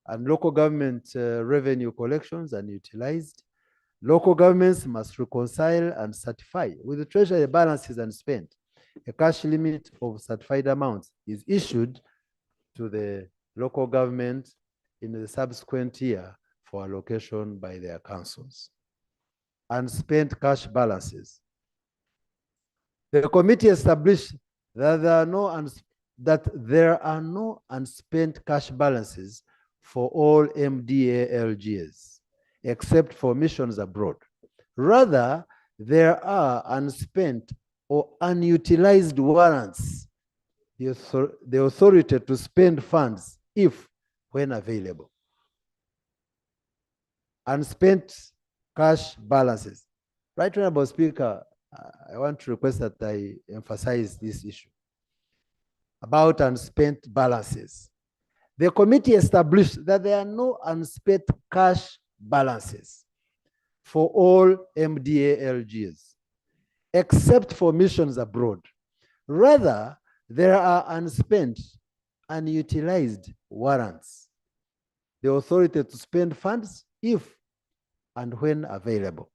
And local government revenue collections are utilized. Local governments must reconcile and certify with the Treasury balances unspent. A cash limit of certified amounts is issued to the local government in the subsequent year for allocation by their councils. Unspent cash balances. The committee established that there are no unspent cash balances for all MDALGs, except for missions abroad. Rather, there are unspent or unutilized warrants, the authority to spend funds if, when available. Unspent cash balances. Right, Honorable Speaker, I want to request that I emphasize this issue about unspent balances. The committee established that there are no unspent cash balances for all MDALGs, except for missions abroad. Rather, there are unspent, unutilized warrants, the authority to spend funds if and when available.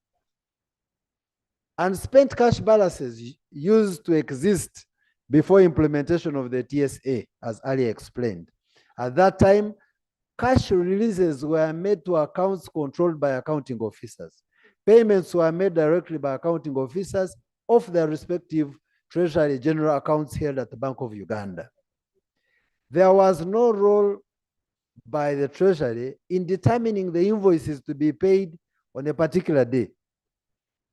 Unspent cash balances used to exist before implementation of the TSA, as earlier explained. At that time, cash releases were made to accounts controlled by accounting officers. Payments were made directly by accounting officers of their respective Treasury General accounts held at the Bank of Uganda. There was no role by the Treasury in determining the invoices to be paid on a particular day.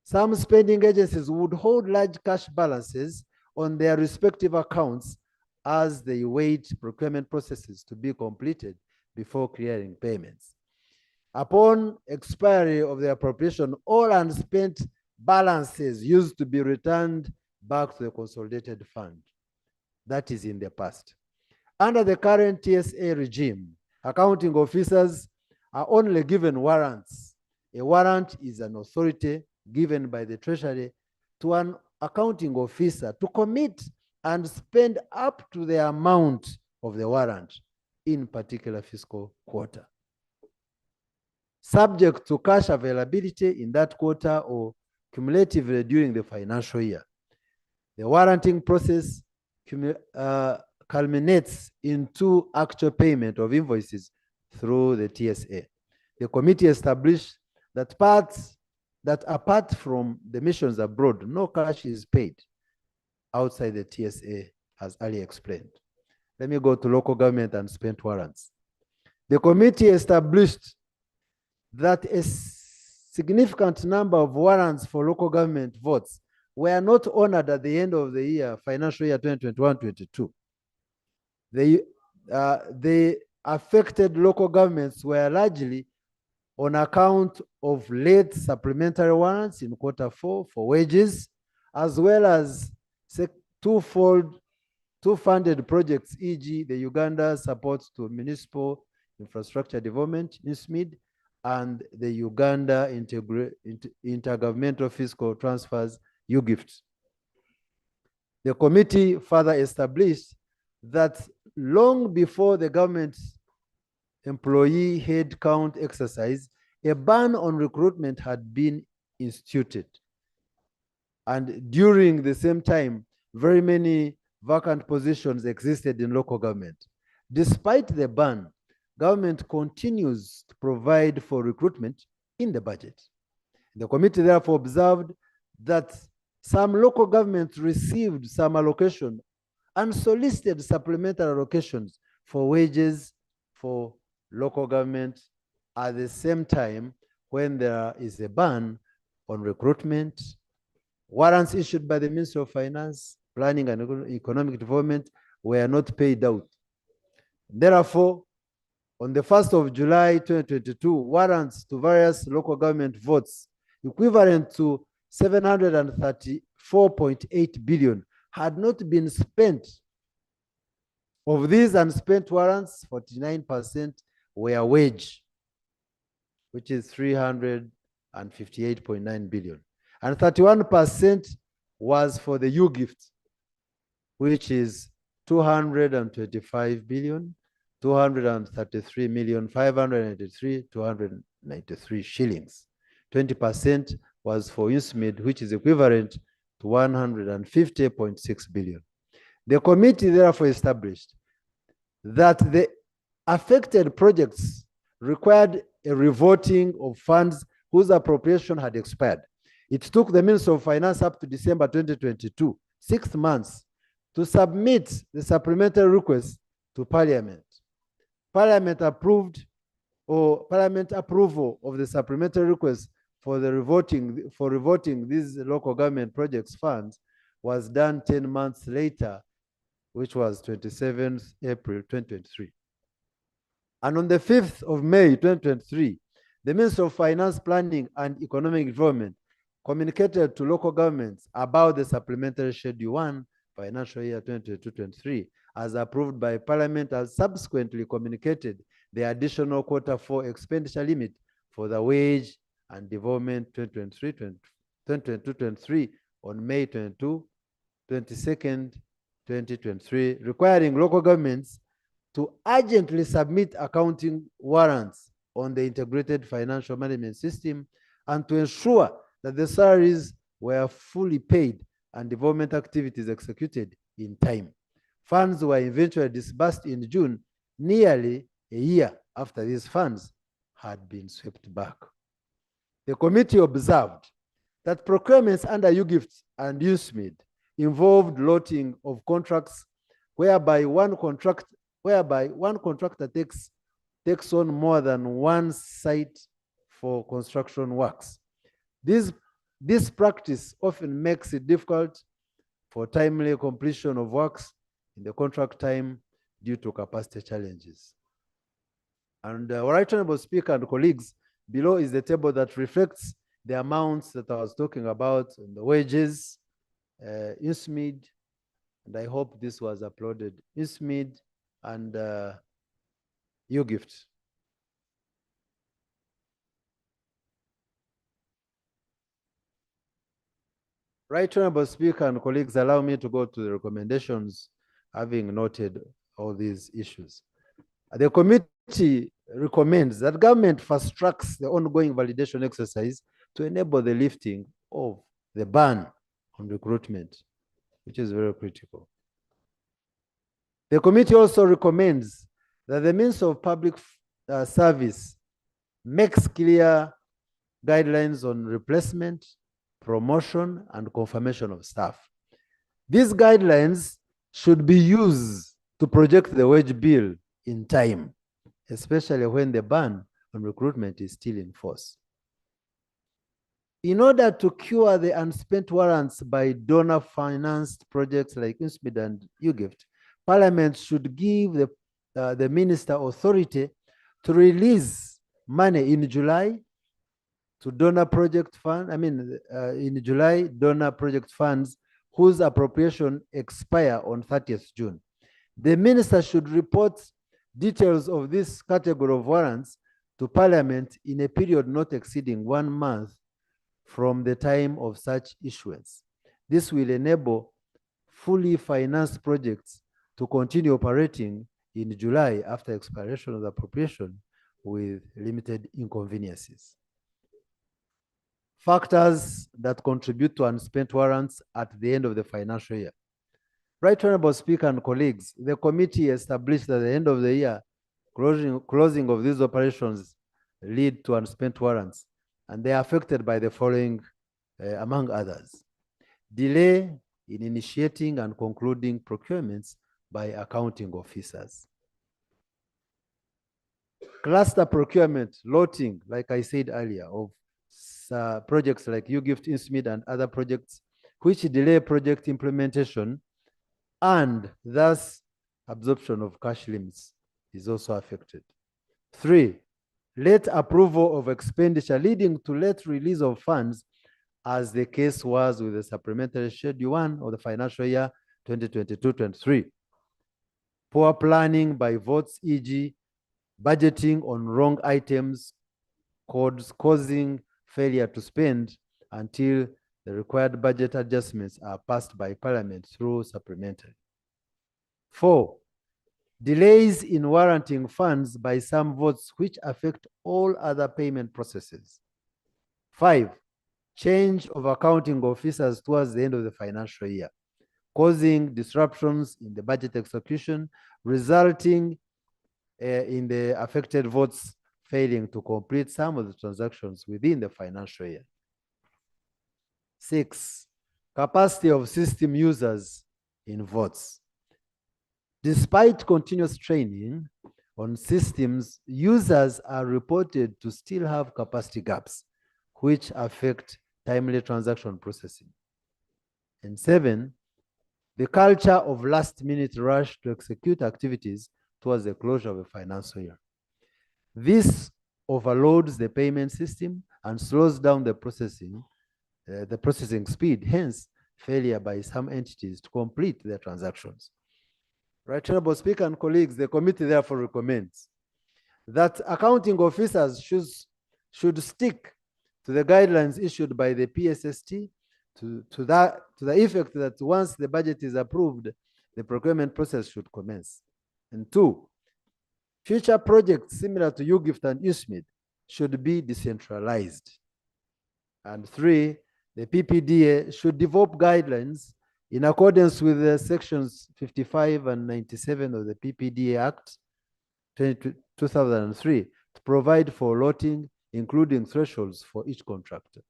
Some spending agencies would hold large cash balances on their respective accounts as they wait procurement processes to be completed before clearing payments. Upon expiry of the appropriation, all unspent balances used to be returned back to the consolidated fund. That is in the past. Under the current TSA regime, accounting officers are only given warrants. A warrant is an authority given by the Treasury to an accounting officer to commit and spend up to the amount of the warrant in particular fiscal quarter, subject to cash availability in that quarter or cumulatively during the financial year. The warranting process culminates into actual payment of invoices through the TSA. The committee established that apart from the missions abroad, no cash is paid outside the TSA, as earlier explained. Let me go to local government and spent warrants. The committee established that a significant number of warrants for local government votes were not honored at the end of the year, financial year 2021-22. The affected local governments were largely on account of late supplementary warrants in quarter 4 for wages, as well as two funded projects, e.g. the Uganda support to municipal infrastructure development, USMID, and the Uganda intergovernmental fiscal transfers, UGIFT. The committee further established that long before the government employee headcount exercise, a ban on recruitment had been instituted. And during the same time, very many vacant positions existed in local government. Despite the ban, government continues to provide for recruitment in the budget. The committee therefore observed that some local governments received some allocation and solicited supplementary allocations for wages for local government at the same time when there is a ban on recruitment. Warrants issued by the Ministry of Finance, Planning and Economic Development were not paid out. Therefore, on the 1st of July 2022, warrants to various local government votes equivalent to 734.8 billion had not been spent. Of these unspent warrants, 49% were wage, which is 358.9 billion. And 31% was for the UGIFT, which is 225 billion, 233,583,293 shillings. 20% was for USMID, which is equivalent to 150.6 billion. The committee therefore established that the affected projects required a revoting of funds whose appropriation had expired. It took the Minister of Finance up to December 2022, 6 months, to submit the supplementary request to Parliament. Parliament approval of the supplementary request for revoting these local government projects funds was done 10 months later, which was 27th April 2023. And on the 5th of May 2023, the Minister of Finance, Planning and Economic Development communicated to local governments about the supplementary Schedule 1 financial year 2022-23 as approved by Parliament, as subsequently communicated the additional quarter 4 expenditure limit for the wage and development 2022-23 on May 22nd, 2023, requiring local governments to urgently submit accounting warrants on the integrated financial management system and to ensure that the salaries were fully paid and development activities executed in time. Funds were eventually disbursed in June, nearly a year after these funds had been swept back. The committee observed that procurements under UGIFT and USMID involved lotting of contracts whereby one contractor takes on more than one site for construction works. This practice often makes it difficult for timely completion of works in the contract time due to capacity challenges. And Right Honorable Speaker and colleagues, below is the table that reflects the amounts that I was talking about, the wages, USMID, and I hope this was uploaded, USMID and UGIFT. Right Honorable Speaker and colleagues, allow me to go to the recommendations, having noted all these issues. The committee recommends that government fast tracks the ongoing validation exercise to enable the lifting of the ban on recruitment, which is very critical. The committee also recommends that the Ministry of Public Service makes clear guidelines on replacement, promotion, and confirmation of staff. These guidelines should be used to project the wage bill in time, especially when the ban on recruitment is still in force. In order to cure the unspent warrants by donor-financed projects like USMID and UGIFT, Parliament should give the minister authority to release money in July to donor project fund. In July, donor project funds whose appropriation expire on 30th June. The minister should report details of this category of warrants to Parliament in a period not exceeding 1 month from the time of such issuance. This will enable fully financed projects to continue operating in July after expiration of the appropriation with limited inconveniences. Factors that contribute to unspent warrants at the end of the financial year. Right Honorable Speaker and colleagues, the committee established that at the end of the year, closing of these operations lead to unspent warrants, and they are affected by the following, among others: delay in initiating and concluding procurements by accounting officers. Cluster procurement, loting, like I said earlier, of projects like UGIFT, USMID, and other projects which delay project implementation and thus absorption of cash limits is also affected. 3, late approval of expenditure leading to late release of funds, as the case was with the supplementary Schedule 1 of the financial year 2022-23. Poor planning by votes, e.g. budgeting on wrong items, causing failure to spend until the required budget adjustments are passed by Parliament through supplementary. 4, delays in warranting funds by some votes which affect all other payment processes. 5, change of accounting officers towards the end of the financial year, causing disruptions in the budget execution, resulting in the affected votes failing to complete some of the transactions within the financial year. 6, capacity of system users in votes. Despite continuous training on systems, users are reported to still have capacity gaps, which affect timely transaction processing. And 7, the culture of last-minute rush to execute activities towards the closure of a financial year. This overloads the payment system and slows down the processing speed, hence failure by some entities to complete their transactions. Right Honorable Speaker and colleagues, the committee therefore recommends that accounting officers should stick to the guidelines issued by the PSST to the effect that once the budget is approved, the procurement process should commence. And 2, future projects similar to UGIFT and USMID should be decentralized. And 3, the PPDA should develop guidelines in accordance with the sections 55 and 97 of the PPDA Act 2003 to provide for lotting, including thresholds for each contractor.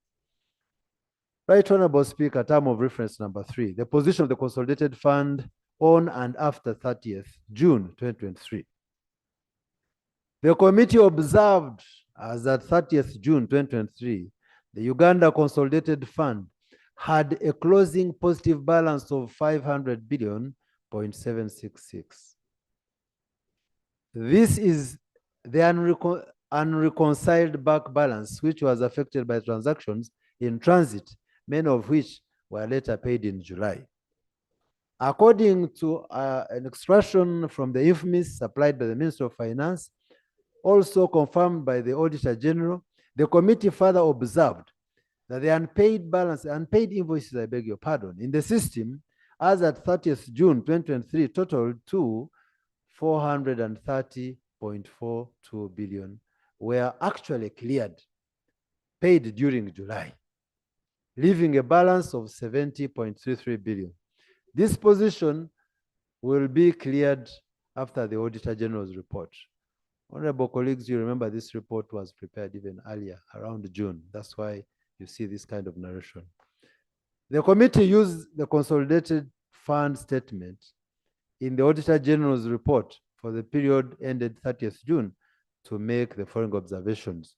Right Honorable Speaker, term of reference number 3, the position of the Consolidated Fund on and after 30th June 2023. The committee observed as at 30th June 2023, the Uganda Consolidated Fund had a closing positive balance of 500 billion.766. This is the unreconciled back balance, which was affected by transactions in transit, many of which were later paid in July. According to an extraction from the IFMIS supplied by the Minister of Finance, also confirmed by the Auditor General, the committee further observed that the unpaid invoices, I beg your pardon, in the system as at 30th June 2023 totaled to 430.42 billion were actually cleared, paid during July, leaving a balance of 70.33 billion. This position will be cleared after the Auditor General's report. Honorable colleagues, you remember this report was prepared even earlier, around June. That's why you see this kind of narration. The committee used the Consolidated Fund statement in the Auditor General's report for the period ended 30th June to make the following observations.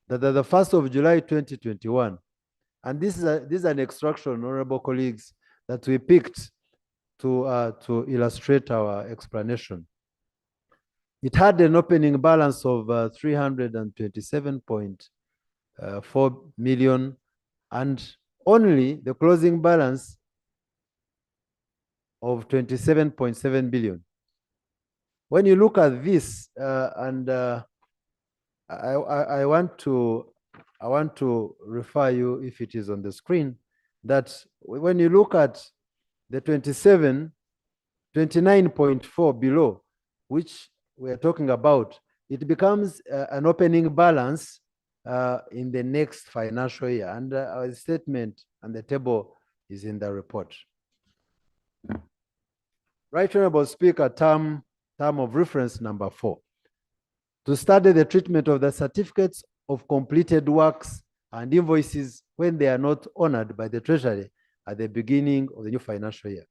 That at the 1st of July 2021, and this is an extraction, honorable colleagues, that we picked to illustrate our explanation. It had an opening balance of 327.4 million and only the closing balance of 27.7 billion. When you look at this, I want to refer you, if it is on the screen, that when you look at the 29.4 below, which we are talking about, it becomes an opening balance in the next financial year. And our statement and the table is in the report. Right Honorable Speaker, term of reference number 4. To study the treatment of the certificates of completed works and invoices when they are not honored by the Treasury at the beginning of the new financial year.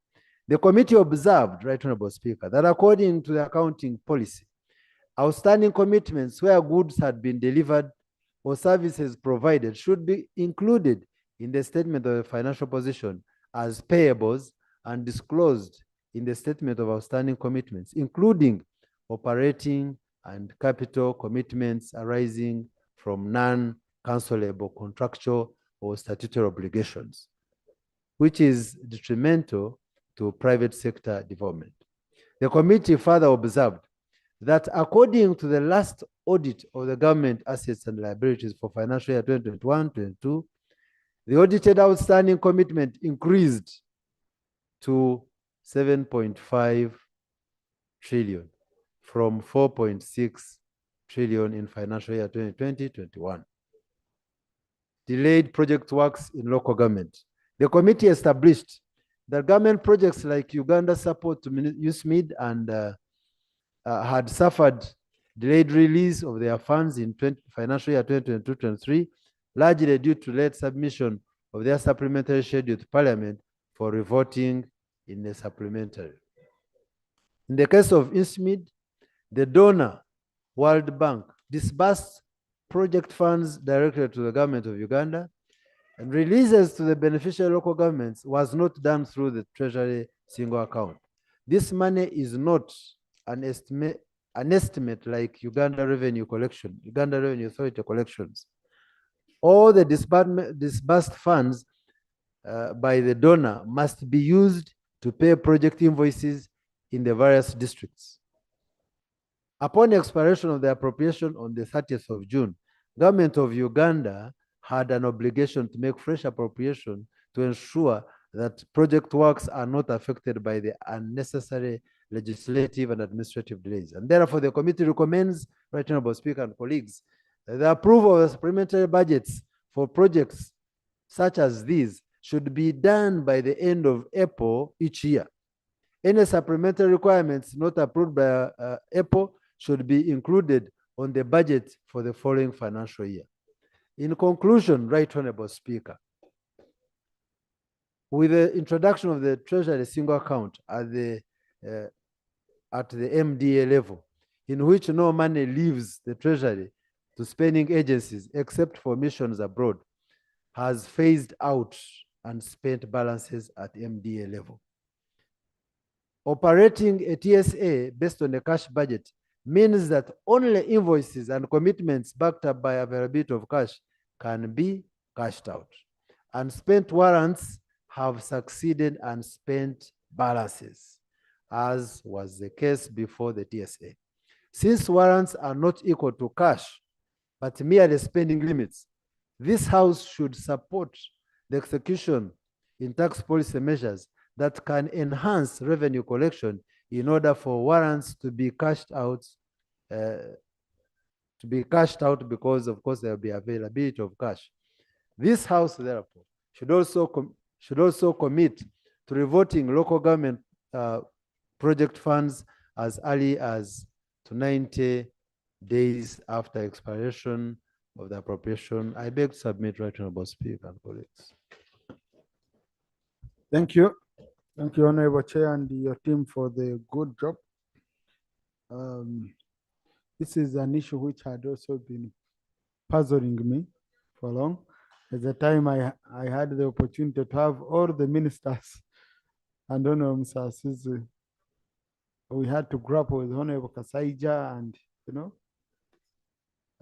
The committee observed, Right Honorable Speaker, that according to the accounting policy, outstanding commitments where goods had been delivered or services provided should be included in the statement of the financial position as payables and disclosed in the statement of outstanding commitments, including operating and capital commitments arising from non-cancelable contractual or statutory obligations, which is detrimental to private sector development. The committee further observed that according to the last audit of the government assets and liabilities for financial year 2021-22, the audited outstanding commitment increased to 7.5 trillion from 4.6 trillion in financial year 2020-21. Delayed project works in local government. The committee established that government projects like Uganda support to USMID and had suffered delayed release of their funds in financial year 2022-23, largely due to late submission of their supplementary schedule to Parliament for revoting in the supplementary. In the case of USMID, the donor, World Bank, disbursed project funds directly to the government of Uganda, and releases to the beneficial local governments was not done through the Treasury single account. This money is not an estimate like Uganda Revenue Authority collections. All the disbursed funds by the donor must be used to pay project invoices in the various districts. Upon expiration of the appropriation on the 30th of June, Government of Uganda had an obligation to make fresh appropriation to ensure that project works are not affected by the unnecessary legislative and administrative delays. And therefore, the committee recommends, Right Honorable Speaker and colleagues, the approval of supplementary budgets for projects such as these should be done by the end of April each year. Any supplementary requirements not approved by April should be included on the budget for the following financial year. In conclusion, Right Honorable Speaker, with the introduction of the Treasury single account at the MDA level, in which no money leaves the Treasury to spending agencies except for missions abroad, has phased out and spent balances at MDA level. Operating a TSA based on a cash budget means that only invoices and commitments backed up by availability of cash can be cashed out. Unspent warrants have succeeded unspent balances, as was the case before the TSA. Since warrants are not equal to cash, but merely spending limits, this House should support the execution in tax policy measures that can enhance revenue collection in order for warrants to be cashed out, because of course there will be availability of cash. This House, therefore, should also commit to revoting local government project funds as early as to 90 days after expiration of the appropriation. I beg to submit, Right Honorable Speaker and colleagues. Thank you. Thank you, Honorable Chair, and your team for the good job. This is an issue which had also been puzzling me for long. At the time I had the opportunity to have all the ministers and Honorable Msasizi. We had to grapple with Honorable Kasaija and,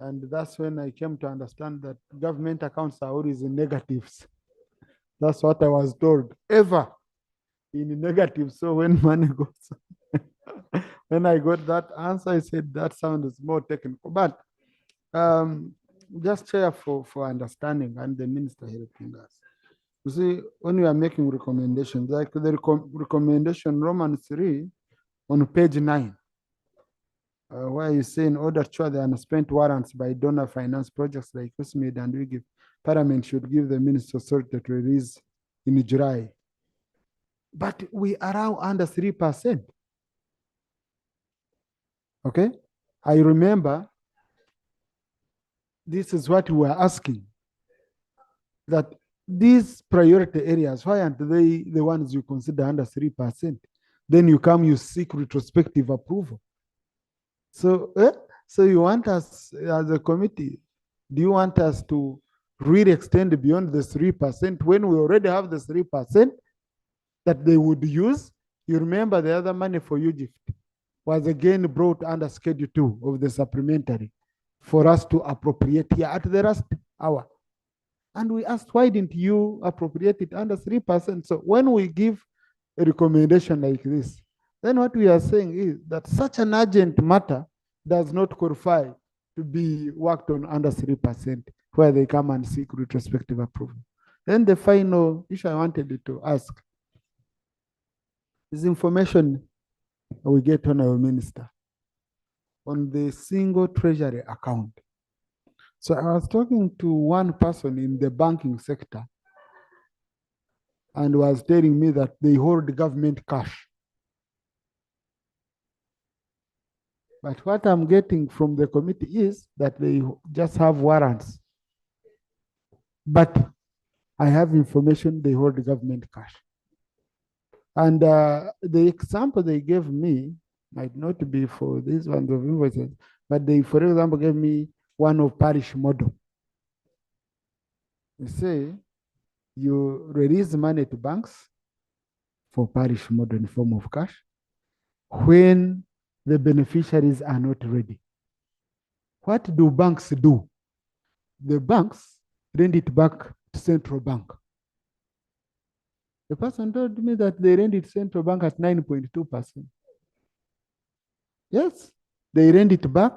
and that's when I came to understand that government accounts are always in negatives. That's what I was told, ever in negative. So when money goes, when I got that answer, I said that sounds more technical. But just Chair for understanding and the minister helping us. You see, when we are making recommendations, like the recommendation Roman 3 on page 9, where you say in order to show the unspent warrants by donor finance projects like USMID and we give, Parliament should give the minister authority to release in July. But we are now under 3%. Okay? I remember this is what we were asking, that these priority areas, why aren't they the ones you consider under 3%? Then you come, you seek retrospective approval. So, so you want us as a committee, do you want us to really extend beyond the 3% when we already have the 3% that they would use? You remember the other money for UGIFT was again brought under Schedule 2 of the supplementary for us to appropriate here at the last hour. And we asked, why didn't you appropriate it under 3%? So when we give a recommendation like this, then what we are saying is that such an urgent matter does not qualify to be worked on under 3%, where they come and seek retrospective approval. Then the final issue I wanted to ask is information we get on our minister on the single treasury account. So I was talking to one person in the banking sector and was telling me that they hold government cash. But what I'm getting from the committee is that they just have warrants. But I have information they hold government cash. And the example they gave me might not be for these ones of invoices, but they, for example, gave me one of parish model. They say you release money to banks for parish model in form of cash when the beneficiaries are not ready. What do banks do? The banks lend it back to central bank. The person told me that they lend it to central bank at 9.2%. Yes, they lend it back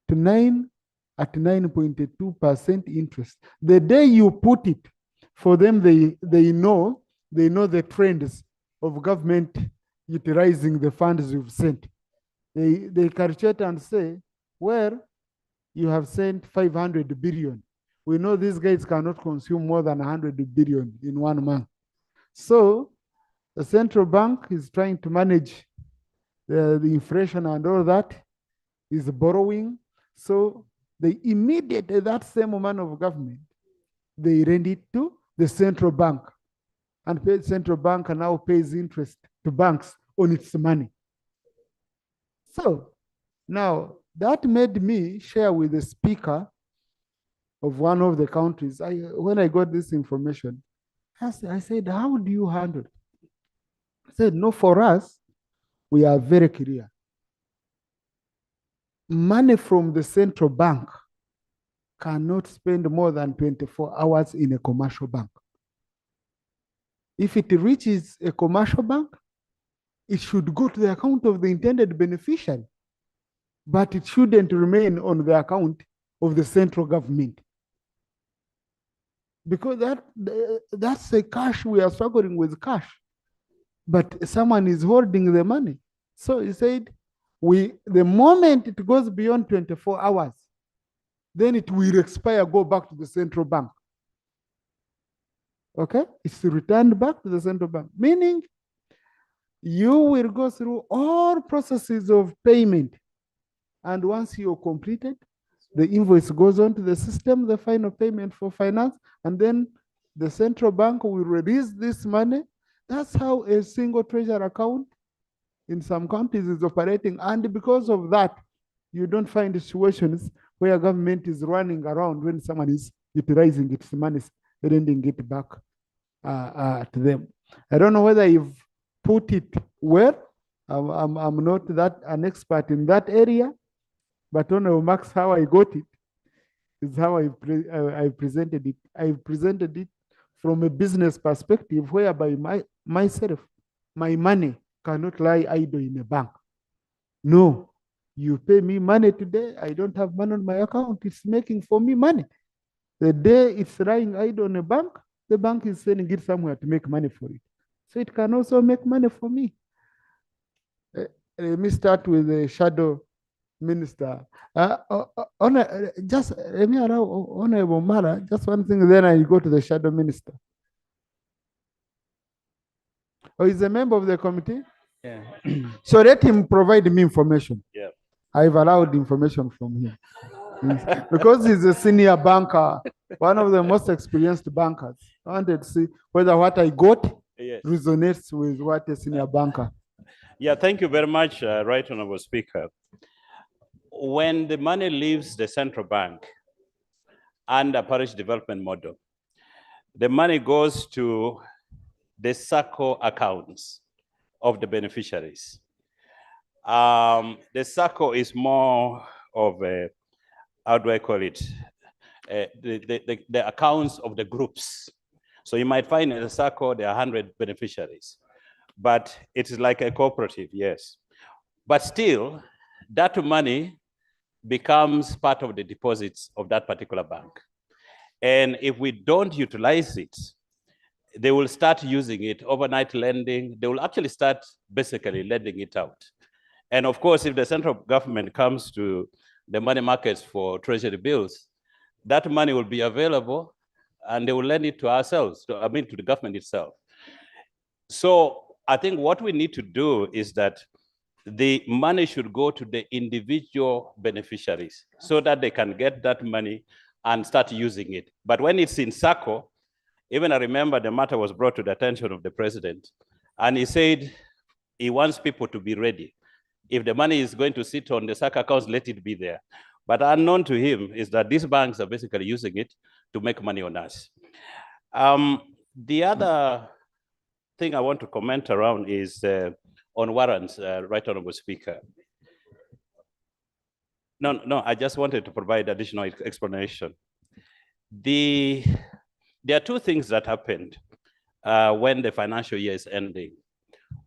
to 9.2% interest. The day you put it, for them, they know the trends of government utilizing the funds you've sent. They calculate and say, well, you have sent 500 billion. We know these guys cannot consume more than 100 billion in 1 month. So the central bank is trying to manage the inflation and all that, is borrowing. So they immediately, that same amount of government, they lend it to the central bank. And the central bank now pays interest to banks on its money. So now that made me share with the speaker of one of the countries. When I got this information, I said, how do you handle it? I said, no, for us, we are very clear. Money from the central bank cannot spend more than 24 hours in a commercial bank. If it reaches a commercial bank, it should go to the account of the intended beneficiary, but it shouldn't remain on the account of the central government. Because that's a cash, we are struggling with cash, but someone is holding the money. So he said, the moment it goes beyond 24 hours, then it will expire, go back to the central bank. Okay, it's returned back to the central bank, meaning you will go through all processes of payment. And once you're completed, the invoice goes on to the system, the final payment for finance, and then the central bank will release this money. That's how a single treasury account in some countries is operating. And because of that, you don't find situations where government is running around when someone is utilizing its money, lending it back to them. I don't know whether you've put it well. I'm not an expert in that area, but Honorable Max, how I got it is how I presented it. I presented it from a business perspective, whereby my money cannot lie idle in a bank. No, you pay me money today, I don't have money on my account, it's making for me money. The day it's lying idle in a bank, the bank is sending it somewhere to make money for it. So it can also make money for me. Let me start with the shadow minister. Just let me allow Honorable Mara, just one thing, then I go to the shadow minister. Oh, he's a member of the committee? Yeah. So let him provide me information. Yeah. I've allowed information from him. Because he's a senior banker, one of the most experienced bankers. I wanted to see whether what I got resonates with what a senior banker. Yeah, thank you very much, Right Honorable Speaker. When the money leaves the central bank under parish development model, the money goes to the SACCO accounts of the beneficiaries. The SACCO is more of a, how do I call it? The accounts of the groups. So you might find in the SACCO, there are 100 beneficiaries, but it is like a cooperative, yes. But still, that money becomes part of the deposits of that particular bank. And if we don't utilize it, they will start using it, overnight lending. They will actually start basically lending it out. And of course, if the central government comes to the money markets for treasury bills, that money will be available and they will lend it to ourselves, to the government itself. So I think what we need to do is that the money should go to the individual beneficiaries so that they can get that money and start using it. But when it's in SACCO, even I remember the matter was brought to the attention of the president, and he said he wants people to be ready. If the money is going to sit on the SACCO accounts, let it be there. But unknown to him is that these banks are basically using it to make money on us. The other thing I want to comment around is on warrants, Right Honorable Speaker. No, I just wanted to provide additional explanation. There are two things that happened when the financial year is ending.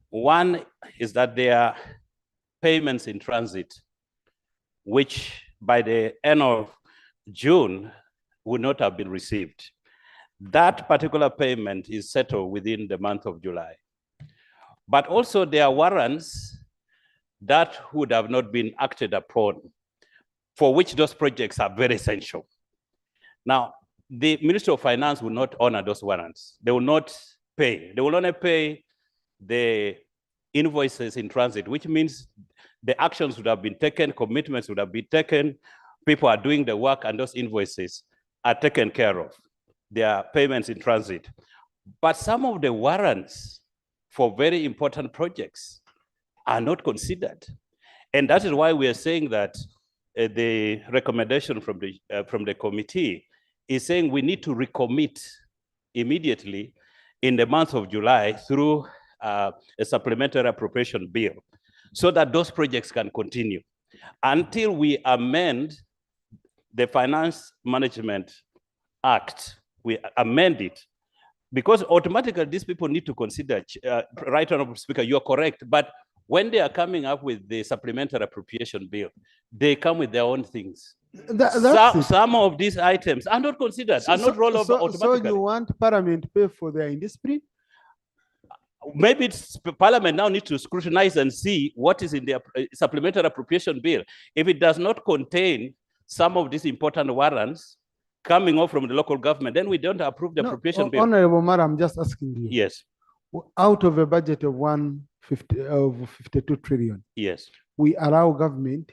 One is that there are payments in transit, which by the end of June would not have been received. That particular payment is settled within the month of July. But also there are warrants that would have not been acted upon, for which those projects are very essential. Now, the Ministry of Finance will not honor those warrants. They will not pay. They will only pay the invoices in transit, which means the actions would have been taken, commitments would have been taken, people are doing the work, and those invoices are taken care of. There are payments in transit. But some of the warrants for very important projects are not considered. And that is why we are saying that the recommendation from the committee is saying we need to recommit immediately in the month of July through a supplementary appropriation bill so that those projects can continue until we amend the Finance Management Act. We amend it because automatically these people need to consider, Right Honorable Speaker, you're correct, but when they are coming up with the supplementary appropriation bill, they come with their own things. Some of these items are not considered, are not rolled over automatically. So you want Parliament to pay for their industry? Maybe Parliament now needs to scrutinize and see what is in the supplementary appropriation bill. If it does not contain some of these important warrants coming off from the local government, then we don't approve the appropriation bill. Honorable Mara, I'm just asking you. Yes. Out of a budget of 52 trillion. Yes. We allow government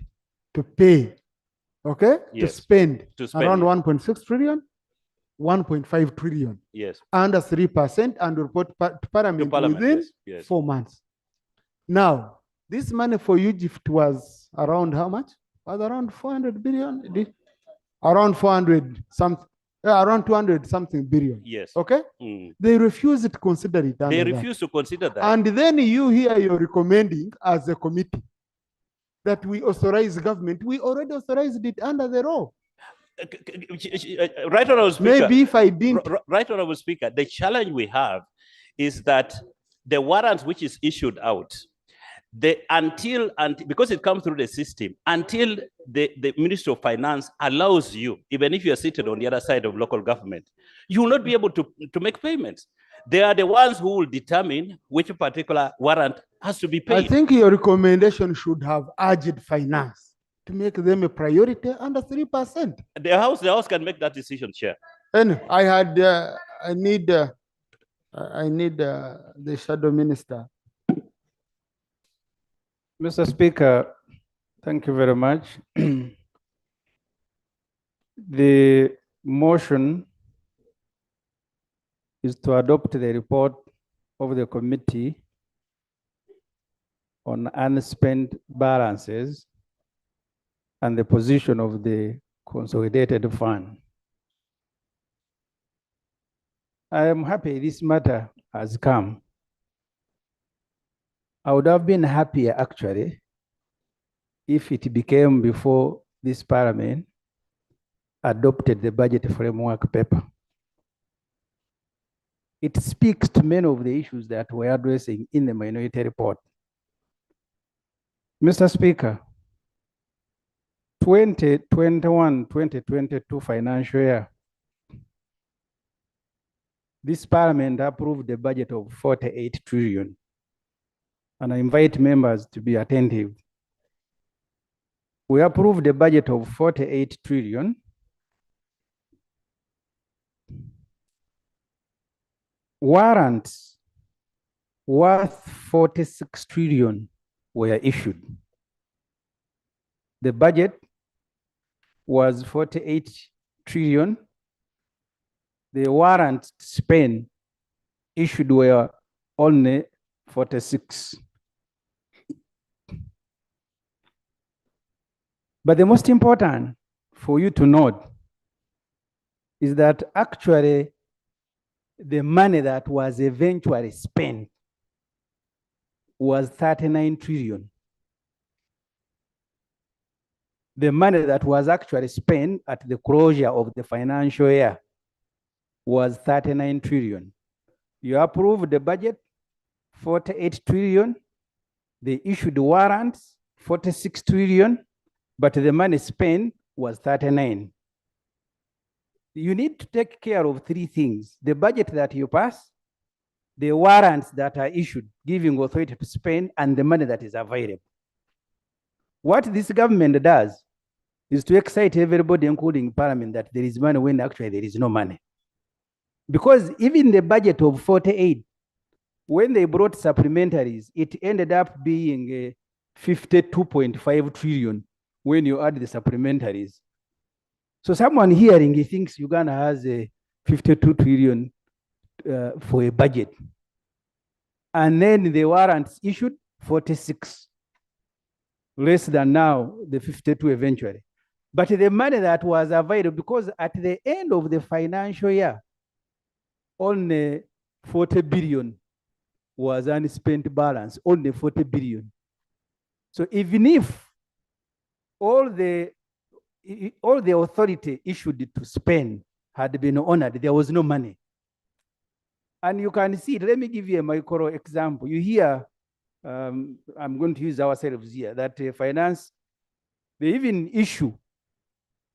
to pay, okay? Yes. To spend yeah. around 1.6 trillion, 1.5 trillion. Yes. Under 3% and report to Parliament within yes. 4 months. Now, this money for Egypt was around how much? Was around 400 billion? Around 400 something. Around 200 something billion. Yes. Okay? They refuse to consider it. They refuse to consider that. And then you here, you're recommending as a committee that we authorize government. We already authorized it under the law. Right Honorable Speaker. Maybe if I didn't. Right Honorable Speaker, the challenge we have is that the warrants which is issued out, until because it comes through the system, until the Ministry of Finance allows you, even if you are seated on the other side of local government, you will not be able to make payments. They are the ones who will determine which particular warrant has to be paid. I think your recommendation should have urged finance to make them a priority under 3%. The House can make that decision, Chair. And I need the shadow minister. Mr. Speaker, thank you very much. The motion is to adopt the report of the committee on unspent balances and the position of the consolidated fund. I am happy this matter has come. I would have been happier actually if it became before this Parliament adopted the budget framework paper. It speaks to many of the issues that we're addressing in the minority report. Mr. Speaker, 2021-2022 financial year, this Parliament approved a budget of 48 trillion. And I invite members to be attentive. We approved a budget of 48 trillion. Warrants worth 46 trillion were issued. The budget was 48 trillion. The warrants spent issued were only 46. But the most important for you to note is that actually the money that was eventually spent was 39 trillion. The money that was actually spent at the closure of the financial year was 39 trillion. You approved the budget, 48 trillion. They issued warrants, 46 trillion. But the money spent was 39. You need to take care of three things: the budget that you pass, the warrants that are issued, giving authority to spend, and the money that is available. What this government does is to excite everybody, including Parliament, that there is money when actually there is no money. Because even the budget of 48, when they brought supplementaries, it ended up being 52.5 trillion when you add the supplementaries. So someone hearing, he thinks Uganda has a 52 trillion for a budget. And then the warrants issued 46, less than now, the 52 eventually. But the money that was available, because at the end of the financial year, only 40 billion was unspent balance, only 40 billion. So even if all the authority issued to spend had been honored, there was no money. And you can see, let me give you a micro example. You hear, I'm going to use ourselves here, that finance, they even issue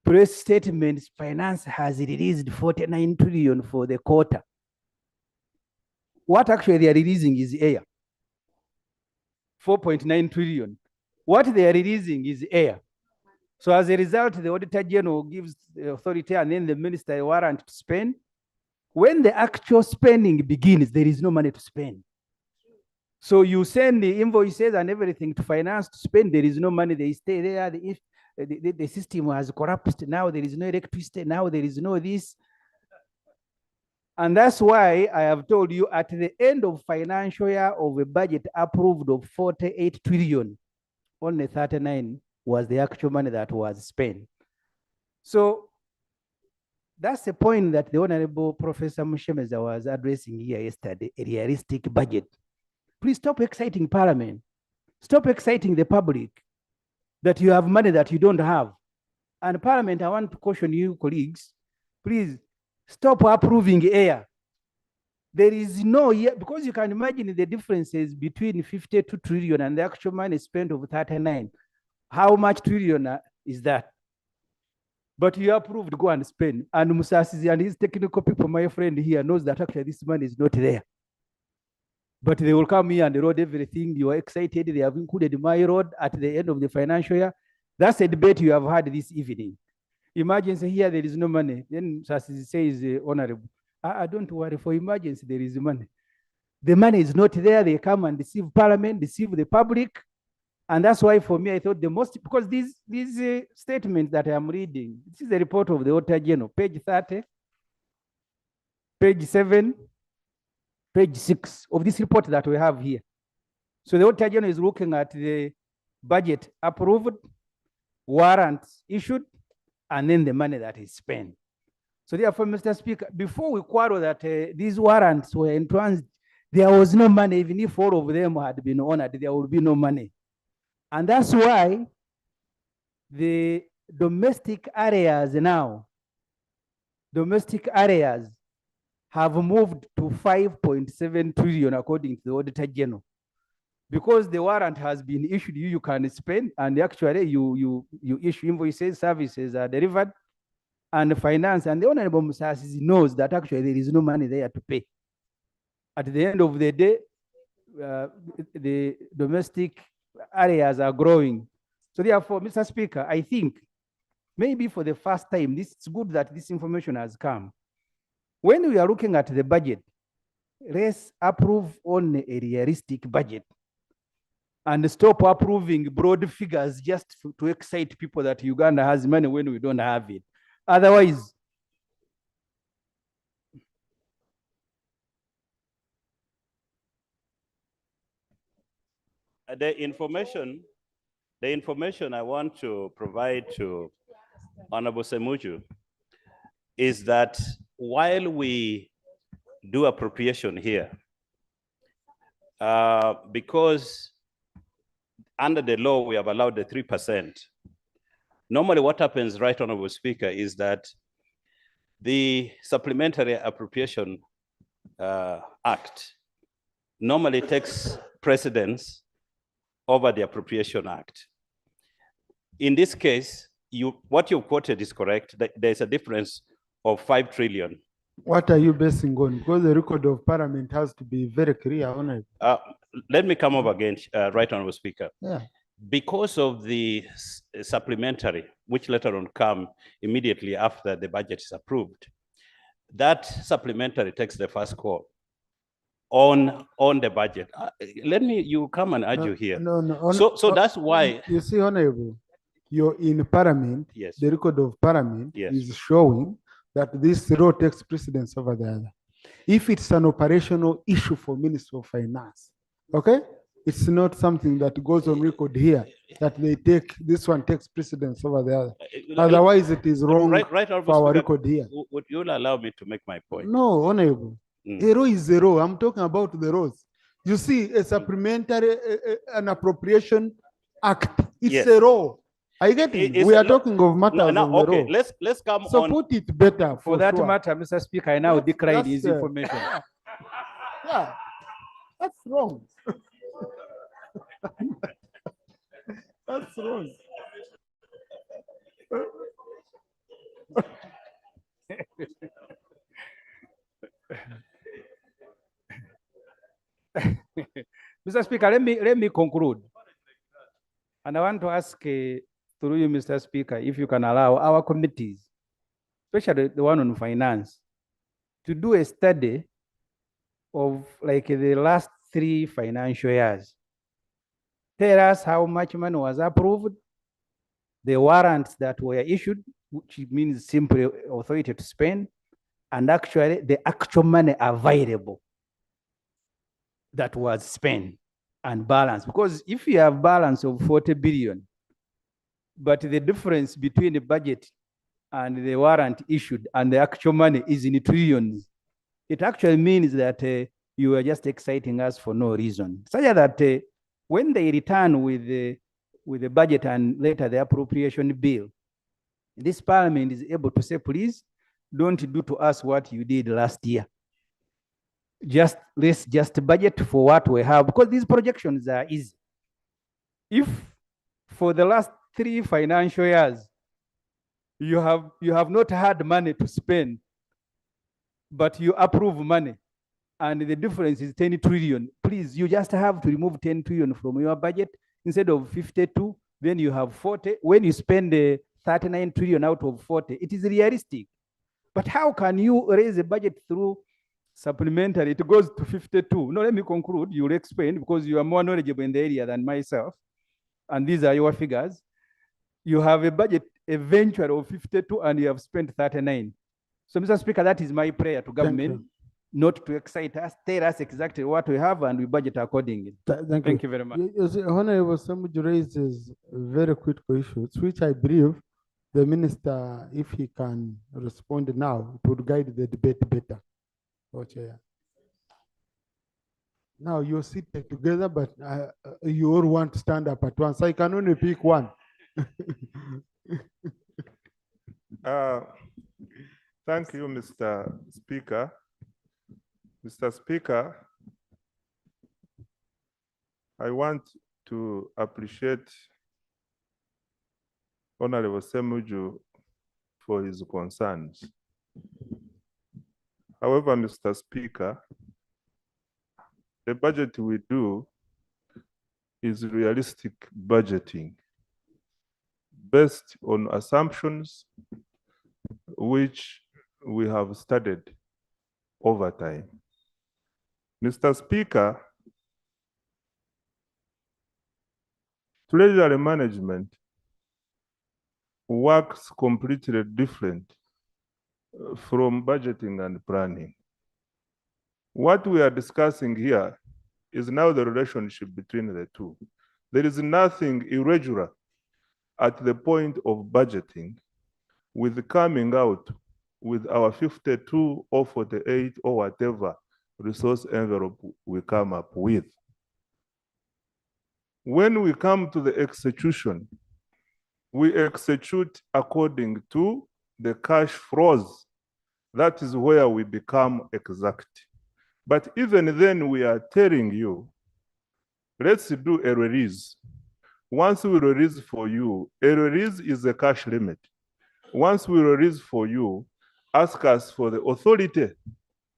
press statements, finance has released 49 trillion for the quarter. What actually they are releasing is air. 4.9 trillion. What they are releasing is air. So as a result, the Auditor General gives the authority and then the minister a warrant to spend. When the actual spending begins, there is no money to spend. So you send the invoices and everything to finance to spend, there is no money, they stay there. The system has collapsed, now there is no electricity, now there is no this. And that's why I have told you at the end of financial year of a budget approved of 48 trillion, only 39 was the actual money that was spent. So that's the point that the Honorable Professor Mushemeza was addressing here yesterday, a realistic budget. Please stop exciting Parliament. Stop exciting the public that you have money that you don't have. And Parliament, I want to caution you, colleagues, please stop approving air. There is no, because you can imagine the differences between 52 trillion and the actual money spent of 39. How much trillion is that? But you approved, go and spend. And Musasizi and his technical people, my friend here, knows that actually this money is not there. But they will come here and road everything. You are excited. They have included my road at the end of the financial year. That's a debate you have had this evening. Emergency here, there is no money. Then Musasizi says, Honorable, I don't worry, for emergency, there is money. The money is not there. They come and deceive Parliament, deceive the public. And that's why for me, I thought the most, because these statements that I am reading, this is the report of the Auditor General, page 30, page 7, page 6 of this report that we have here. So the Auditor General is looking at the budget approved, warrants issued, and then the money that is spent. So therefore, Mr. Speaker, before we quarrel that these warrants were in transit, there was no money. Even if all of them had been honored, there would be no money. And that's why the domestic areas now, domestic areas have moved to 5.7 trillion according to the Auditor General. Because the warrant has been issued, you can spend, and actually you issue invoices, services are delivered, and finance, and the Honorable Musasizi knows that actually there is no money there to pay. At the end of the day, the domestic areas are growing. So therefore, Mr. Speaker, I think maybe for the first time, it's good that this information has come. When we are looking at the budget, let's approve on a realistic budget and stop approving broad figures just to excite people that Uganda has money when we don't have it. Otherwise, the information I want to provide to Honorable Semuju is that while we do appropriation here, because under the law we have allowed the 3%, normally what happens, Right Honorable Speaker, is that the Supplementary Appropriation Act normally takes precedence over the Appropriation Act. In this case, what you quoted is correct. There's a difference of 5 trillion. What are you basing on? Because the record of Parliament has to be very clear on it. Let me come over again, Right Honorable Speaker. Yeah. because of the supplementary, which later on come immediately after the budget is approved, that supplementary takes the first call on the budget. Let me, you come and argue here. No. So that's why. You see, Honorable, you're in Parliament. Yes. The record of Parliament Yes. is showing that this row takes precedence over the other. If it's an operational issue for Minister of Finance, okay? It's not something that goes on record here, that they take, this one takes precedence over the other. Otherwise, it is wrong right for our record here. Would you allow me to make my point? No, Honorable. A row is a row. I'm talking about the rows. You see, a supplementary, an appropriation act. It's Yes. a row. I get it. We are talking of matters of the okay, row. let's come So on. put it better For that sure. matter, Mr. Speaker, I now decline his that's, information. Yeah, that's wrong. That's wrong. Mr. Speaker, let me conclude. And I want to ask through you, Mr. Speaker, if you can allow our committees, especially the one on finance, to do a study of like the last 3 financial years. Tell us how much money was approved, the warrants that were issued, which means simply authority to spend, and actually the actual money available that was spent and balance. Because if you have balance of 40 billion, but the difference between the budget and the warrant issued and the actual money is in trillions, it actually means that you are just exciting us for no reason. Such that when they return with the budget and later the appropriation bill, this parliament is able to say, please don't do to us what you did last year. Let's just budget for what we have, because these projections are easy. If for the last 3 financial years, you have not had money to spend, but you approve money, and the difference is 10 trillion, please, you just have to remove 10 trillion from your budget. Instead of 52, then you have 40. When you spend 39 trillion out of 40, it is realistic. But how can you raise a budget through supplementary? It goes to 52. No, let me conclude. You'll explain, because you are more knowledgeable in the area than myself. And these are your figures. You have a budget eventually of 52 and you have spent 39. So, Mr. Speaker, that is my prayer to government, not to excite us, tell us exactly what we have and we budget accordingly. Thank you very much. You see, Honorable Samuju raises very critical issues, which I believe the minister, if he can respond now, it would guide the debate better. Chair. Now you're seated together, but you all want to stand up at once. I can only pick one. Thank you, Mr. Speaker. Mr. Speaker, I want to appreciate Honorable Semuju for his concerns. However, Mr. Speaker, the budget we do is realistic budgeting based on assumptions which we have studied over time. Mr. Speaker, treasury management works completely different from budgeting and planning. What we are discussing here is now the relationship between the two. There is nothing irregular at the point of budgeting with coming out with our 52 or 48 or whatever resource envelope we come up with. When we come to the execution, we execute according to the cash flows. That is where we become exact. But even then, we are telling you, let's do a release. Once we release for you, a release is a cash limit. Once we release for you, ask us for the authority,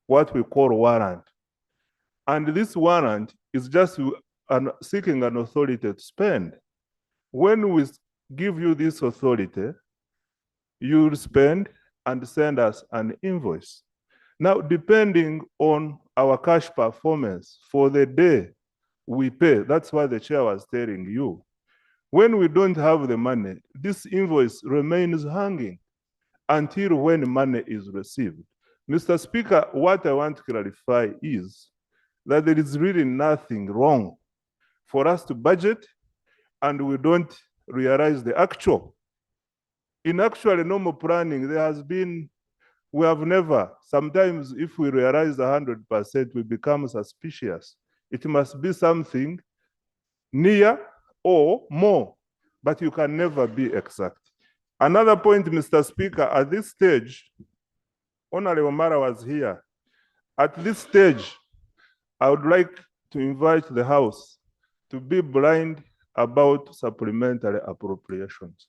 what we call warrant. And this warrant is just seeking an authority to spend. When we give you this authority, you will spend and send us an invoice. Now, depending on our cash performance for the day we pay, that's what the chair was telling you. When we don't have the money, this invoice remains hanging until when money is received. Mr. Speaker, what I want to clarify is that there is really nothing wrong for us to budget and we don't realize the actual. In actual normal planning, we have never, sometimes if we realize 100%, we become suspicious. It must be something near or more, but you can never be exact. Another point, Mr. Speaker, at this stage, Honorable Mara was here. At this stage, I would like to invite the House to be blind about supplementary appropriations.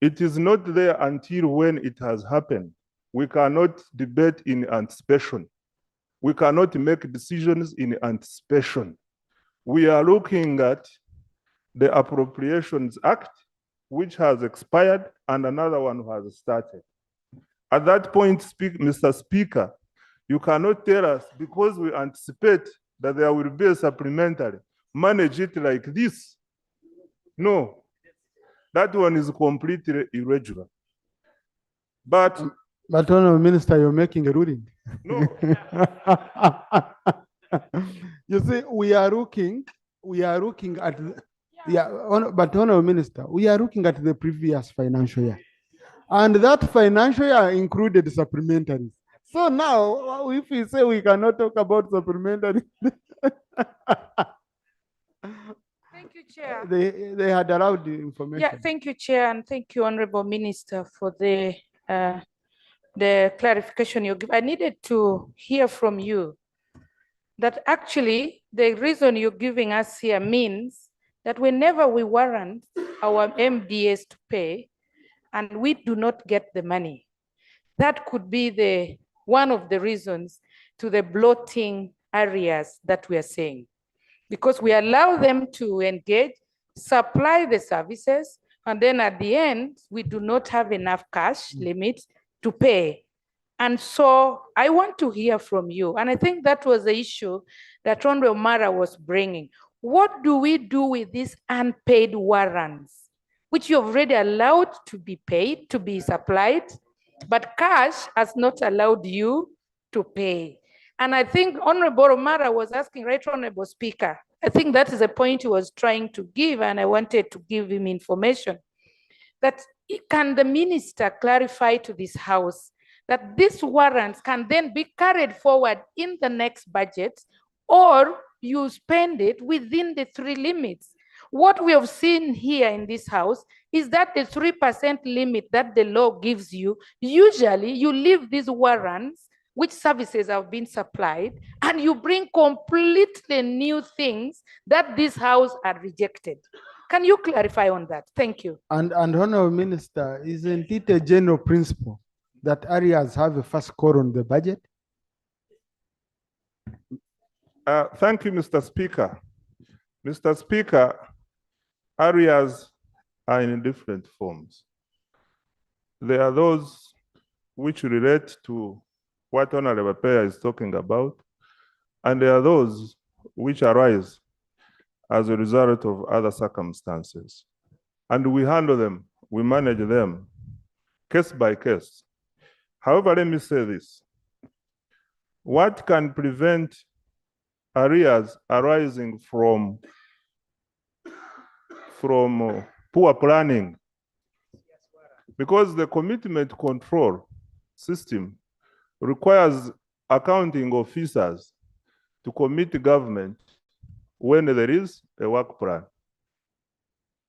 It is not there until when it has happened. We cannot debate in anticipation. We cannot make decisions in anticipation. We are looking at the Appropriations Act, which has expired, and another one has started. At that point, Mr. Speaker, you cannot tell us, because we anticipate that there will be a supplementary, manage it like this. No, that one is completely irregular. But Honorable Minister, you're making a ruling. No. You see, we are looking at, but Honorable Minister, we are looking at the previous financial year. And that financial year included supplementaries. So now, if we say we cannot talk about supplementary, Thank you, Chair. they had allowed the information. Yeah, thank you, Chair, and thank you, Honorable Minister, for the clarification you give. I needed to hear from you that actually the reason you're giving us here means that whenever we warrant our MDAs to pay and we do not get the money, that could be one of the reasons to the bloating areas that we are saying. Because we allow them to engage, supply the services, and then at the end, we do not have enough cash limits to pay. And so I want to hear from you. And I think that was the issue that Honorable Mara was bringing. What do we do with these unpaid warrants, which you have already allowed to be paid, to be supplied, but cash has not allowed you to pay? And I think Honorable Mara was asking, right, Honorable Speaker, I think that is a point he was trying to give, and I wanted to give him information, that can the minister clarify to this House that these warrants can then be carried forward in the next budget, or you spend it within the 3 limits. What we have seen here in this House is that the 3% limit that the law gives you, usually you leave these warrants, which services have been supplied, and you bring completely new things that this House are rejected. Can you clarify on that? Thank you. And Honorable Minister, isn't it a general principle that areas have a first call on the budget? Thank you, Mr. Speaker. Mr. Speaker, areas are in different forms. There are those which relate to what Honorable Peya is talking about, and there are those which arise as a result of other circumstances. And we handle them, we manage them case by case. However, let me say this. What can prevent areas arising from poor planning? Because the commitment control system requires accounting officers to commit government when there is a work plan.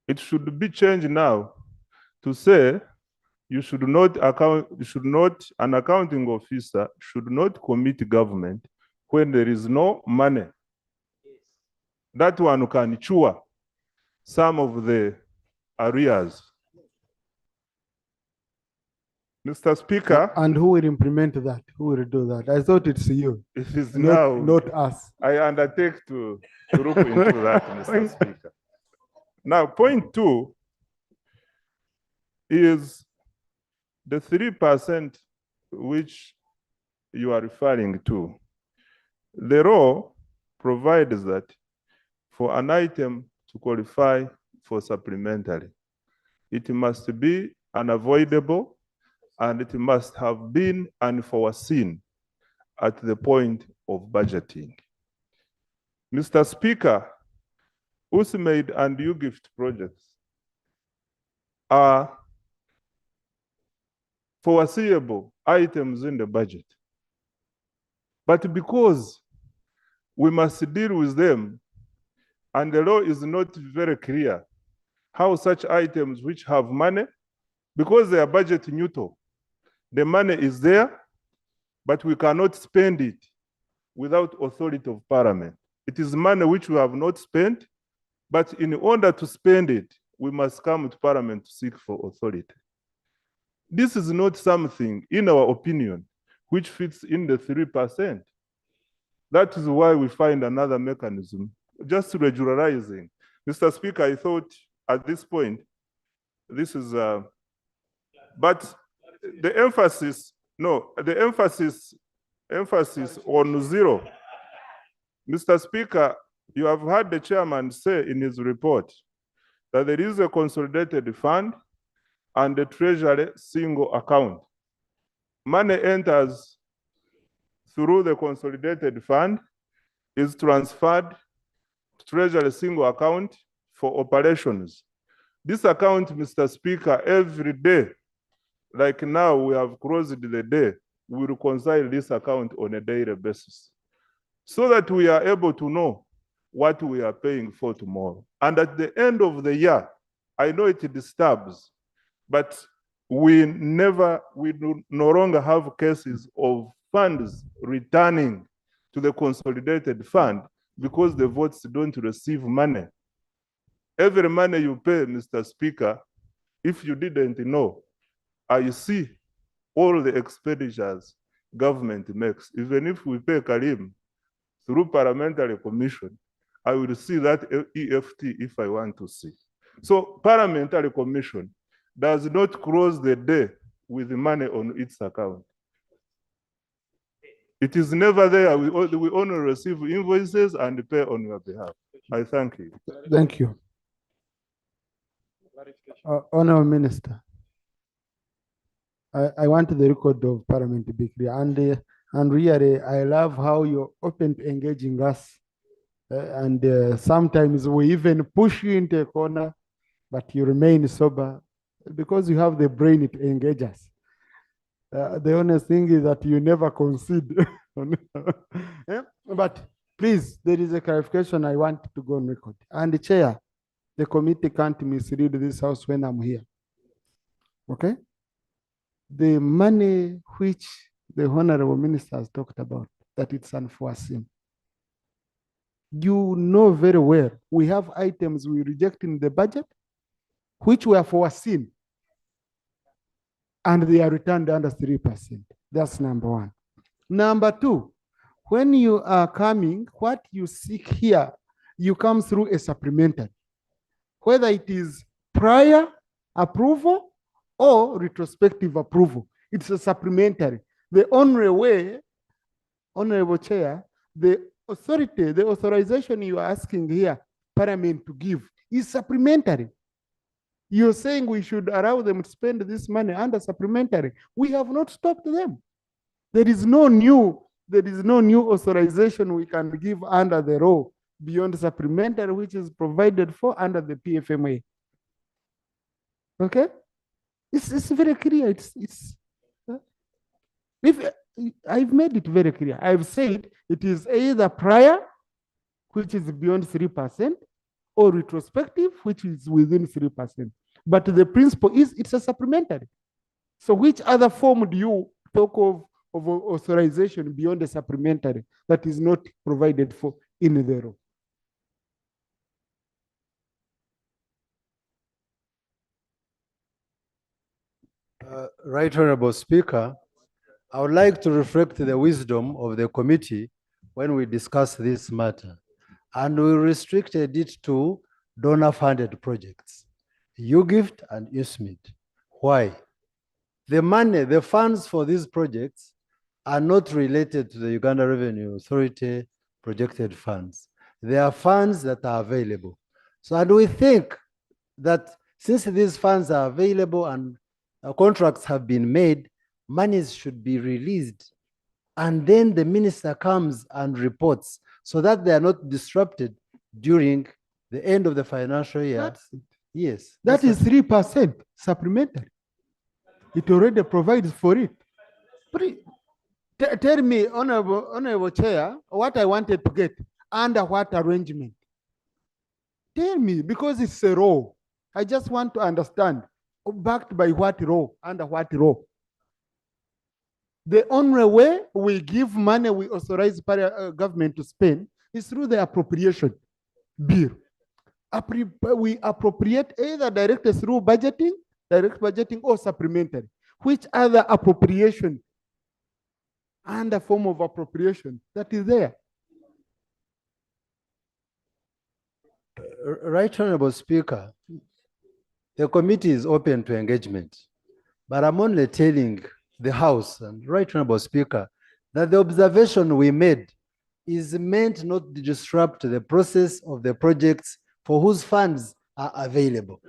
It should be changed now to say an accounting officer should not commit government when there is no money. That one can cure some of the areas. Mr. Speaker. And who will implement that? Who will do that? I thought it's you. It is not us. I undertake to look into that, Mr. Speaker. Now, point 2 is the 3% which you are referring to. The law provides that for an item to qualify for supplementary, it must be unavoidable and it must have been unforeseen at the point of budgeting. Mr. Speaker, USMAID and UGIFT projects are foreseeable items in the budget. But because we must deal with them, and the law is not very clear how such items which have money, because they are budget neutral, the money is there, but we cannot spend it without authority of Parliament. It is money which we have not spent, but in order to spend it, we must come to Parliament to seek for authority. This is not something, in our opinion, which fits in the 3%. That is why we find another mechanism, just regularizing. Mr. Speaker, I thought at this point, this is, but the emphasis on zero. Mr. Speaker, you have heard the chairman say in his report that there is a consolidated fund and a treasury single account. Money enters through the consolidated fund, is transferred to treasury single account for operations. This account, Mr. Speaker, every day, like now we have closed the day, we reconcile this account on a daily basis so that we are able to know what we are paying for tomorrow. And at the end of the year, I know it disturbs, but we do no longer have cases of funds returning to the consolidated fund because the votes don't receive money. Every money you pay, Mr. Speaker, if you didn't know, I see all the expenditures government makes. Even if we pay Karim through Parliamentary Commission, I will see that EFT if I want to see. So Parliamentary Commission does not close the day with the money on its account. It is never there. We only receive invoices and pay on your behalf. I thank you. Thank you. Honourable Minister, I want the record of Parliament to be clear. And really, I love how you're open to engaging us. Sometimes we even push you into a corner, but you remain sober because you have the brain to engage us. The honest thing is that you never concede. Yeah? But please, there is a clarification I want to go on record. And the chair, the committee can't mislead this house when I'm here. Okay? The money which the Honorable Minister has talked about, that it's unforeseen. You know very well, we have items we reject in the budget, which were foreseen, and they are returned under 3%. That's number one. Number two, when you are coming, what you seek here, you come through a supplementary, whether it is prior approval or retrospective approval. It's a supplementary. The only way, Honorable Chair, the authority, the authorization you are asking here, Parliament to give, is supplementary. You're saying we should allow them to spend this money under supplementary. We have not stopped them. There is no new authorization we can give under the law beyond supplementary, which is provided for under the PFMA. Okay? It's very clear. I've made it very clear. I've said it is either prior, which is beyond 3%, or retrospective, which is within 3%. But the principle is it's a supplementary. So which other form do you talk of authorization beyond the supplementary that is not provided for in the law? Right Honorable Speaker, I would like to reflect the wisdom of the committee when we discuss this matter. And we restricted it to donor-funded projects, UGIFT and USMID. Why? The money, the funds for these projects are not related to the Uganda Revenue Authority projected funds. They are funds that are available. So, and we think that since these funds are available and contracts have been made, monies should be released. And then the minister comes and reports so that they are not disrupted during the end of the financial year. That's it. Yes. That is 3% supplementary. It already provides for it. Tell me, Honorable Chair, what I wanted to get, under what arrangement? Tell me, because it's a law. I just want to understand, backed by what law, under what law? The only way we give money, we authorize government to spend is through the appropriation bill. We appropriate either directly through budgeting, direct budgeting, or supplementary. Which other appropriation and a form of appropriation that is there? Right Honorable Speaker, the committee is open to engagement, but I'm only telling the House and Right Honorable Speaker that the observation we made is meant not to disrupt the process of the projects for whose funds are available.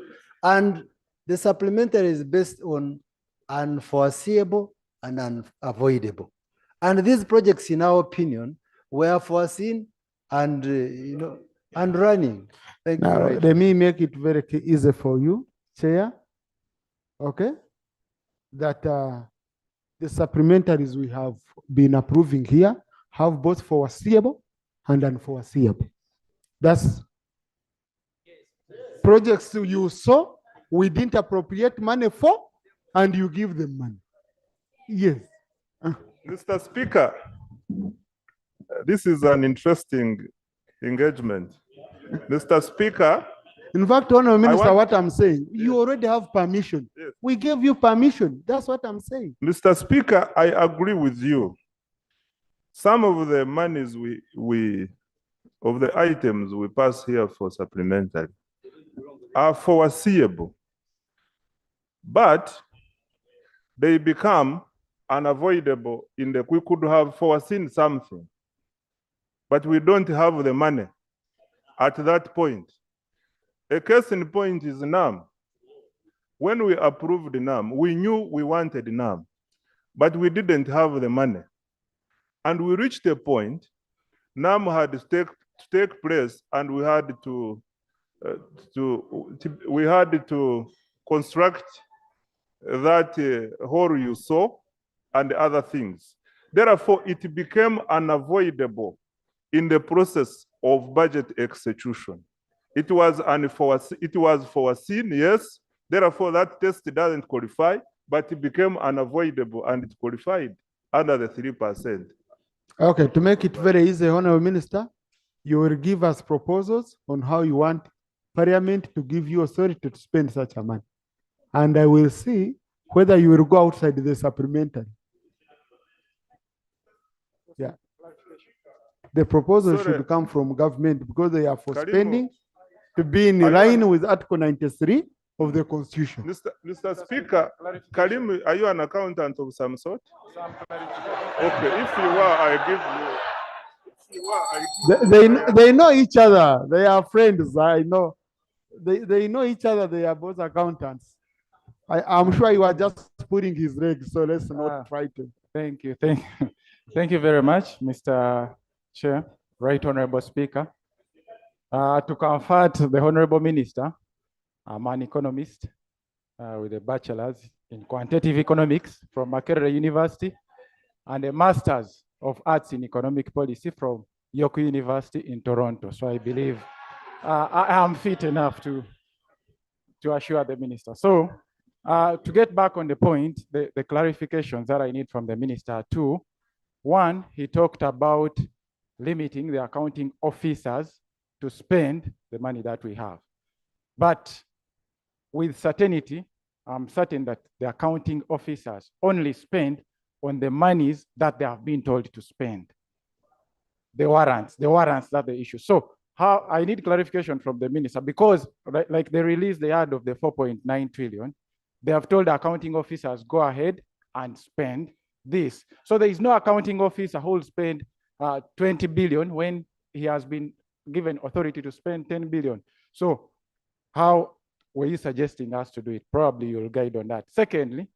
And the supplementary is based on unforeseeable and unavoidable. And these projects, in our opinion, were foreseen and and running. Thank you. Now, let me make it very easy for you, Chair. Okay? That the supplementaries we have been approving here have both foreseeable and unforeseeable. That's projects you saw, we didn't appropriate money for, and you give them money. Yes. Mr. Speaker, this is an interesting engagement. Mr. Speaker. In fact, Honourable Minister, what I'm saying, you already have permission. Yes. We gave you permission. That's what I'm saying. Mr. Speaker, I agree with you. Some of the monies of the items we pass here for supplementary are foreseeable, but they become unavoidable in that we could have foreseen something, but we don't have the money at that point. A case in point is NAM. When we approved NAM, we knew we wanted NAM, but we didn't have the money. And we reached a point, NAM had to take place, and we had to construct that hall you saw and other things. Therefore, it became unavoidable in the process of budget execution. It was foreseen, yes. Therefore, that test doesn't qualify, but it became unavoidable and it qualified under the 3%. Okay, to make it very easy, Honourable Minister, you will give us proposals on how you want Parliament to give you authority to spend such a money. And I will see whether you will go outside the supplementary. Yeah. The proposal should come from government because they are for spending to be in line with Article 93 of the Constitution. Mr. Speaker, Karim, are you an accountant of some sort? Okay, if you are, I give you. If you are, I give They know each other. They are friends. I know. They know each other. They are both accountants. I'm sure you are just putting his legs, so let's not try to. Thank you. Thank you very much, Mr. Chair, Right Honorable Speaker. To comfort the Honorable Minister, I'm an economist with a bachelor's in quantitative economics from Makerere University and a master's of arts in economic policy from York University in Toronto. So I believe I am fit enough to assure the minister. So to get back on the point, the clarifications that I need from the minister are two. One, he talked about limiting the accounting officers to spend the money that we have. But with certainty, I'm certain that the accounting officers only spend on the monies that they have been told to spend. The warrants that the issue. So how I need clarification from the minister, because like they released the ad of the 4.9 trillion. They have told the accounting officers, go ahead and spend this. So there is no accounting officer who will spend 20 billion when he has been given authority to spend 10 billion. So how were you suggesting us to do it? Probably you'll guide on that. Secondly,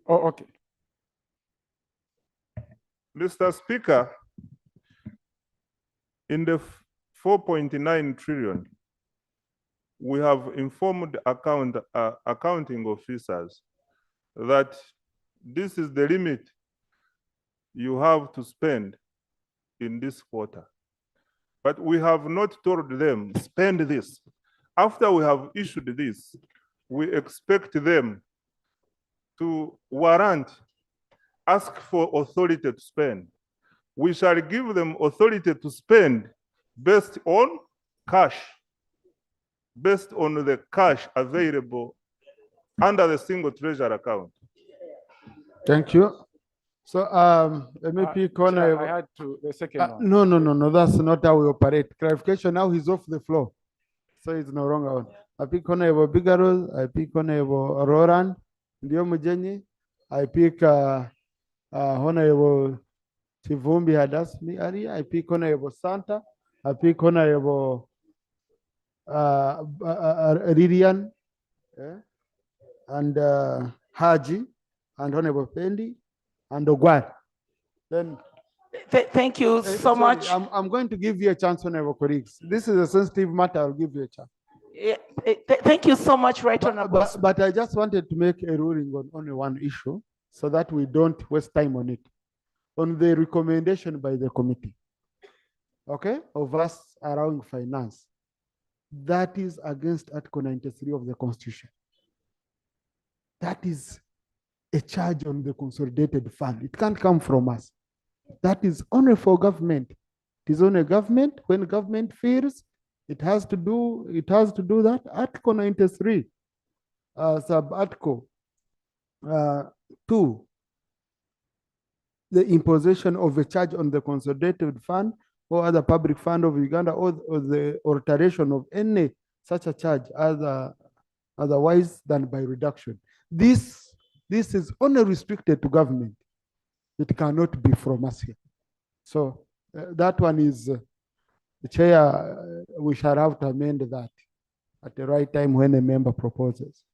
okay. Mr. Speaker, in the 4.9 trillion, we have informed accounting officers that this is the limit you have to spend in this quarter. But we have not told them, spend this. After we have issued this, we expect them to warrant, ask for authority to spend. We shall give them authority to spend based on cash, based on the cash available under the single treasure account. Thank you. So, MEP Corner. I had to, the second one. No, that's not how we operate. Clarification now, he's off the floor. So it's no longer on. I pick Honorable Bigaros, I pick Honorable Roran, Ndio Mujenyi, I pick Honorable Chivumbi Hadasmi Ari, I pick Honorable Santa, I pick Honorable Ridian, and Haji, and Honorable Pendi, and Ogwar. Then Thank you so much. I'm going to give you a chance, Honorable colleagues. This is a sensitive matter. I'll give you a chance. Yeah, thank you so much, Right Honorable. But I just wanted to make a ruling on only one issue so that we don't waste time on it. On the recommendation by the committee, okay, of us around finance, that is against Article 93 of the Constitution. That is a charge on the consolidated fund. It can't come from us. That is only for government. It is only government. When government feels it has to do that. Article 93, sub-article 2, the imposition of a charge on the consolidated fund or other public fund of Uganda, or the alteration of any such a charge otherwise than by reduction. This is only restricted to government. It cannot be from us here. So that one is, the chair, we shall have to amend that at the right time when a member proposes.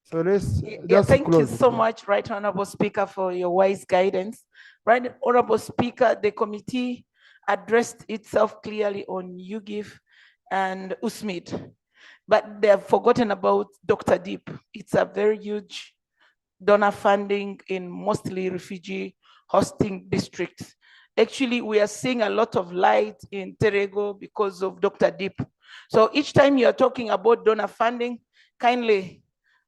So let's just thank you close so it. much, Right Honorable Speaker, for your wise guidance. Right Honorable Speaker, the committee addressed itself clearly on UGIF and USMID, but they have forgotten about Dr. Deep. It's a very huge donor funding in mostly refugee hosting districts. Actually, we are seeing a lot of light in Terego because of Dr. Deep. So each time you're talking about donor funding, kindly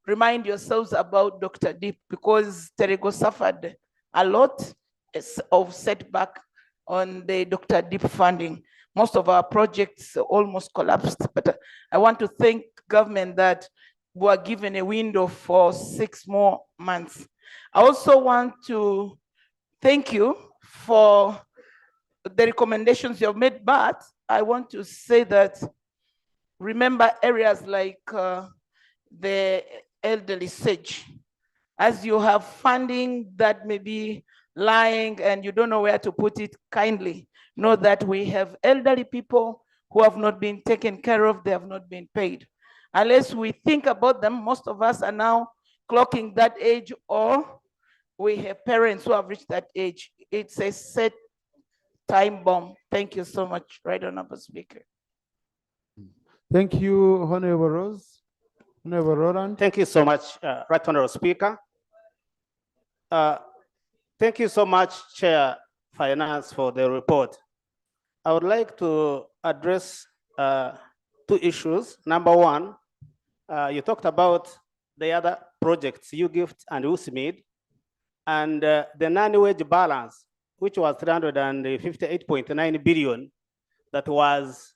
remind yourselves about Dr. Deep, because Terego suffered a lot of setback on the Dr. Deep funding. Most of our projects almost collapsed, but I want to thank government that we are given a window for 6 more months. I also want to thank you for the recommendations you have made, but I want to say that remember areas like the elderly SAGE. As you have funding that may be lying and you don't know where to put it, kindly know that we have elderly people who have not been taken care of, they have not been paid. Unless we think about them, most of us are now clocking that age, or we have parents who have reached that age. It's a set time bomb. Thank you so much, Right Honorable Speaker. Thank you, Honorable Rose. Honorable Roland. Thank you so much, Right Honorable Speaker. Thank you so much, Chair Finance, for the report. I would like to address 2 issues. Number one, you talked about the other projects, UGIFT and USMID, and the non-wage balance, which was 358.9 billion that was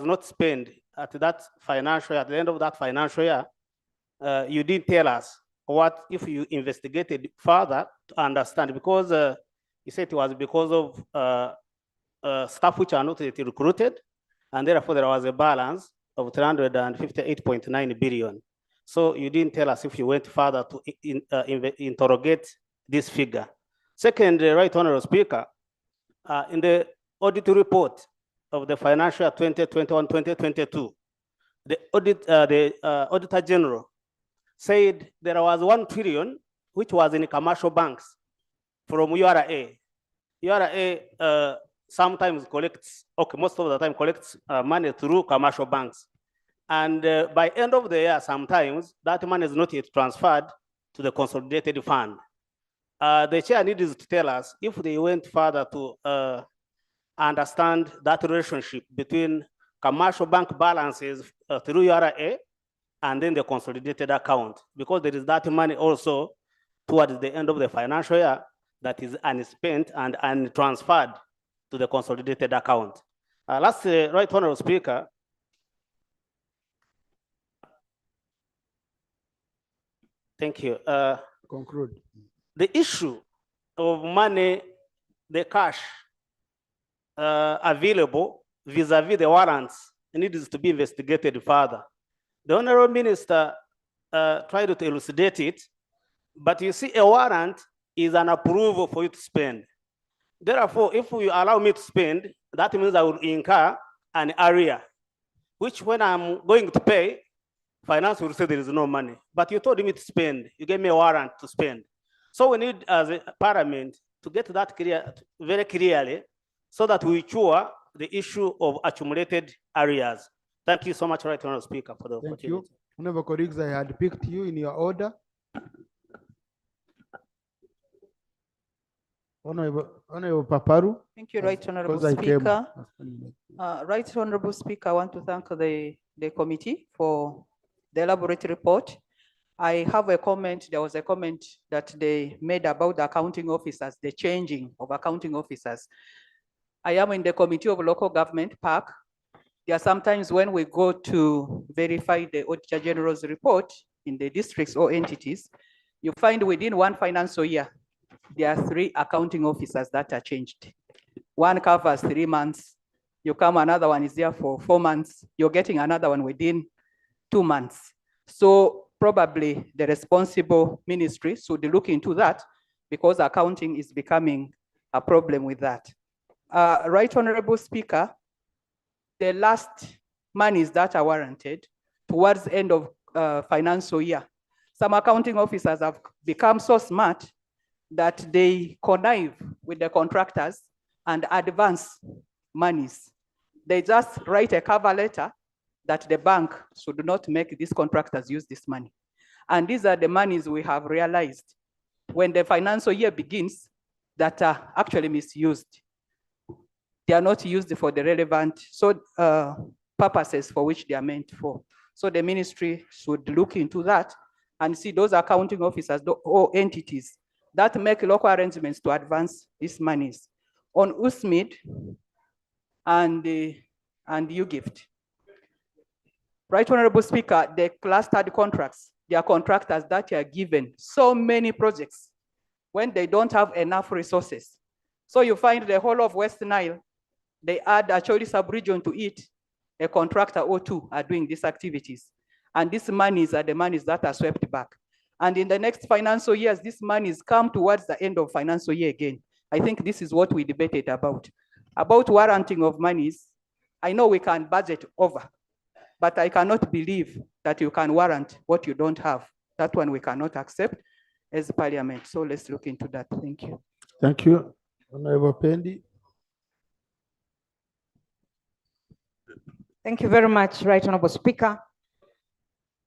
not spent at that financial year. At the end of that financial year, you didn't tell us what if you investigated further to understand, because you said it was because of staff which are not yet recruited, and therefore there was a balance of 358.9 billion. So you didn't tell us if you went further to interrogate this figure. Second, Right Honorable Speaker, in the audit report of the financial year 2021-2022, the Auditor General said there was 1 trillion which was in commercial banks from URA. URA sometimes collects, okay, most of the time collects money through commercial banks. And by end of the year, sometimes that money is not yet transferred to the consolidated fund. The chair needs to tell us if they went further to understand that relationship between commercial bank balances through URA and then the consolidated account, because there is that money also towards the end of the financial year that is unspent and untransferred to the consolidated account. Last, Right Honorable Speaker, thank you. Conclude. The issue of money, the cash available vis-a-vis the warrants needs to be investigated further. The Honorable Minister tried to elucidate it, but you see a warrant is an approval for you to spend. Therefore, if you allow me to spend, that means I will incur an area, which when I'm going to pay, finance will say there is no money. But you told me to spend, you gave me a warrant to spend. So we need as a parliament to get that clear, very clearly, so that we cure the issue of accumulated areas. Thank you so much, Right Honorable Speaker, for the opportunity. Thank you. Honorable colleagues, I had picked you in your order. Honorable Paparu. Thank you, Right Honorable because I came- Speaker. Right Honorable Speaker, I want to thank the committee for the elaborate report. I have a comment. There was a comment that they made about the accounting officers, the changing of accounting officers. I am in the Committee of Local Government, PAC. There are sometimes when we go to verify the Auditor General's report in the districts or entities, you find within one financial year, there are 3 accounting officers that are changed. One covers 3 months. You come, another one is there for 4 months. You're getting another one within 2 months. So probably the responsible ministry should look into that, because accounting is becoming a problem with that. Right Honorable Speaker, the last monies that are warranted towards the end of financial year, some accounting officers have become so smart that they connive with the contractors and advance monies. They just write a cover letter that the bank should not make these contractors use this money. And these are the monies we have realized when the financial year begins that are actually misused. They are not used for the relevant purposes for which they are meant for. So the ministry should look into that and see those accounting officers or entities that make local arrangements to advance these monies on USMID and UGIFT. Right Honorable Speaker, the clustered contracts, they are contractors that are given so many projects when they don't have enough resources. So you find the whole of West Nile, they add a Chori sub-region to it, a contractor or 2 are doing these activities. And these monies are the monies that are swept back. And in the next financial years, these monies come towards the end of financial year again. I think this is what we debated about. About warranting of monies, I know we can budget over, but I cannot believe that you can warrant what you don't have. That one we cannot accept as parliament. So let's look into that. Thank you. Thank you. Honorable Pendi. Thank you very much, Right Honorable Speaker.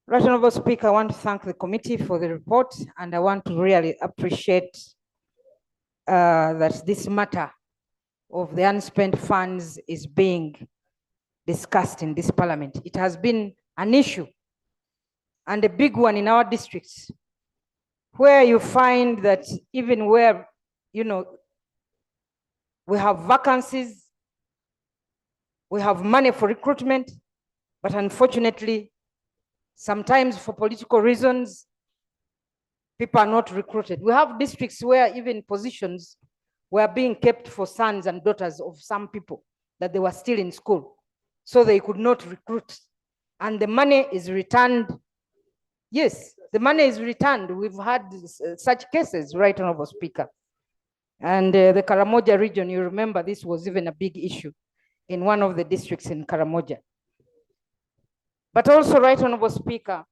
Right Honorable Speaker, I want to thank the committee for the report, and I want to really appreciate that this matter of the unspent funds is being discussed in this parliament. It has been an issue and a big one in our districts, where you find that even where, we have vacancies, we have money for recruitment, but unfortunately, sometimes for political reasons, people are not recruited. We have districts where even positions were being kept for sons and daughters of some people that they were still in school. So they could not recruit. And the money is returned. Yes, the money is returned. We've had such cases, Right Honorable Speaker. And the Karamoja region, you remember this was even a big issue in one of the districts in Karamoja. But also, Right Honorable Speaker,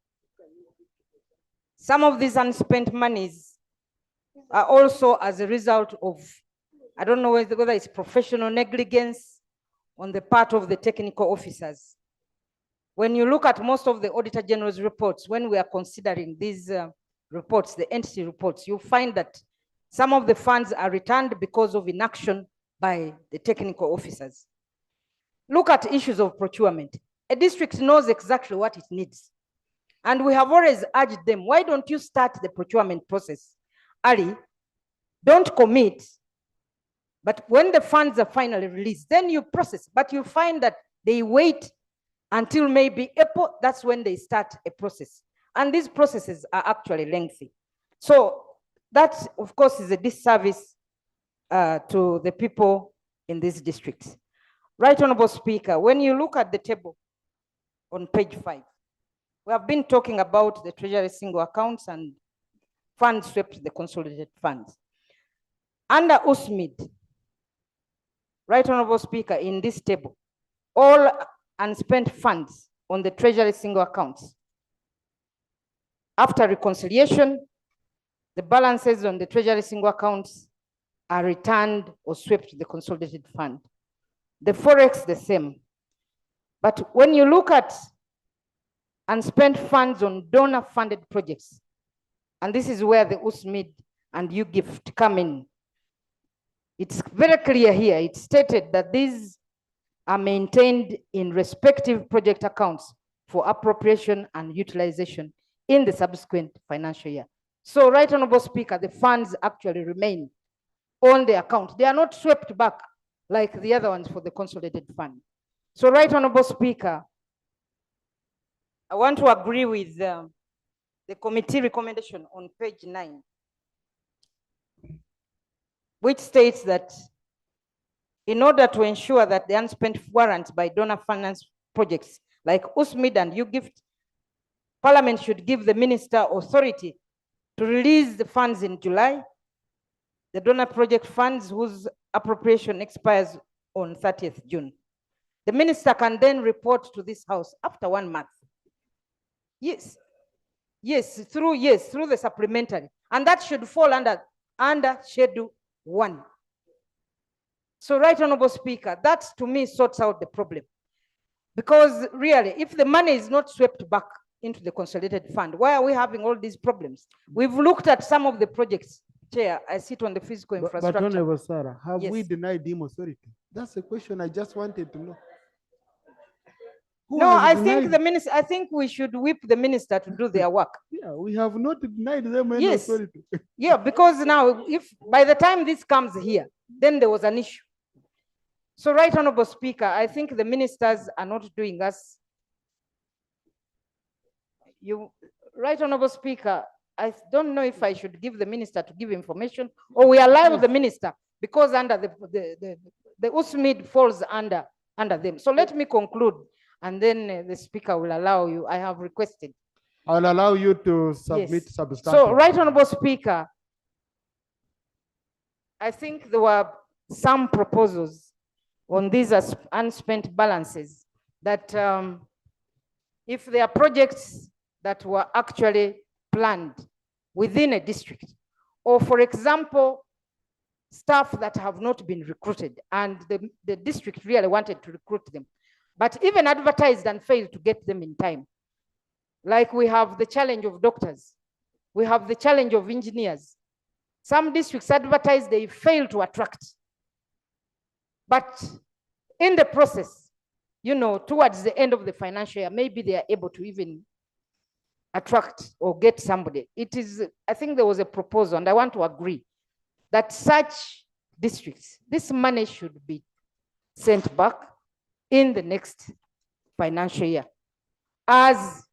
some of these unspent monies are also as a result of, I don't know whether it's professional negligence on the part of the technical officers. When you look at most of the Auditor General's reports, when we are considering these reports, the entity reports, you find that some of the funds are returned because of inaction by the technical officers. Look at issues of procurement. A district knows exactly what it needs. And we have always urged them, why don't you start the procurement process early? Don't commit. But when the funds are finally released, then you process. But you find that they wait until maybe April, that's when they start a process. And these processes are actually lengthy. So that, of course, is a disservice to the people in these districts. Right Honorable Speaker, when you look at the table on page 5, we have been talking about the Treasury single accounts and funds swept to the consolidated funds. Under USMID, Right Honorable Speaker, in this table, all unspent funds on the Treasury single accounts, after reconciliation, the balances on the Treasury single accounts are returned or swept to the consolidated fund. The Forex, the same. But when you look at unspent funds on donor-funded projects, and this is where the USMID and UGIFT come in, it's very clear here. It's stated that these are maintained in respective project accounts for appropriation and utilization in the subsequent financial year. So, Right Honorable Speaker, the funds actually remain on the account. They are not swept back like the other ones for the consolidated fund. So, Right Honorable Speaker, I want to agree with the committee recommendation on page 9, which states that in order to ensure that the unspent warrants by donor finance projects like USMID and UGIFT, Parliament should give the minister authority to release the funds in July, the donor project funds whose appropriation expires on 30th June. The minister can then report to this house after 1 month. Yes, through the supplementary. And that should fall under Schedule 1. So, Right Honorable Speaker, that to me sorts out the problem. Because really, if the money is not swept back into the consolidated fund, why are we having all these problems? We've looked at some of the projects. Chair, I sit on the physical infrastructure. But Honorable Sarah, have we Yes. denied him authority? That's a question I just wanted to know. Who No, has I think denied- the minister, I think we should whip the minister to do their work. Yeah, we have not denied them any Yes. authority. Yeah, because now, if by the time this comes here, then there was an issue. So, Right Honorable Speaker, I think the ministers are not doing us. Right Honorable Speaker, I don't know if I should give the minister to give information or we allow the minister, because under the USMID falls under them. So let me conclude, and then the speaker will allow you. I have requested. I'll allow you to submit Yes. substantive. So, Right Honorable Speaker, I think there were some proposals on these unspent balances that if there are projects that were actually planned within a district, or for example, staff that have not been recruited and the district really wanted to recruit them, but even advertised and failed to get them in time. Like we have the challenge of doctors, we have the challenge of engineers. Some districts advertise, they fail to attract. But in the process, you know, towards the end of the financial year, maybe they are able to even attract or get somebody. It is, I think there was a proposal, and I want to agree, that such districts, this money should be sent back in the next financial year, as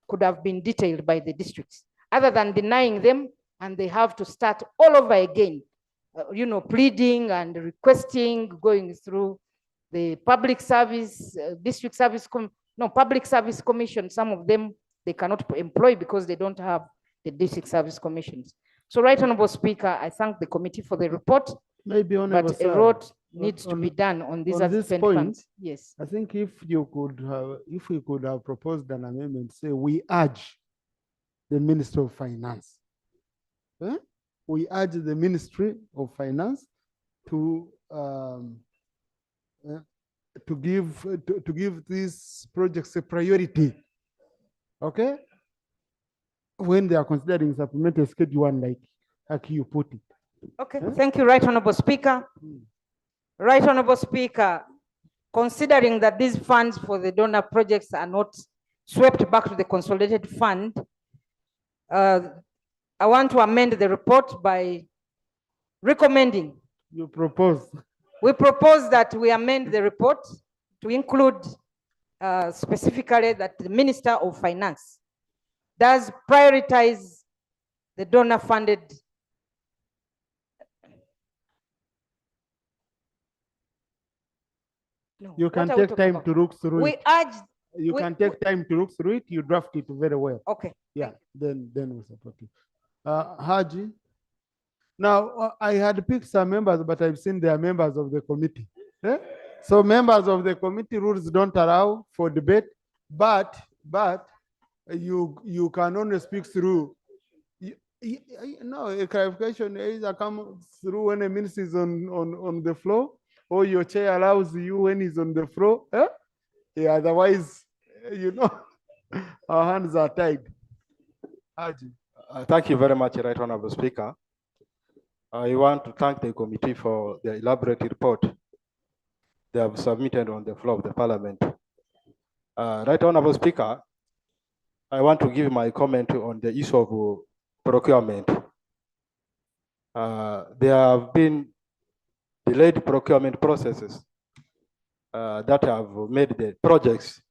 could have been detailed by the districts, other than denying them and they have to start all over again pleading and requesting, going through the public service, district service, public service commission. Some of them, they cannot employ because they don't have the district service commissions. So, Right Honorable Speaker, I thank the committee for the report. Maybe but a lot needs to be done on these unspent funds. Yes. I think if we could have proposed an amendment, say we urge the Minister of Finance. We urge the Ministry of Finance to give these projects a priority. Okay? When they are considering supplementary schedule 1, like you put it. Okay, thank you, Right Honorable Speaker. Right Honorable Speaker, considering that these funds for the donor projects are not swept back to the consolidated fund, I want to amend the report by recommending. You propose. We propose that we amend the report to include specifically that the Minister of Finance does prioritize the donor funded. No, you can take time to look through it. You can take time to look through it. You draft it very well. Okay. Yeah, then we support you. Haji. Now, I had picked some members, but I've seen they are members of the committee. So members of the committee, rules don't allow for debate, but you can only speak through. No, a clarification either come through when a minister is on the floor, or your chair allows you when he's on the floor. Yeah, otherwise, our hands are tied. Haji. Thank you very much, Right Honorable Speaker. I want to thank the committee for the elaborate report they have submitted on the floor of the Parliament. Right Honorable Speaker, I want to give my comment on the issue of procurement. There have been delayed procurement processes that have made the projects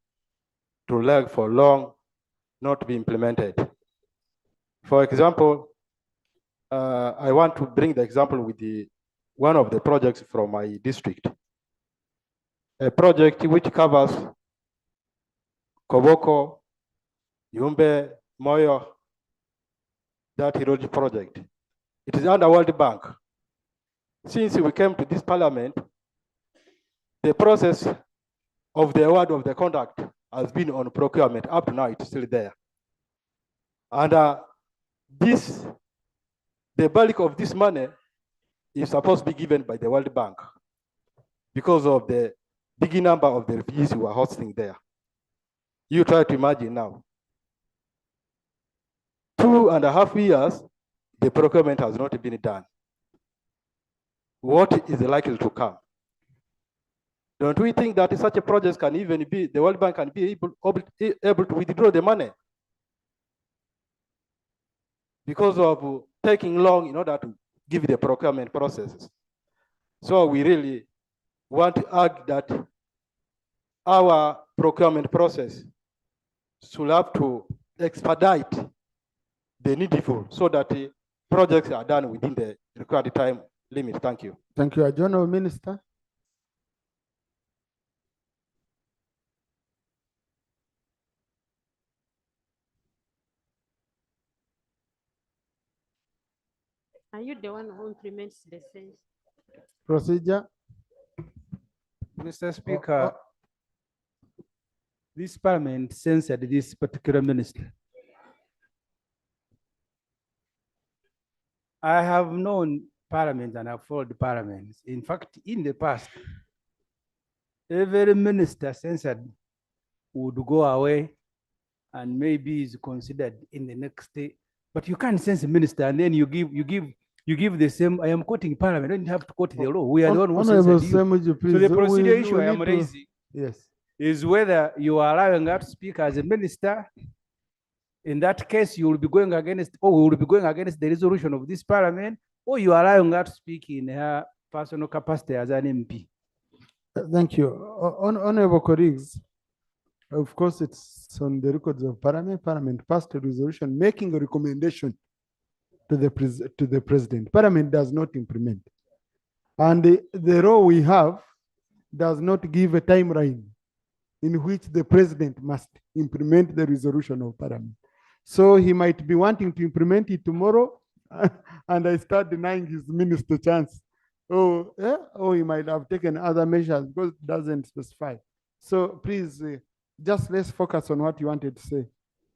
to lag for long, not to be implemented. For example, I want to bring the example with one of the projects from my district. A project which covers Koboko, Yumbe, Moyo, that Hiroji project. It is under World Bank. Since we came to this Parliament, the process of the award of the contract has been on procurement. Up to now, it's still there. And the bulk of this money is supposed to be given by the World Bank because of the big number of the refugees who are hosting there. You try to imagine now. 2.5 years, the procurement has not been done. What is likely to come? Don't we think that such a project can even be, the World Bank can be able to withdraw the money because of taking long in order to give the procurement processes? So we really want to argue that our procurement process should have to expedite the needful so that the projects are done within the required time limit. Thank you. Thank you. Honourable Minister. Are you the one who implements the sense? Procedure. Mr. Speaker, this Parliament censored this particular minister. I have known Parliament and I've followed parliaments. In fact, in the past, every minister censored would go away and maybe is considered in the next day. But you can't censor a minister and then you give the same. I am quoting Parliament. I don't have to quote the law. We are the one who censored you. So the procedure issue I am raising is whether you are allowing her to speak as a minister. In that case, you will be going against, or we will be going against the resolution of this Parliament, or you are allowing her to speak in her personal capacity as an MP. Thank you. Honorable colleagues, of course, it's on the records of Parliament. Parliament passed a resolution making a recommendation to the President. Parliament does not implement. And the law we have does not give a timeline in which the president must implement the resolution of parliament. So he might be wanting to implement it tomorrow, and I start denying his minister chance. Or he might have taken other measures because it doesn't specify. So please, just let's focus on what you wanted to say,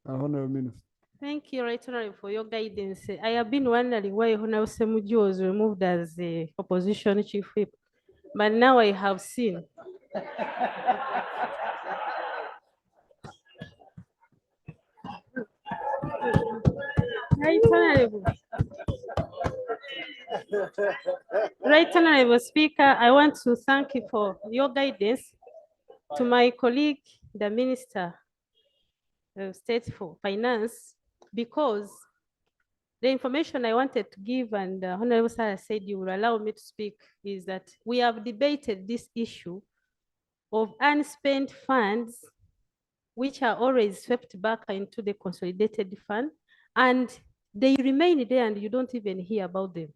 Honorable Minister. Thank you, Right Honorable, for your guidance. I have been wondering why Honorable Semuju was removed as the opposition chief whip, but now I have seen. Right Honorable. Right Honorable Speaker, I want to thank you for your guidance. To my colleague, the Minister of State for Finance, because the information I wanted to give, and Honorable Sarah said you will allow me to speak, is that we have debated this issue of unspent funds, which are always swept back into the consolidated fund, and they remain there and you don't even hear about them.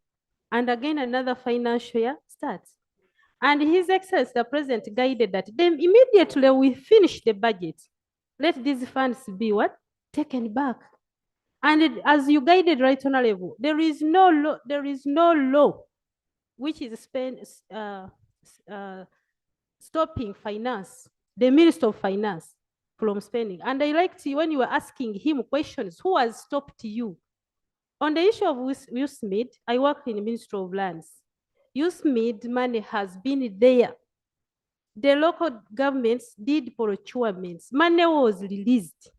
And again, another financial year starts. And His Excellency, the President, guided that then immediately we finish the budget, let these funds be what? Taken back. And as you guided, Right Honorable, there is no law which is stopping finance, the Minister of Finance, from spending. And I liked when you were asking him questions, who has stopped you? On the issue of Will Smith, I work in the Ministry of Lands. Will Smith money has been there. The local governments did procurements. Money was released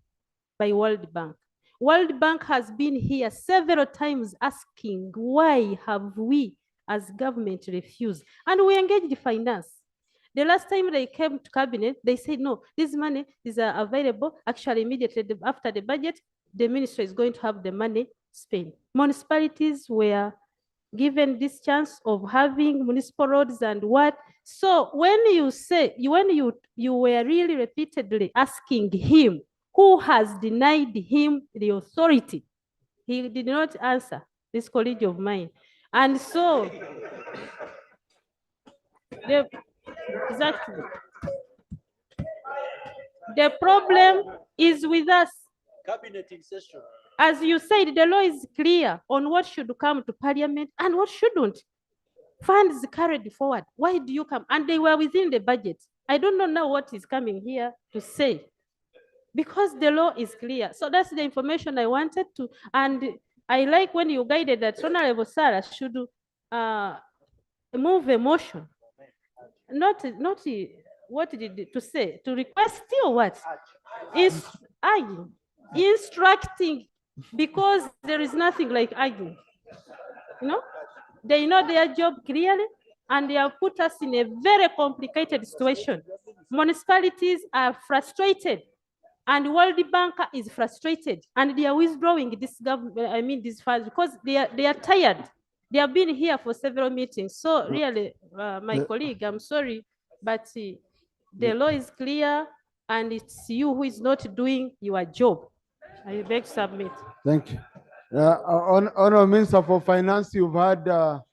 by World Bank. World Bank has been here several times asking why have we as government refused? And we engaged the finance. The last time they came to cabinet, they said, no, this money is available. Actually, immediately after the budget, the ministry is going to have the money spent. Municipalities were given this chance of having municipal roads and what. So when you say, when you were really repeatedly asking him who has denied him the authority, he did not answer, this colleague of mine. And so, exactly. The problem is with us. Cabinet in session. As you said, the law is clear on what should come to Parliament and what shouldn't. Funds carried forward. Why do you come? And they were within the budget. I don't know now what is coming here to say, because the law is clear. So that's the information I wanted to. And I like when you guided that Honorable Sarah should move a motion. Not what did it to say? To request or what? Is arguing, instructing, because there is nothing like arguing. You know? They know their job clearly, and they have put us in a very complicated situation. Municipalities are frustrated, and World Bank is frustrated, and they are withdrawing this government, these funds, because they are tired. They have been here for several meetings. So really, my colleague, I'm sorry, but the law is clear, and it's you who is not doing your job. I beg to submit. Thank you. Honorable Minister for Finance, you've had the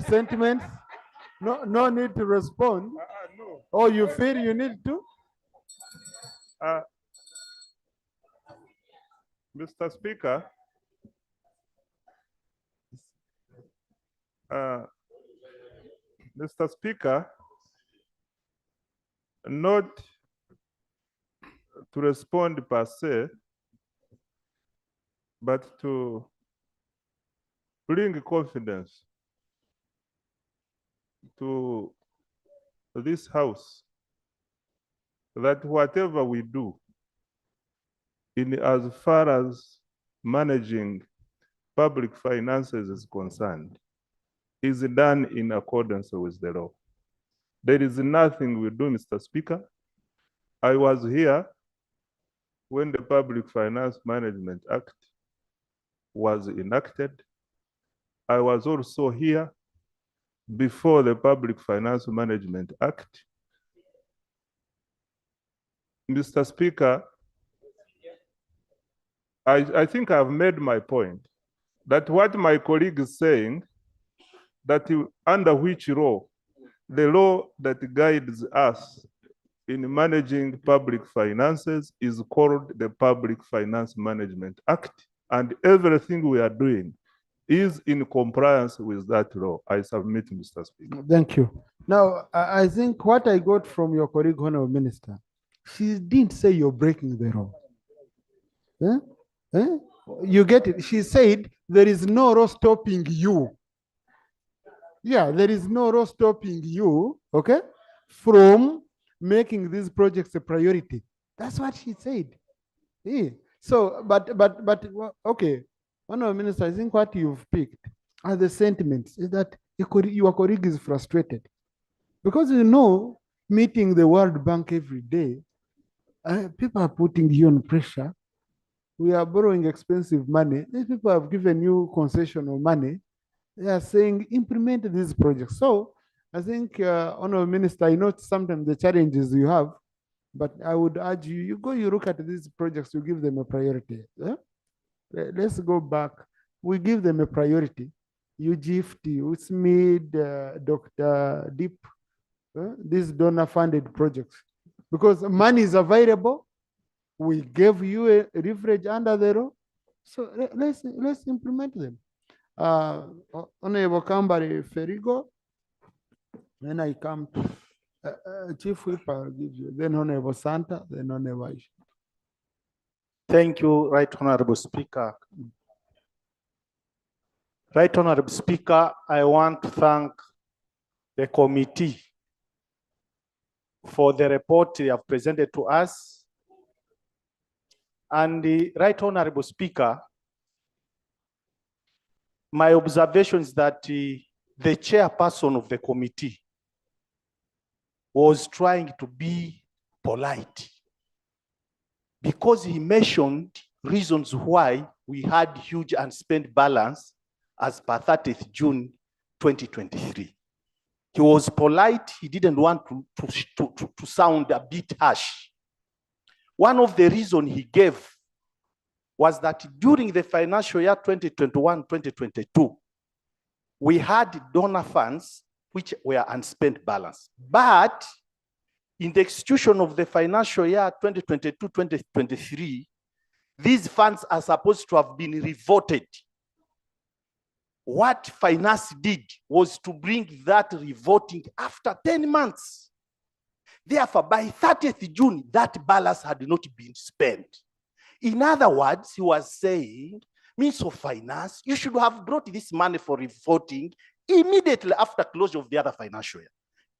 sentiments. No need to respond. No. Or you feel you need to? Mr. Speaker, not to respond per se, but to bring confidence to this House that whatever we do, in as far as managing public finances is concerned, is done in accordance with the law. There is nothing we do, Mr. Speaker. I was here when the Public Finance Management Act was enacted. I was also here before the Public Finance Management Act. Mr. Speaker, I think I've made my point that what my colleague is saying that under which law, the law that guides us in managing public finances is called the Public Finance Management Act, and everything we are doing is in compliance with that law. I submit, Mr. Speaker. Thank you. Now, I think what I got from your colleague, Honorable Minister, she didn't say you're breaking the law. You get it? She said there is no law stopping you. Yeah, there is no law stopping you, okay, from making these projects a priority. That's what she said. Yeah. So, but, okay, Honorable Minister, I think what you've picked are the sentiments is that your colleague is frustrated because meeting the World Bank every day, people are putting you on pressure. We are borrowing expensive money. These people have given you concessional money. They are saying implement these projects. So I think, Honorable Minister, I know sometimes the challenges you have, but I would urge you, you look at these projects, you give them a priority. Yeah? Let's go back. We give them a priority. UGFT, USMID, Dr. Deep, these donor-funded projects. Because money is available, we gave you a leverage under the law, so let's implement them. Honorable Kambari Ferigo, then I come to Chief Whip, I'll give you, then Honorable Santa, then Honorable Aisha. Thank you, Right Honorable Speaker. Right Honorable Speaker, I want to thank the committee for the report they have presented to us. And the Right Honorable Speaker, my observation is that the chairperson of the committee was trying to be polite because he mentioned reasons why we had huge unspent balance as per 30th June 2023. He was polite. He didn't want to sound a bit harsh. One of the reasons he gave was that during the financial year 2021-2022, we had donor funds which were unspent balance. But in the execution of the financial year 2022-2023, these funds are supposed to have been reverted. What finance did was to bring that reverting after 10 months. Therefore, by 30th June, that balance had not been spent. In other words, he was saying, Minister of Finance, you should have brought this money for reverting immediately after closure of the other financial year.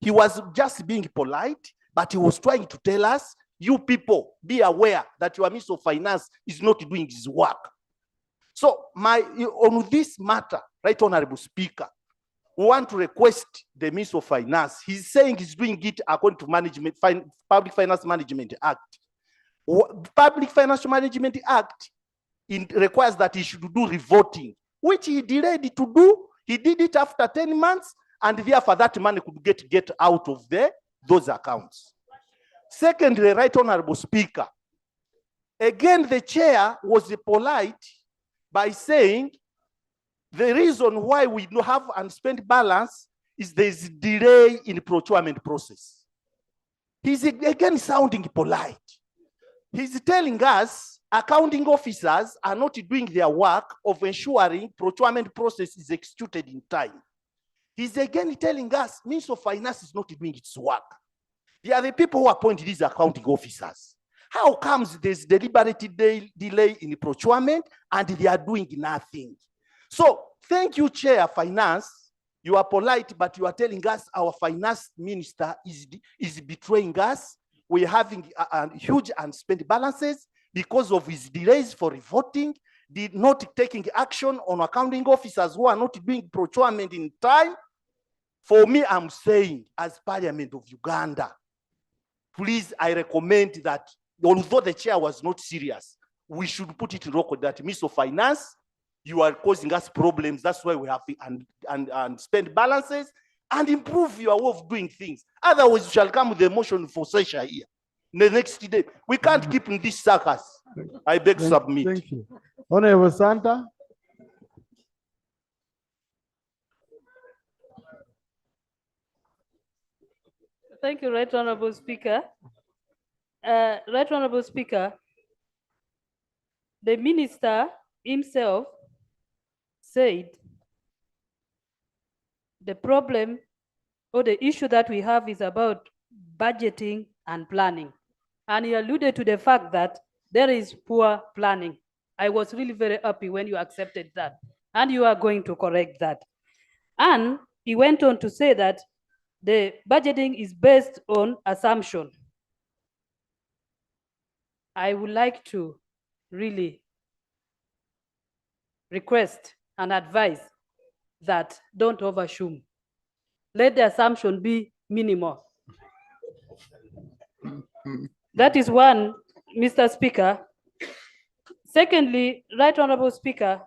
He was just being polite, but he was trying to tell us, you people, be aware that your Minister of Finance is not doing his work. So on this matter, Right Honorable Speaker, we want to request the Minister of Finance. He's saying he's doing it according to Public Finance Management Act. Public Financial Management Act requires that he should do reverting, which he delayed to do. He did it after 10 months, and therefore that money could get out of those accounts. Secondly, Right Honorable Speaker, again, the chair was polite by saying the reason why we don't have unspent balance is there's delay in the procurement process. He's again sounding polite. He's telling us accounting officers are not doing their work of ensuring procurement process is executed in time. He's again telling us Minister of Finance is not doing its work. They are the people who appoint these accounting officers. How comes there's deliberate delay in the procurement and they are doing nothing? So thank you, Chair Finance. You are polite, but you are telling us our finance minister is betraying us. We're having huge unspent balances because of his delays for reporting, not taking action on accounting officers who are not doing procurement in time. For me, I'm saying, as Parliament of Uganda, please, I recommend that, although the chair was not serious, we should put it in record that Minister of Finance, you are causing us problems. That's why we have unspent balances, and improve your way of doing things. Otherwise, we shall come with a motion for censure here. The next day, we can't keep in this circus. I beg to submit. Thank you. Honorable Santa. Thank you, Right Honorable Speaker. Right Honorable Speaker, the minister himself said the problem or the issue that we have is about budgeting and planning. And he alluded to the fact that there is poor planning. I was really very happy when you accepted that, and you are going to correct that. And he went on to say that the budgeting is based on assumption. I would like to really request and advise that don't overshoot. Let the assumption be minimal. That is one, Mr. Speaker. Secondly, Right Honorable Speaker,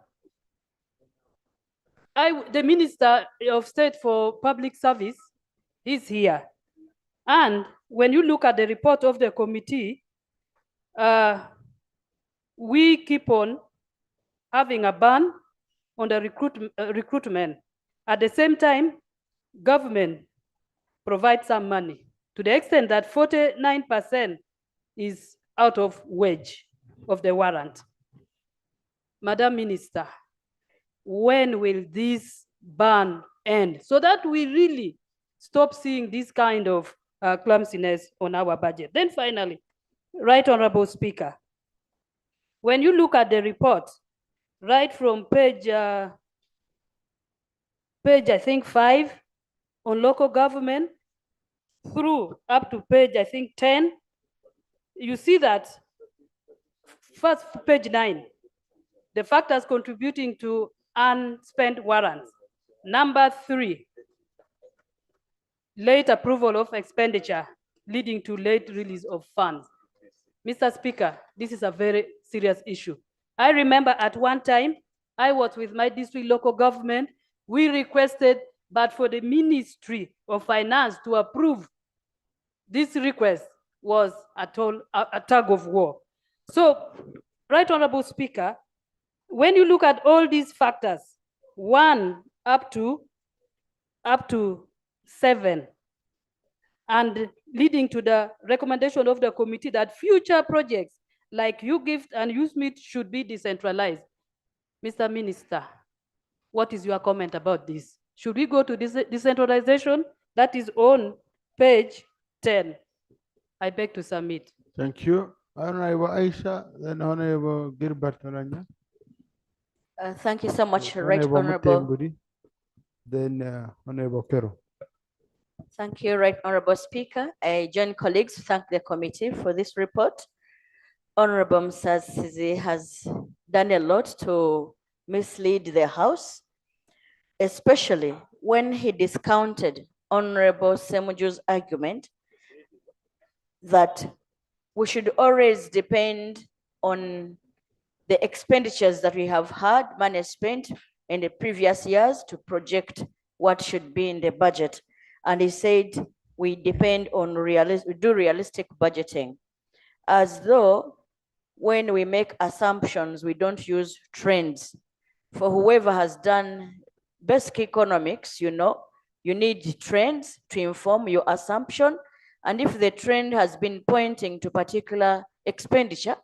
the Minister of State for Public Service is here. And when you look at the report of the committee, we keep on having a ban on the recruitment. At the same time, government provides some money to the extent that 49% is out of wage of the warrant. Madam Minister, when will this ban end so that we really stop seeing this kind of clumsiness on our budget? Then finally, Right Honorable Speaker, when you look at the report, right from page I think 5 on local government through up to page I think 10, you see that first page 9, the factors contributing to unspent warrants. Number 3, late approval of expenditure leading to late release of funds. Mr. Speaker, this is a very serious issue. I remember at one time, I was with my district local government, we requested, but for the Ministry of Finance to approve this request was a tug of war. So, Right Honorable Speaker, when you look at all these factors, 1 up to 7, and leading to the recommendation of the committee that future projects like UGIFT and USMIT should be decentralized. Mr. Minister, what is your comment about this? Should we go to decentralization? That is on page 10. I beg to submit. Thank you. Honorable Aisha, then Honorable Gilbert Oranya. Thank you so much, Right Honorable. Mutemburi, then Honorable Kero. Thank you, Right Honorable Speaker. I join colleagues to thank the committee for this report. Honorable Msasizi has done a lot to mislead the House, especially when he discounted Honorable Semuju's argument that we should always depend on the expenditures that we have had, money spent in the previous years to project what should be in the budget. And he said we depend on realistic budgeting, as though when we make assumptions, we don't use trends. For whoever has done basic economics, you know, you need trends to inform your assumption. And if the trend has been pointing to particular expenditure,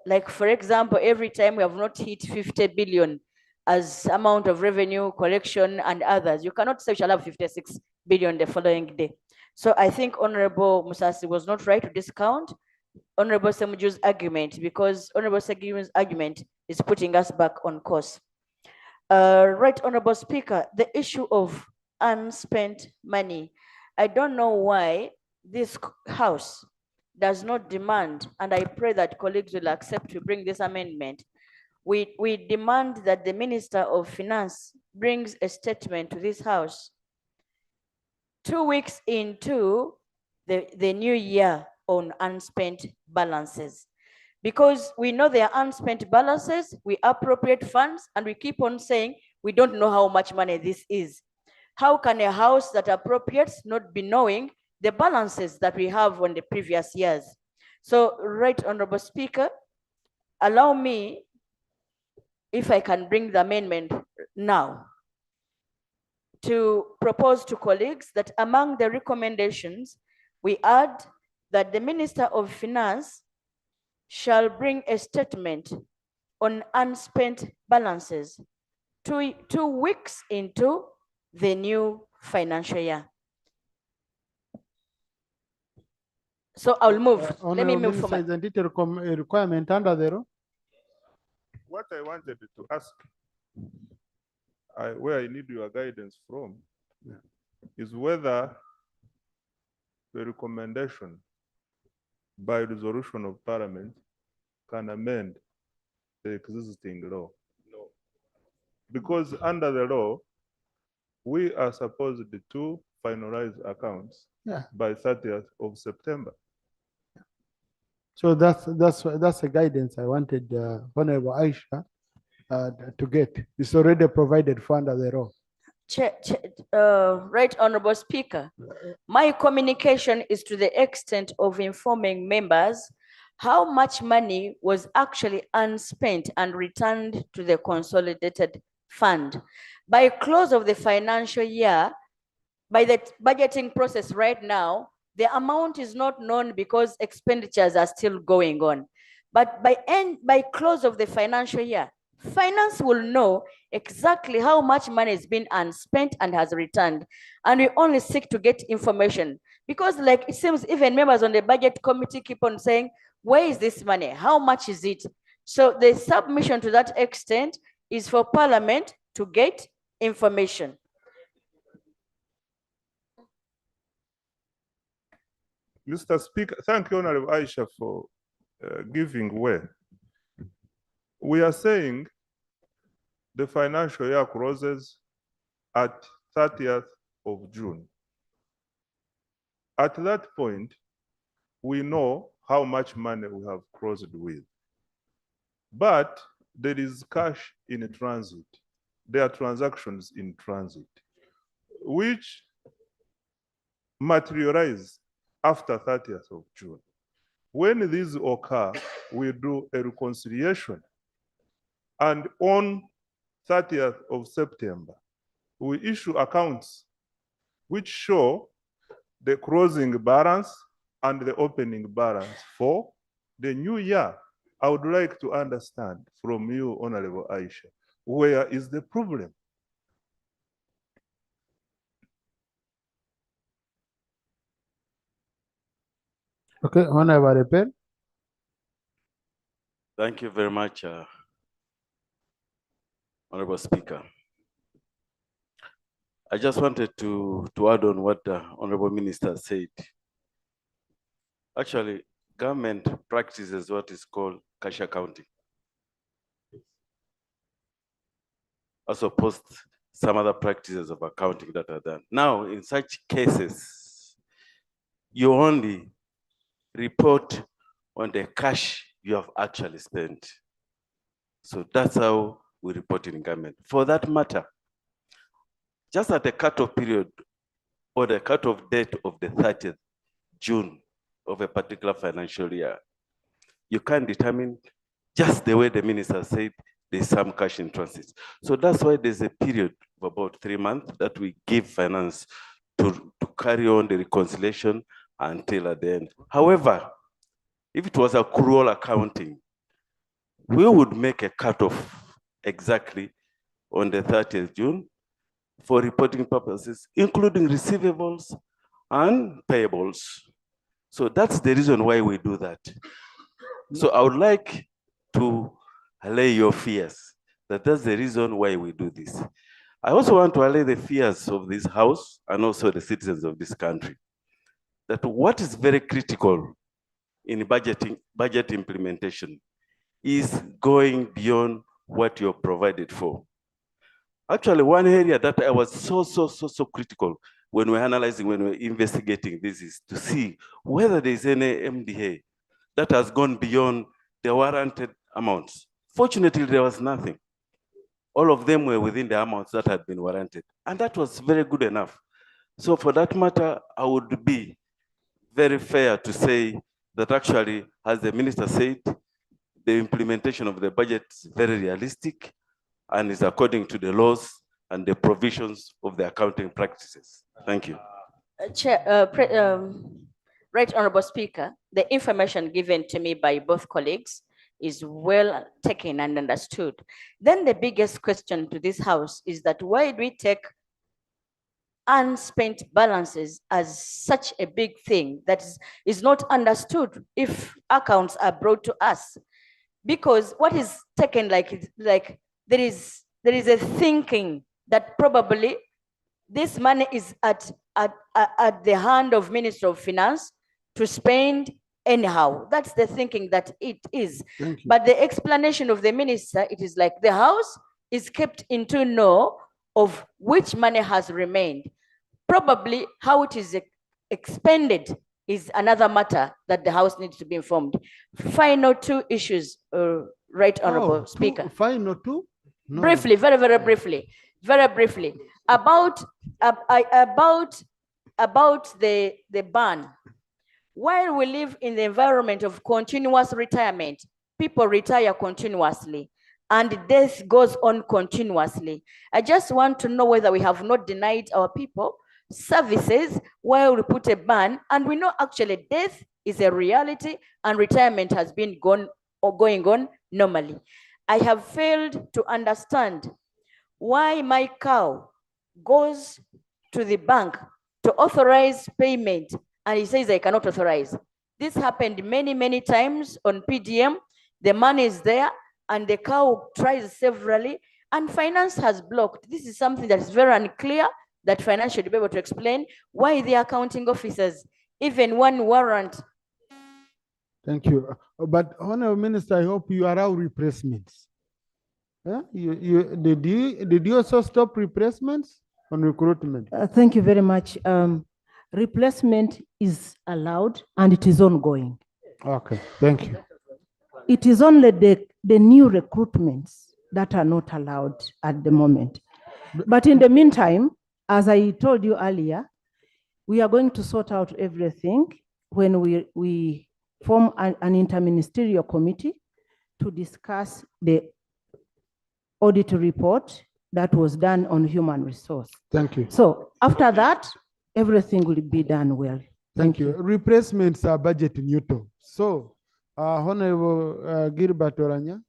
like for example, every time we have not hit 50 billion as amount of revenue collection and others, you cannot say we shall have 56 billion the following day. So I think Honorable Musasi was not right to discount Honorable Semuju's argument, because Honorable Semuju's argument is putting us back on course. Right Honorable Speaker, the issue of unspent money, I don't know why this House does not demand, and I pray that colleagues will accept to bring this amendment. We demand that the Minister of Finance brings a statement to this House 2 weeks into the new year on unspent balances. Because we know there are unspent balances, we appropriate funds, and we keep on saying we don't know how much money this is. How can a House that appropriates not be knowing the balances that we have on the previous years? So, Right Honorable Speaker, allow me, if I can bring the amendment now, to propose to colleagues that among the recommendations, we add that the Minister of Finance shall bring a statement on unspent balances 2 weeks into the new financial year. So I'll move. Let me move Minister, isn't it a requirement under the law? What I wanted to ask, where I need your guidance from, is whether the recommendation by resolution of Parliament can amend the existing law. No. Because under the law, we are supposed to finalize accounts by 30th of September. So that's a guidance I wanted Honorable Aisha to get. It's already provided for under the law. Right Honorable Speaker, my communication is to the extent of informing members how much money was actually unspent and returned to the consolidated fund. By close of the financial year, by the budgeting process right now, the amount is not known because expenditures are still going on. But by close of the financial year, finance will know exactly how much money has been unspent and has returned. And we only seek to get information because like it seems even members on the budget committee keep on saying, where is this money? How much is it? So the submission to that extent is for Parliament to get information. Mr. Speaker, thank you, Honorable Aisha, for giving way. We are saying the financial year closes at 30th of June. At that point, we know how much money we have closed with. But there is cash in transit. There are transactions in transit, which materialize after 30th of June. When these occur, we do a reconciliation. And on 30th of September, we issue accounts which show the closing balance and the opening balance for the new year. I would like to understand from you, Honorable Aisha, where is the problem? Okay, Honorable Repair. Thank you very much, Honorable Speaker. I just wanted to add on what the Honorable Minister said. Actually, government practices what is called cash accounting, as opposed to some other practices of accounting that are done. Now, in such cases, you only report on the cash you have actually spent. So that's how we report in government. For that matter, just at the cutoff period or the cutoff date of the 30th June of a particular financial year, you can determine just the way the minister said there's some cash in transit. So that's why there's a period of about 3 months that we give finance to carry on the reconciliation until at the end. However, if it was accrual accounting, we would make a cutoff exactly on the 30th June for reporting purposes, including receivables and payables. So that's the reason why we do that. So I would like to allay your fears that that's the reason why we do this. I also want to allay the fears of this house and also the citizens of this country that what is very critical in budget implementation is going beyond what you're provided for. Actually, one area that I was so critical when we're analyzing, when we're investigating this is to see whether there's any MDA that has gone beyond the warranted amounts. Fortunately, there was nothing. All of them were within the amounts that had been warranted. And that was very good enough. So for that matter, I would be very fair to say that actually, as the minister said, the implementation of the budget is very realistic and is according to the laws and the provisions of the accounting practices. Thank you. Right Honorable Speaker, the information given to me by both colleagues is well taken and understood. Then the biggest question to this House is that why do we take unspent balances as such a big thing that is not understood if accounts are brought to us? Because what is taken like there is a thinking that probably this money is at the hand of Minister of Finance to spend anyhow. That's the thinking that it is. But the explanation of the minister, it is like the House is kept into know of which money has remained. Probably how it is expended is another matter that the House needs to be informed. Final two issues, Right Honorable Speaker. Final two? No. Briefly, very briefly, about the ban. While we live in the environment of continuous retirement, people retire continuously and death goes on continuously. I just want to know whether we have not denied our people services while we put a ban, and we know actually death is a reality and retirement has been going on normally. I have failed to understand why my cow goes to the bank to authorize payment and he says I cannot authorize. This happened many times on PDM. The money is there and the cow tries severally and finance has blocked. This is something that is very unclear that finance should be able to explain why the accounting officers, even one warrant. Thank you. But Honorable Minister, I hope you allow replacements. Yeah? Did you also stop replacements on recruitment? Thank you very much. Replacement is allowed and it is ongoing. Okay, thank you. It is only the new recruitments that are not allowed at the moment. But in the meantime, as I told you earlier, we are going to sort out everything when we form an interministerial committee to discuss the audit report that was done on human resource. Thank you. So after that, everything will be done well. Thank you. Replacements are budget neutral. So, Honorable Gilbert Oranya.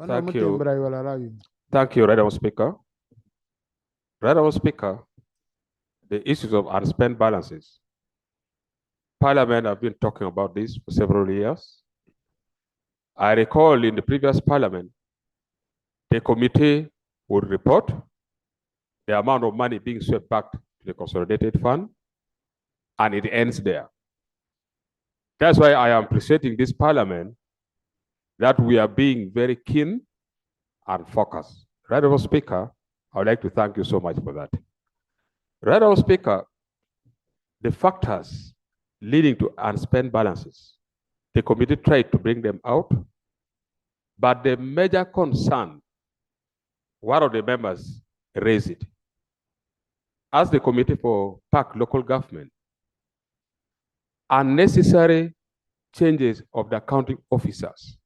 Thank you. I will allow you. Thank you, Right Honourable Speaker. Right Honourable Speaker, the issues of unspent balances. Parliament have been talking about this for several years. I recall in the previous Parliament, the committee would report the amount of money being swept back to the Consolidated Fund, and it ends there. That's why I am appreciating this Parliament that we are being very keen and focused. Right Honourable Speaker, I would like to thank you so much for that. Right Honourable Speaker, the factors leading to unspent balances, the committee tried to bring them out, but the major concern, one of the members raised it. As the Committee for Park Local Government, unnecessary changes of the accounting officers.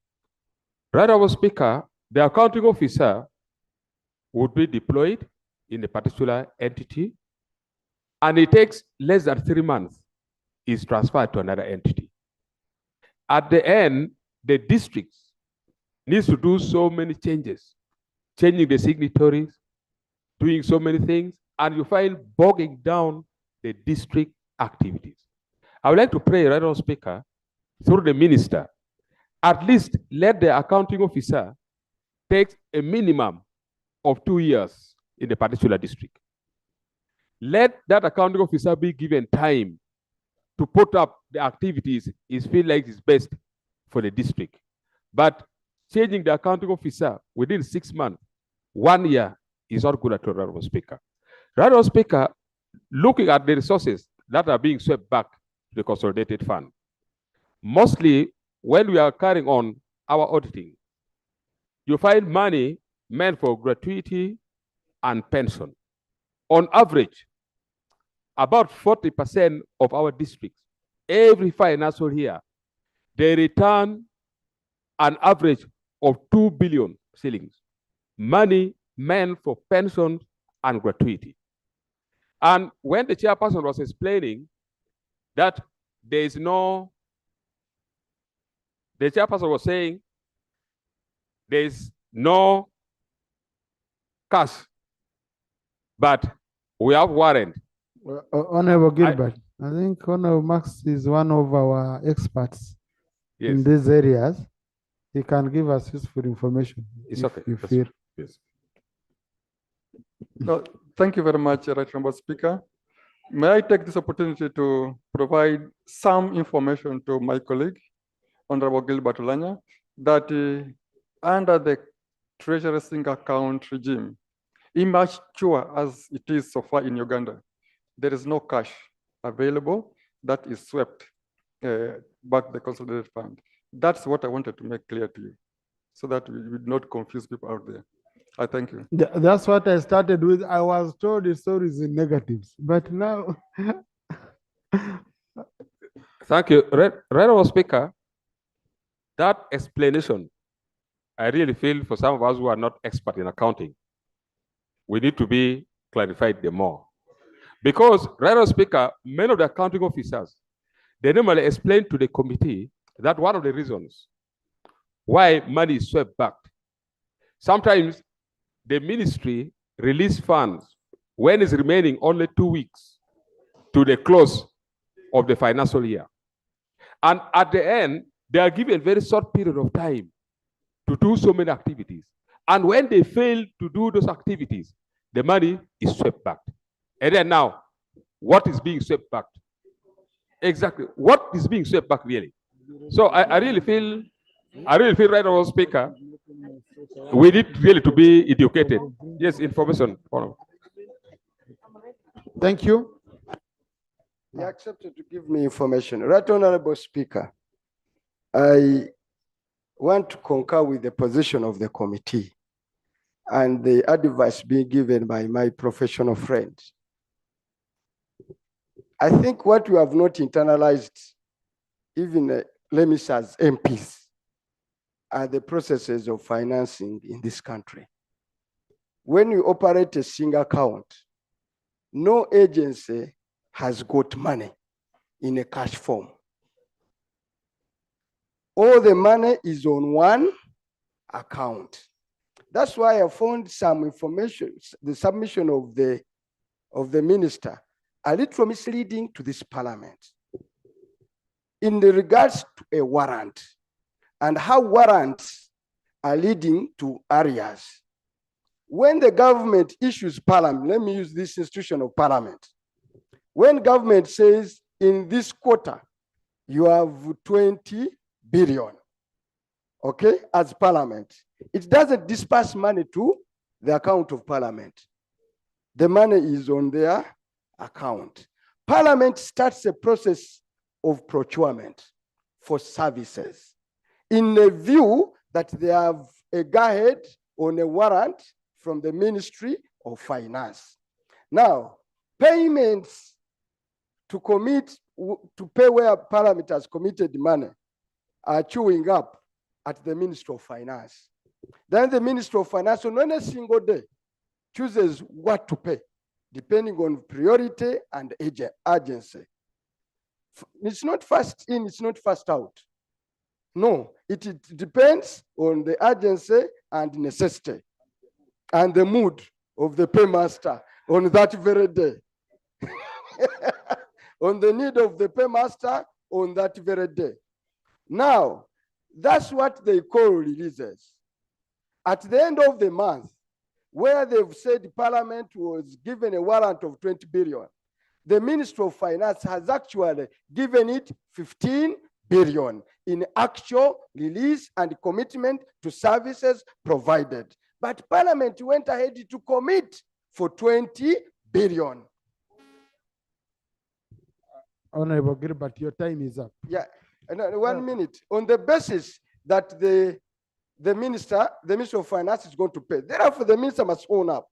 Right Honourable Speaker, the accounting officer would be deployed in a particular entity, and it takes less than 3 months, is transferred to another entity. At the end, the district needs to do so many changes, changing the signatories, doing so many things, and you find bogging down the district activities. I would like to pray, Right Honourable Speaker, through the minister, at least let the accounting officer take a minimum of 2 years in the particular district. Let that accounting officer be given time to put up the activities he feels like is best for the district. But changing the accounting officer within 6 months, 1 year is not good at all, Right Honourable Speaker. Right Honourable Speaker, looking at the resources that are being swept back to the Consolidated Fund, mostly when we are carrying on our auditing, you find money meant for gratuity and pension. On average, about 40% of our districts, every financial year, they return an average of 2 billion shillings, money meant for pensions and gratuity. And when the chairperson was explaining, that there is no, the chairperson was saying there is no cash, but we have warrant. Honorable Gilbert, I think Honorable Max is one of our experts in these areas. He can give us useful information. It's if okay. you That's feel. yes. No, thank you very much, Right Honorable Speaker. May I take this opportunity to provide some information to my colleague, Honorable Gilbert Olanya, that under the Treasury single account regime, immature as it is so far in Uganda, there is no cash available that is swept back to the consolidated fund. That's what I wanted to make clear to you, so that we would not confuse people out there. I thank you. That's what I started with. I was told the story is in negatives, but now. Thank you. Right Honorable Speaker, that explanation, I really feel for some of us who are not expert in accounting, we need to be clarified the more. Because, Right Honorable Speaker, many of the accounting officers, they normally explain to the committee that one of the reasons why money is swept back, sometimes the ministry release funds when it's remaining only 2 weeks to the close of the financial year. And at the end, they are given a very short period of time to do so many activities. And when they fail to do those activities, the money is swept back. And then now, what is being swept back? Exactly. What is being swept back really? So I really feel, Right Honorable Speaker, we need really to be educated. Yes, information. Thank you. He accepted to give me information. Right Honorable Speaker, I want to concur with the position of the committee and the advice being given by my professional friends. I think what we have not internalized, even let me say as MPs, are the processes of financing in this country. When you operate a single account, no agency has got money in a cash form. All the money is on one account. That's why I found some information, the submission of the minister, a little misleading to this parliament in the regards to a warrant and how warrants are leading to areas. When the government issues parliament, let me use this institution of parliament. When government says in this quarter, you have 20 billion, okay, as parliament, it doesn't disperse money to the account of parliament. The money is on their account. Parliament starts a process of procurement for services in the view that they have a go-ahead on a warrant from the Ministry of Finance. Now, payments to pay where Parliament has committed money are chewing up at the Ministry of Finance. Then the Ministry of Finance on any single day chooses what to pay, depending on priority and urgency. It's not fast in, it's not fast out. No, it depends on the urgency and necessity and the mood of the paymaster on that very day. On the need of the paymaster on that very day. Now, that's what they call releases. At the end of the month, where they've said Parliament was given a warrant of 20 billion, the Ministry of Finance has actually given it 15 billion in actual release and commitment to services provided. But Parliament went ahead to commit for 20 billion. Honorable Gilbert, your time is up. Yeah, and 1 minute. On the basis that the Minister of Finance is going to pay. Therefore, the minister must own up.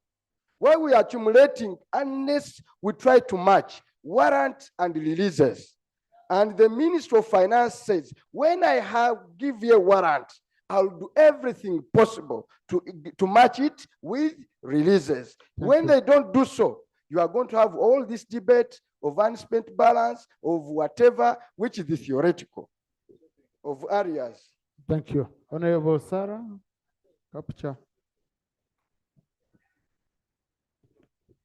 Why we are accumulating unless we try to match warrant and releases. And the Minister of Finance says, when I give you a warrant, I'll do everything possible to match it with releases. When they don't do so, you are going to have all this debate of unspent balance, of whatever, which is the theoretical of areas. Thank you. Honorable Sarah, capture.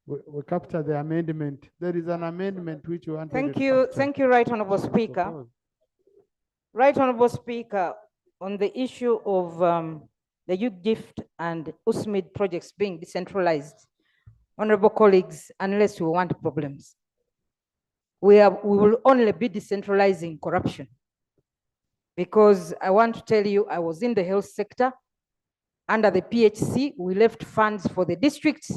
We capture the amendment. There is an amendment which you wanted Thank to you. capture. Thank you, Right Honorable Speaker. Right Honorable Speaker, on the issue of the youth gift and USMID projects being decentralized, honorable colleagues, unless we want problems, we will only be decentralizing corruption. Because I want to tell you, I was in the health sector. Under the PHC, we left funds for the districts.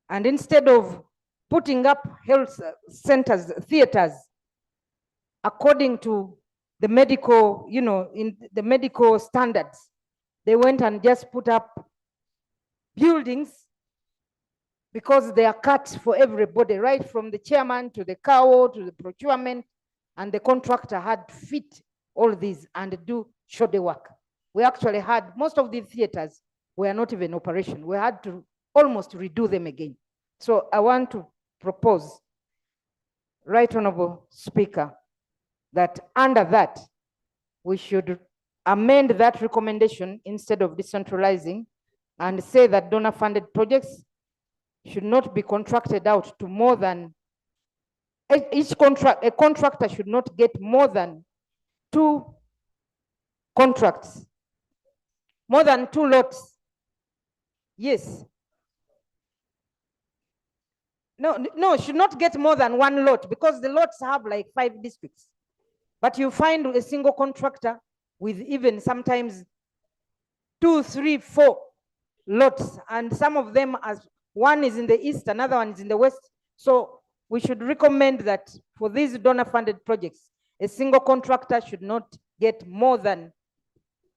And instead of putting up health centers, theaters, according to the medical, in the medical standards, they went and just put up buildings because they are cut for everybody, right from the chairman to the CAO to the procurement, and the contractor had to fit all these and do shoddy work. We actually had, most of the theaters were not even in operation. We had to almost redo them again. So I want to propose, Right Honorable Speaker, that under that, we should amend that recommendation instead of decentralizing and say that donor-funded projects should not be contracted out to more than, a contractor should not get more than 2 contracts, more than 2 lots. Yes. No, should not get more than 1 lot because the lots have like 5 districts. But you find a single contractor with even sometimes 2, 3, 4 lots, and some of them, as one is in the east, another one is in the west. So we should recommend that for these donor-funded projects, a single contractor should not get more than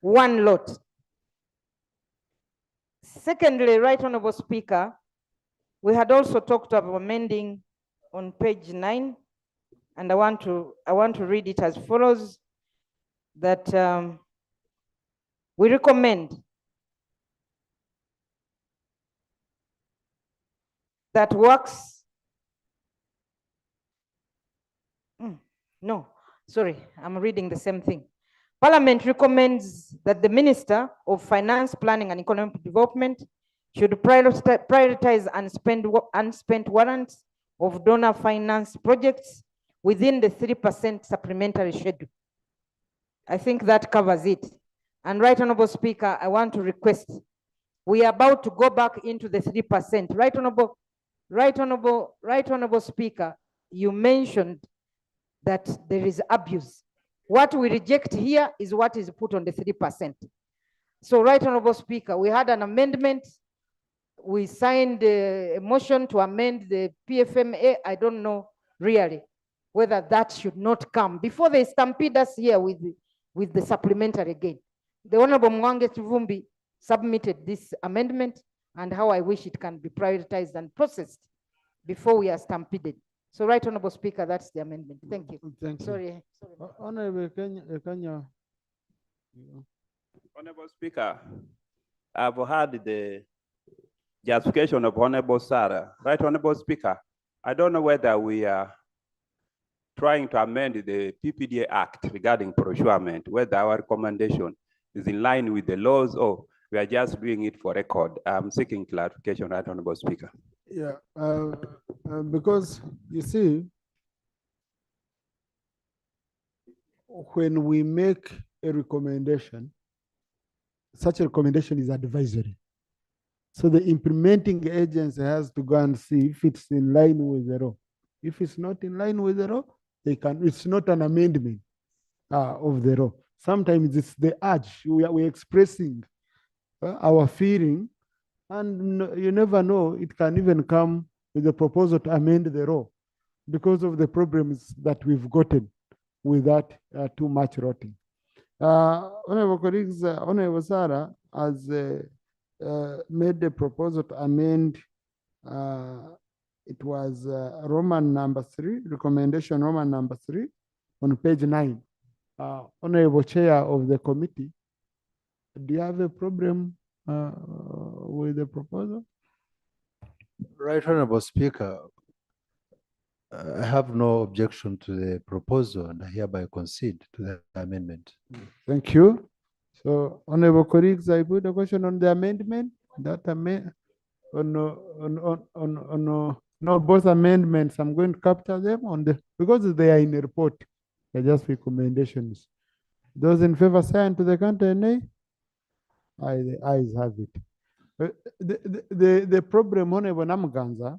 1 lot. Secondly, Right Honorable Speaker, we had also talked about amending on page 9, and I want to read it as follows, that we recommend that works, no, sorry, I'm reading the same thing. Parliament recommends that the Minister of Finance, Planning and Economic Development should prioritize unspent warrants of donor finance projects within the 3% supplementary schedule. I think that covers it. And Right Honorable Speaker, I want to request, we are about to go back into the 3%. Right Honorable Speaker, you mentioned that there is abuse. What we reject here is what is put on the 3%. So Right Honorable Speaker, we had an amendment. We signed a motion to amend the PFMA. I don't know really whether that should not come before they stampede us here with the supplementary again. The Honorable Mwange Chivumbi submitted this amendment, and how I wish it can be prioritized and processed before we are stampeded. So Right Honorable Speaker, that's the amendment. Thank you. Thank you. Sorry. Honorable Kenya. Honorable Speaker, I've heard the justification of Honorable Sarah. Right Honorable Speaker, I don't know whether we are trying to amend the PPDA Act regarding procurement, whether our recommendation is in line with the laws or we are just doing it for record. I'm seeking clarification, Right Honorable Speaker. Yeah, because you see, when we make a recommendation, such a recommendation is advisory. So the implementing agency has to go and see if it's in line with the law. If it's not in line with the law, it's not an amendment of the law. Sometimes it's the urge. We're expressing our feeling, and you never know, it can even come with a proposal to amend the law because of the problems that we've gotten with that too much rotting. Honorable colleagues, Honorable Sarah has made a proposal to amend, it was Roman number 3, recommendation Roman number 3 on page 9. Honorable Chair of the committee, do you have a problem with the proposal? Right Honorable Speaker, I have no objection to the proposal and I hereby concede to the amendment. Thank you. So, honorable colleagues, I put a question on the amendment. That amendment no, both amendments. I'm going to capture them on the because they are in the report. They're just recommendations. Those in favor say aye to the counter nay. Aye, the ayes have it. The problem, Honorable Namganza,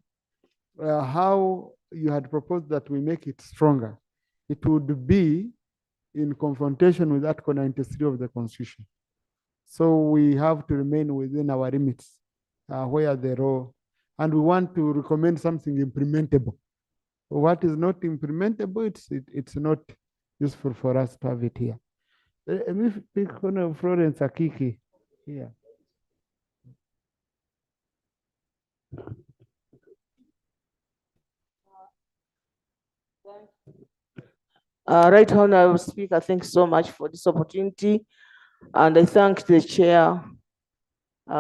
how you had proposed that we make it stronger, it would be in confrontation with Article 93 of the Constitution. So we have to remain within our limits where the law, and we want to recommend something implementable. What is not implementable, it's not useful for us to have it here. Let me pick on Florence Akiki here. Right Honorable Speaker, thanks so much for this opportunity. And I thank the Chair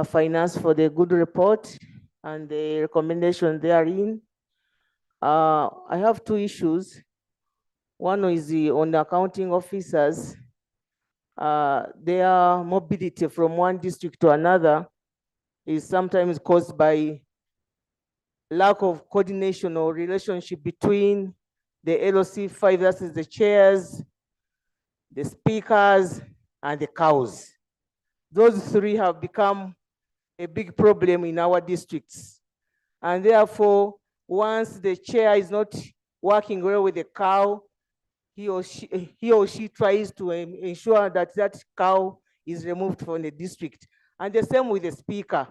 Finance for the good report and the recommendation therein. I have two issues. One is on the accounting officers. Their mobility from one district to another is sometimes caused by lack of coordination or relationship between the LOC 5, that is the chairs, the speakers, and the cows. Those three have become a big problem in our districts. And therefore, once the chair is not working well with the cow, he or she tries to ensure that that cow is removed from the district. And the same with the speaker.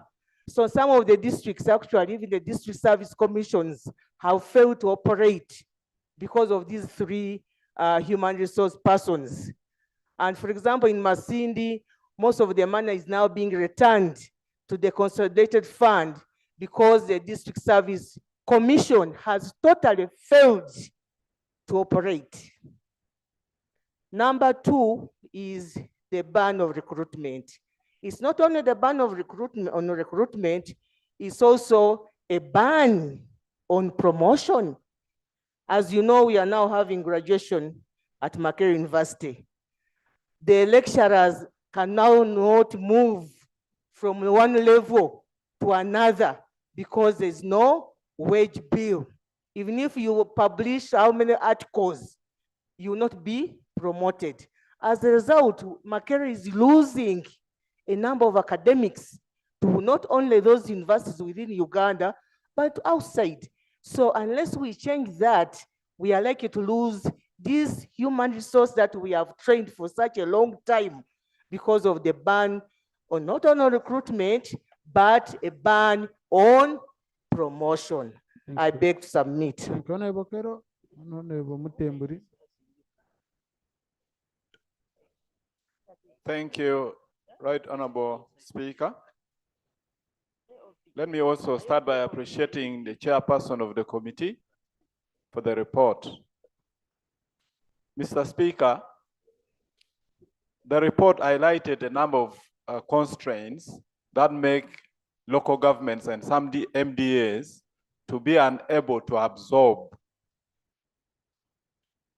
So some of the districts, actually, even the district service commissions have failed to operate because of these three human resource persons. And for example, in Masindi, most of the money is now being returned to the Consolidated Fund because the district service commission has totally failed to operate. Number two is the ban of recruitment. It's not only the ban of recruitment, it's also a ban on promotion. As you know, we are now having graduation at Makerere University. The lecturers can now not move from one level to another because there's no wage bill. Even if you publish how many articles, you will not be promoted. As a result, Makerere is losing a number of academics to not only those universities within Uganda, but outside. So unless we change that, we are likely to lose this human resource that we have trained for such a long time because of the ban on not only recruitment, but a ban on promotion. I beg to submit. Thank you, Right Honorable Speaker. Let me also start by appreciating the chairperson of the committee for the report. Mr. Speaker, the report highlighted a number of constraints that make local governments and some MDAs to be unable to absorb.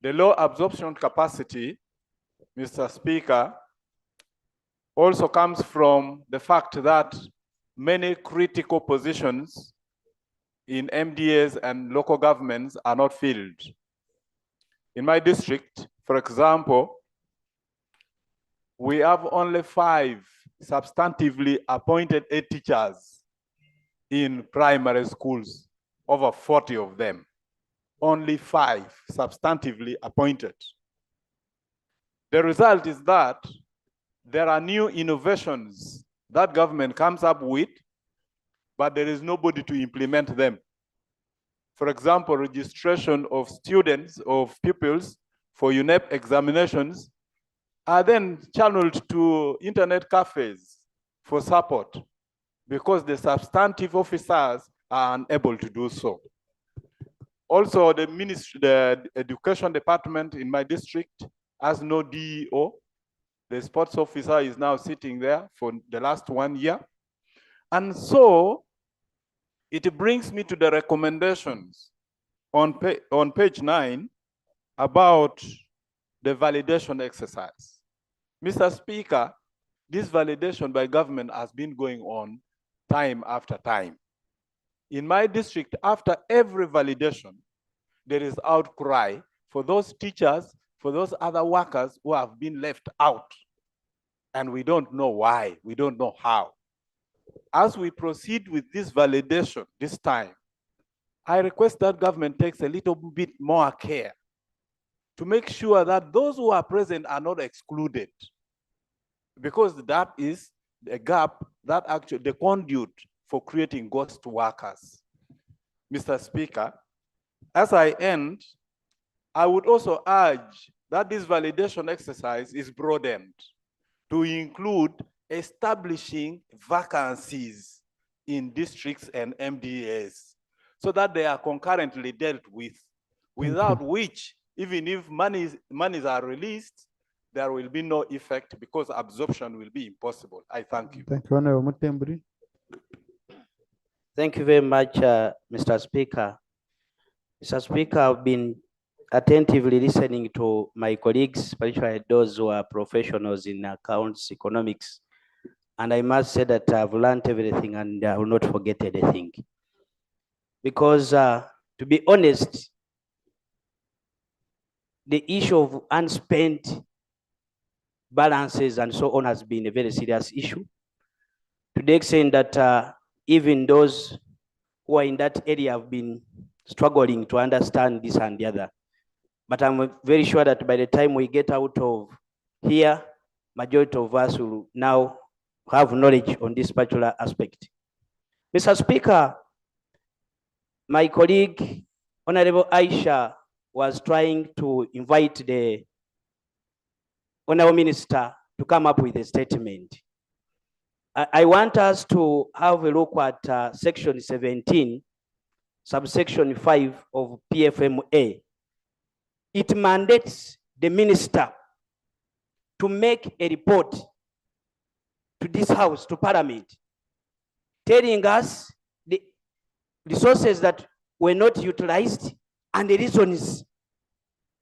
The low absorption capacity, Mr. Speaker, also comes from the fact that many critical positions in MDAs and local governments are not filled. In my district, for example, we have only 5 substantively appointed head teachers in primary schools, over 40 of them. Only 5 substantively appointed. The result is that there are new innovations that government comes up with, but there is nobody to implement them. For example, registration of students, of pupils for UNEP examinations are then channeled to internet cafes for support because the substantive officers are unable to do so. Also, the education department in my district has no DEO. The sports officer is now sitting there for the last 1 year. And so It brings me to the recommendations on page 9 about the validation exercise. Mr. Speaker, this validation by government has been going on time after time. In my district, after every validation, there is outcry for those teachers, for those other workers who have been left out. And we don't know why, we don't know how. As we proceed with this validation this time, I request that government takes a little bit more care to make sure that those who are present are not excluded, because that is a gap that actually the conduit for creating ghost workers. Mr. Speaker, as I end, I would also urge that this validation exercise is broadened to include establishing vacancies in districts and MDAs so that they are concurrently dealt with, without which, even if monies are released, there will be no effect because absorption will be impossible. I thank you. Thank you, Honorable Mutemburi. Thank you very much, Mr. Speaker. Mr. Speaker, I've been attentively listening to my colleagues, particularly those who are professionals in accounts, economics, and I must say that I've learned everything and I will not forget anything. Because to be honest, the issue of unspent balances and so on has been a very serious issue, to the extent that even those who are in that area have been struggling to understand this and the other. But I'm very sure that by the time we get out of here, majority of us will now have knowledge on this particular aspect. Mr. Speaker, my colleague, Honorable Aisha, was trying to invite the Honorable Minister to come up with a statement. I want us to have a look at section 17, subsection 5 of PFMA. It mandates the minister to make a report to this house, to Parliament, telling us the resources that were not utilized and the reasons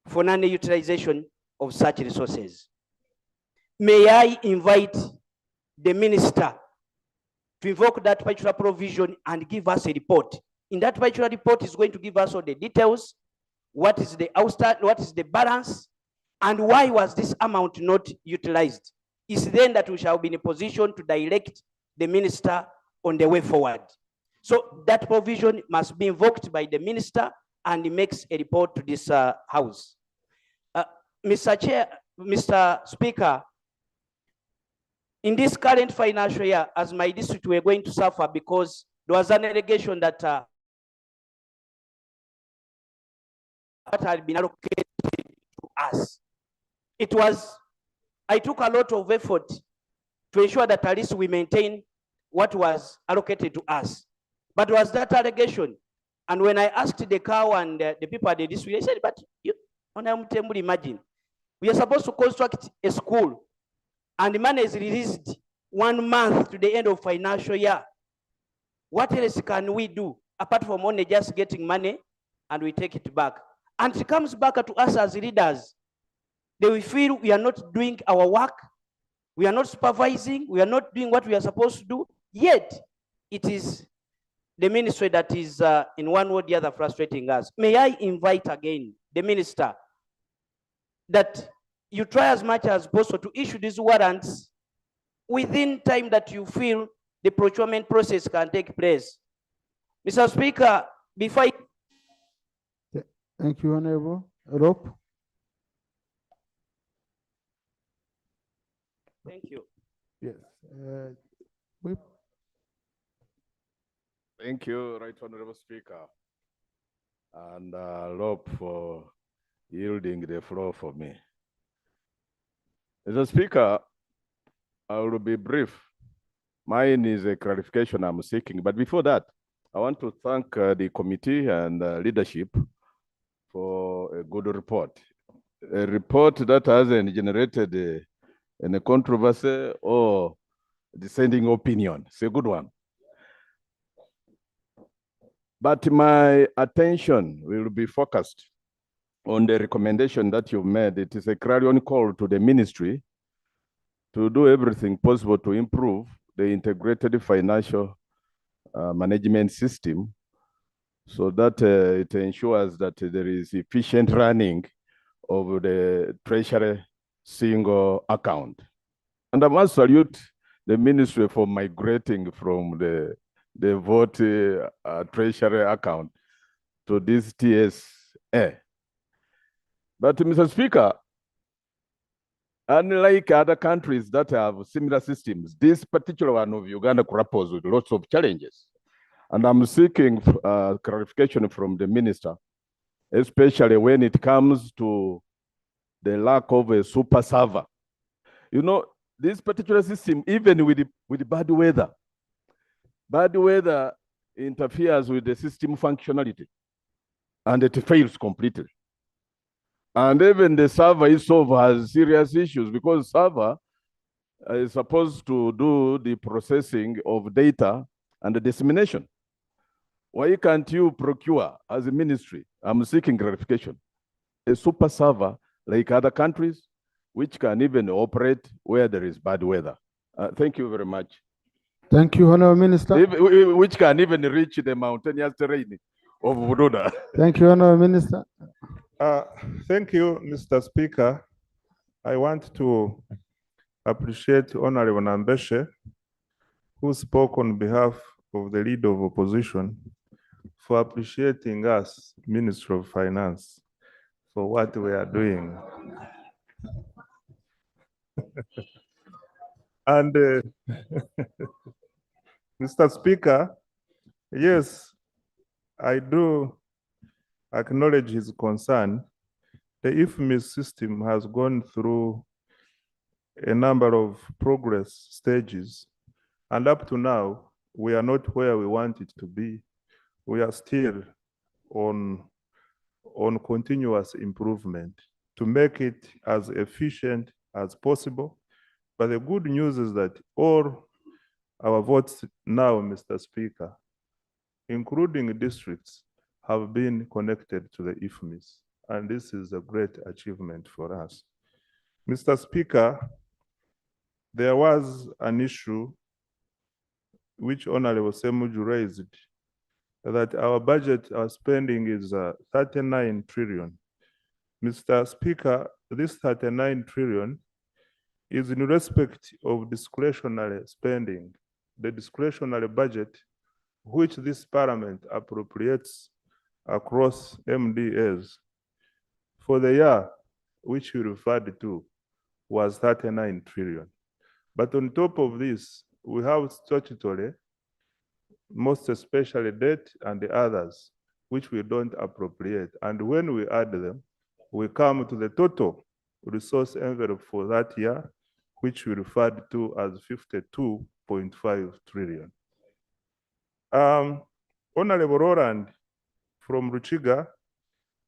for non-utilization of such resources. May I invite the minister to invoke that particular provision and give us a report. In that particular report is going to give us all the details, what is the outstanding, what is the balance, and why was this amount not utilized. It's then that we shall be in a position to direct the minister on the way forward. So that provision must be invoked by the minister and he makes a report to this house. Mr. Speaker, in this current financial year, as my district, we're going to suffer because there was an allegation that what had been allocated to us. I took a lot of effort to ensure that at least we maintain what was allocated to us. But was that allegation? And when I asked the cow and the people at the district, they said, but you, imagine, we are supposed to construct a school and the money is released 1 month to the end of financial year. What else can we do apart from only just getting money and we take it back? And it comes back to us as leaders. They will feel we are not doing our work, we are not supervising, we are not doing what we are supposed to do, yet it is the ministry that is in one word or the other frustrating us. May I invite again the minister that you try as much as possible to issue these warrants within time that you feel the procurement process can take place. Mr. Speaker, before I... Thank you, Honorable. Rope. Thank you. Yes. Thank you, Right Honorable Speaker, and Rob for yielding the floor for me. Mr. Speaker, I will be brief. Mine is a clarification I'm seeking, but before that, I want to thank the committee and leadership for a good report. A report that hasn't generated any controversy or dissenting opinion. It's a good one. But my attention will be focused on the recommendation that you've made. It is a clarion call to the ministry to do everything possible to improve the integrated financial management system so that it ensures that there is efficient running of the treasury single account. And I must salute the ministry for migrating from the vote treasury account to this TSA. But Mr. Speaker, unlike other countries that have similar systems, this particular one of Uganda grapples with lots of challenges. And I'm seeking clarification from the minister, especially when it comes to the lack of a super server. You know, this particular system, even with bad weather interferes with the system functionality and it fails completely. And even the server itself has serious issues because server is supposed to do the processing of data and the dissemination. Why can't you procure as a ministry? I'm seeking clarification. A super server like other countries, which can even operate where there is bad weather. Thank you very much. Thank you, Honourable Minister. Which can even reach the mountainous terrain of Bududa. Thank you, Honourable Minister. Thank you, Mr. Speaker. I want to appreciate Honorable Nambeshe, who spoke on behalf of the leader of opposition, for appreciating us, Minister of Finance, for what we are doing. And Mr. Speaker, yes, I do acknowledge his concern. The IFMIS system has gone through a number of progress stages, and up to now, we are not where we want it to be. We are still on continuous improvement to make it as efficient as possible. But the good news is that all our votes now, Mr. Speaker, including districts, have been connected to the IFMIS, and this is a great achievement for us. Mr. Speaker, there was an issue which Honorable Semuju raised, that our budget, our spending is 39 trillion. Mr. Speaker, this 39 trillion is in respect of discretionary spending, the discretionary budget which this parliament appropriates across MDAs for the year which you referred to was 39 trillion. But on top of this, we have statutory, most especially debt and the others, which we don't appropriate. And when we add them, we come to the total resource envelope for that year, which we referred to as 52.5 trillion. Honorable Roland from Ruchiga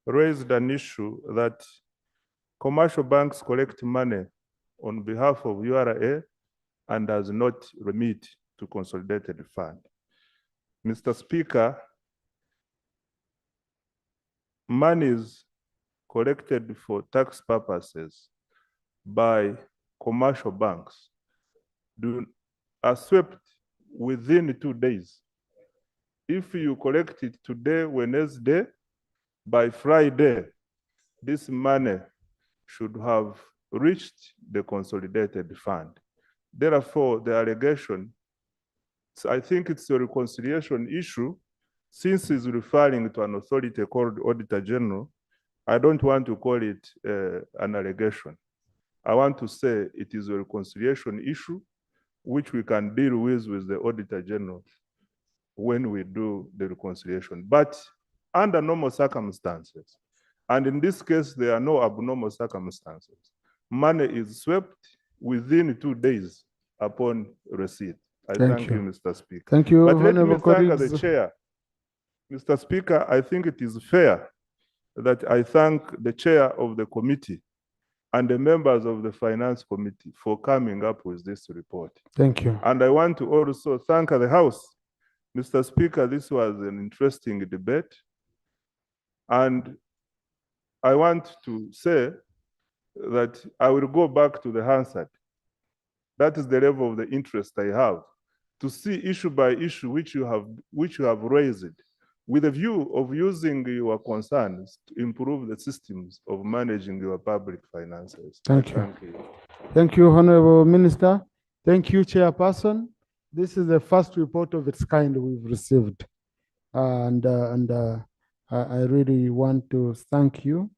raised an issue that commercial banks collect money on behalf of URA and does not remit to Consolidated Fund. Mr. Speaker, monies collected for tax purposes by commercial banks are swept within 2 days. If you collect it today, Wednesday, by Friday, this money should have reached the Consolidated Fund. Therefore, the allegation, I think it's a reconciliation issue, since it's referring to an authority called Auditor General. I don't want to call it an allegation. I want to say it is a reconciliation issue which we can deal with the Auditor General when we do the reconciliation. But under normal circumstances, and in this case, there are no abnormal circumstances, money is swept within 2 days upon receipt. I thank you, Mr. Speaker. Thank you, But let me honorable thank colleagues. the chair. Mr. Speaker, I think it is fair that I thank the chair of the committee and the members of the Finance Committee for coming up with this report. Thank you. And I want to also thank the House Mr. Speaker, this was an interesting debate. And I want to say that I will go back to the Hansard. That is the level of the interest I have, to see issue by issue which you have raised, with a view of using your concerns to improve the systems of managing your public finances. Thank you. Thank you, Honorable Minister. Thank you, Chairperson. This is the first report of its kind we've received. I really want to thank you.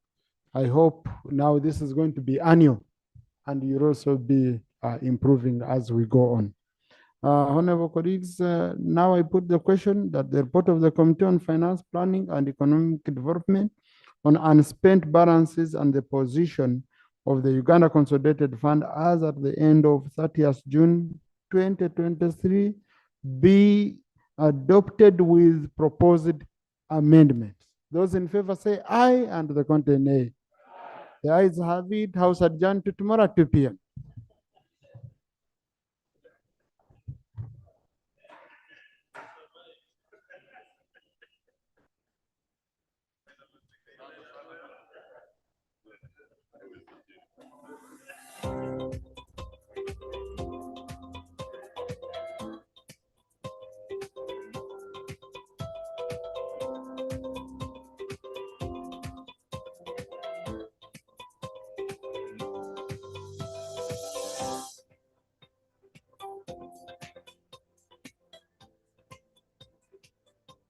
I hope now this is going to be annual and you'll also be improving as we go on. Honorable colleagues, now I put the question that the report of the Committee on Finance, Planning and Economic Development on unspent balances and the position of the Uganda Consolidated Fund as at the end of 30th June 2023 be adopted with proposed amendments. Those in favor say aye and the content nay. The ayes have it. House adjourned to tomorrow at 2 p.m.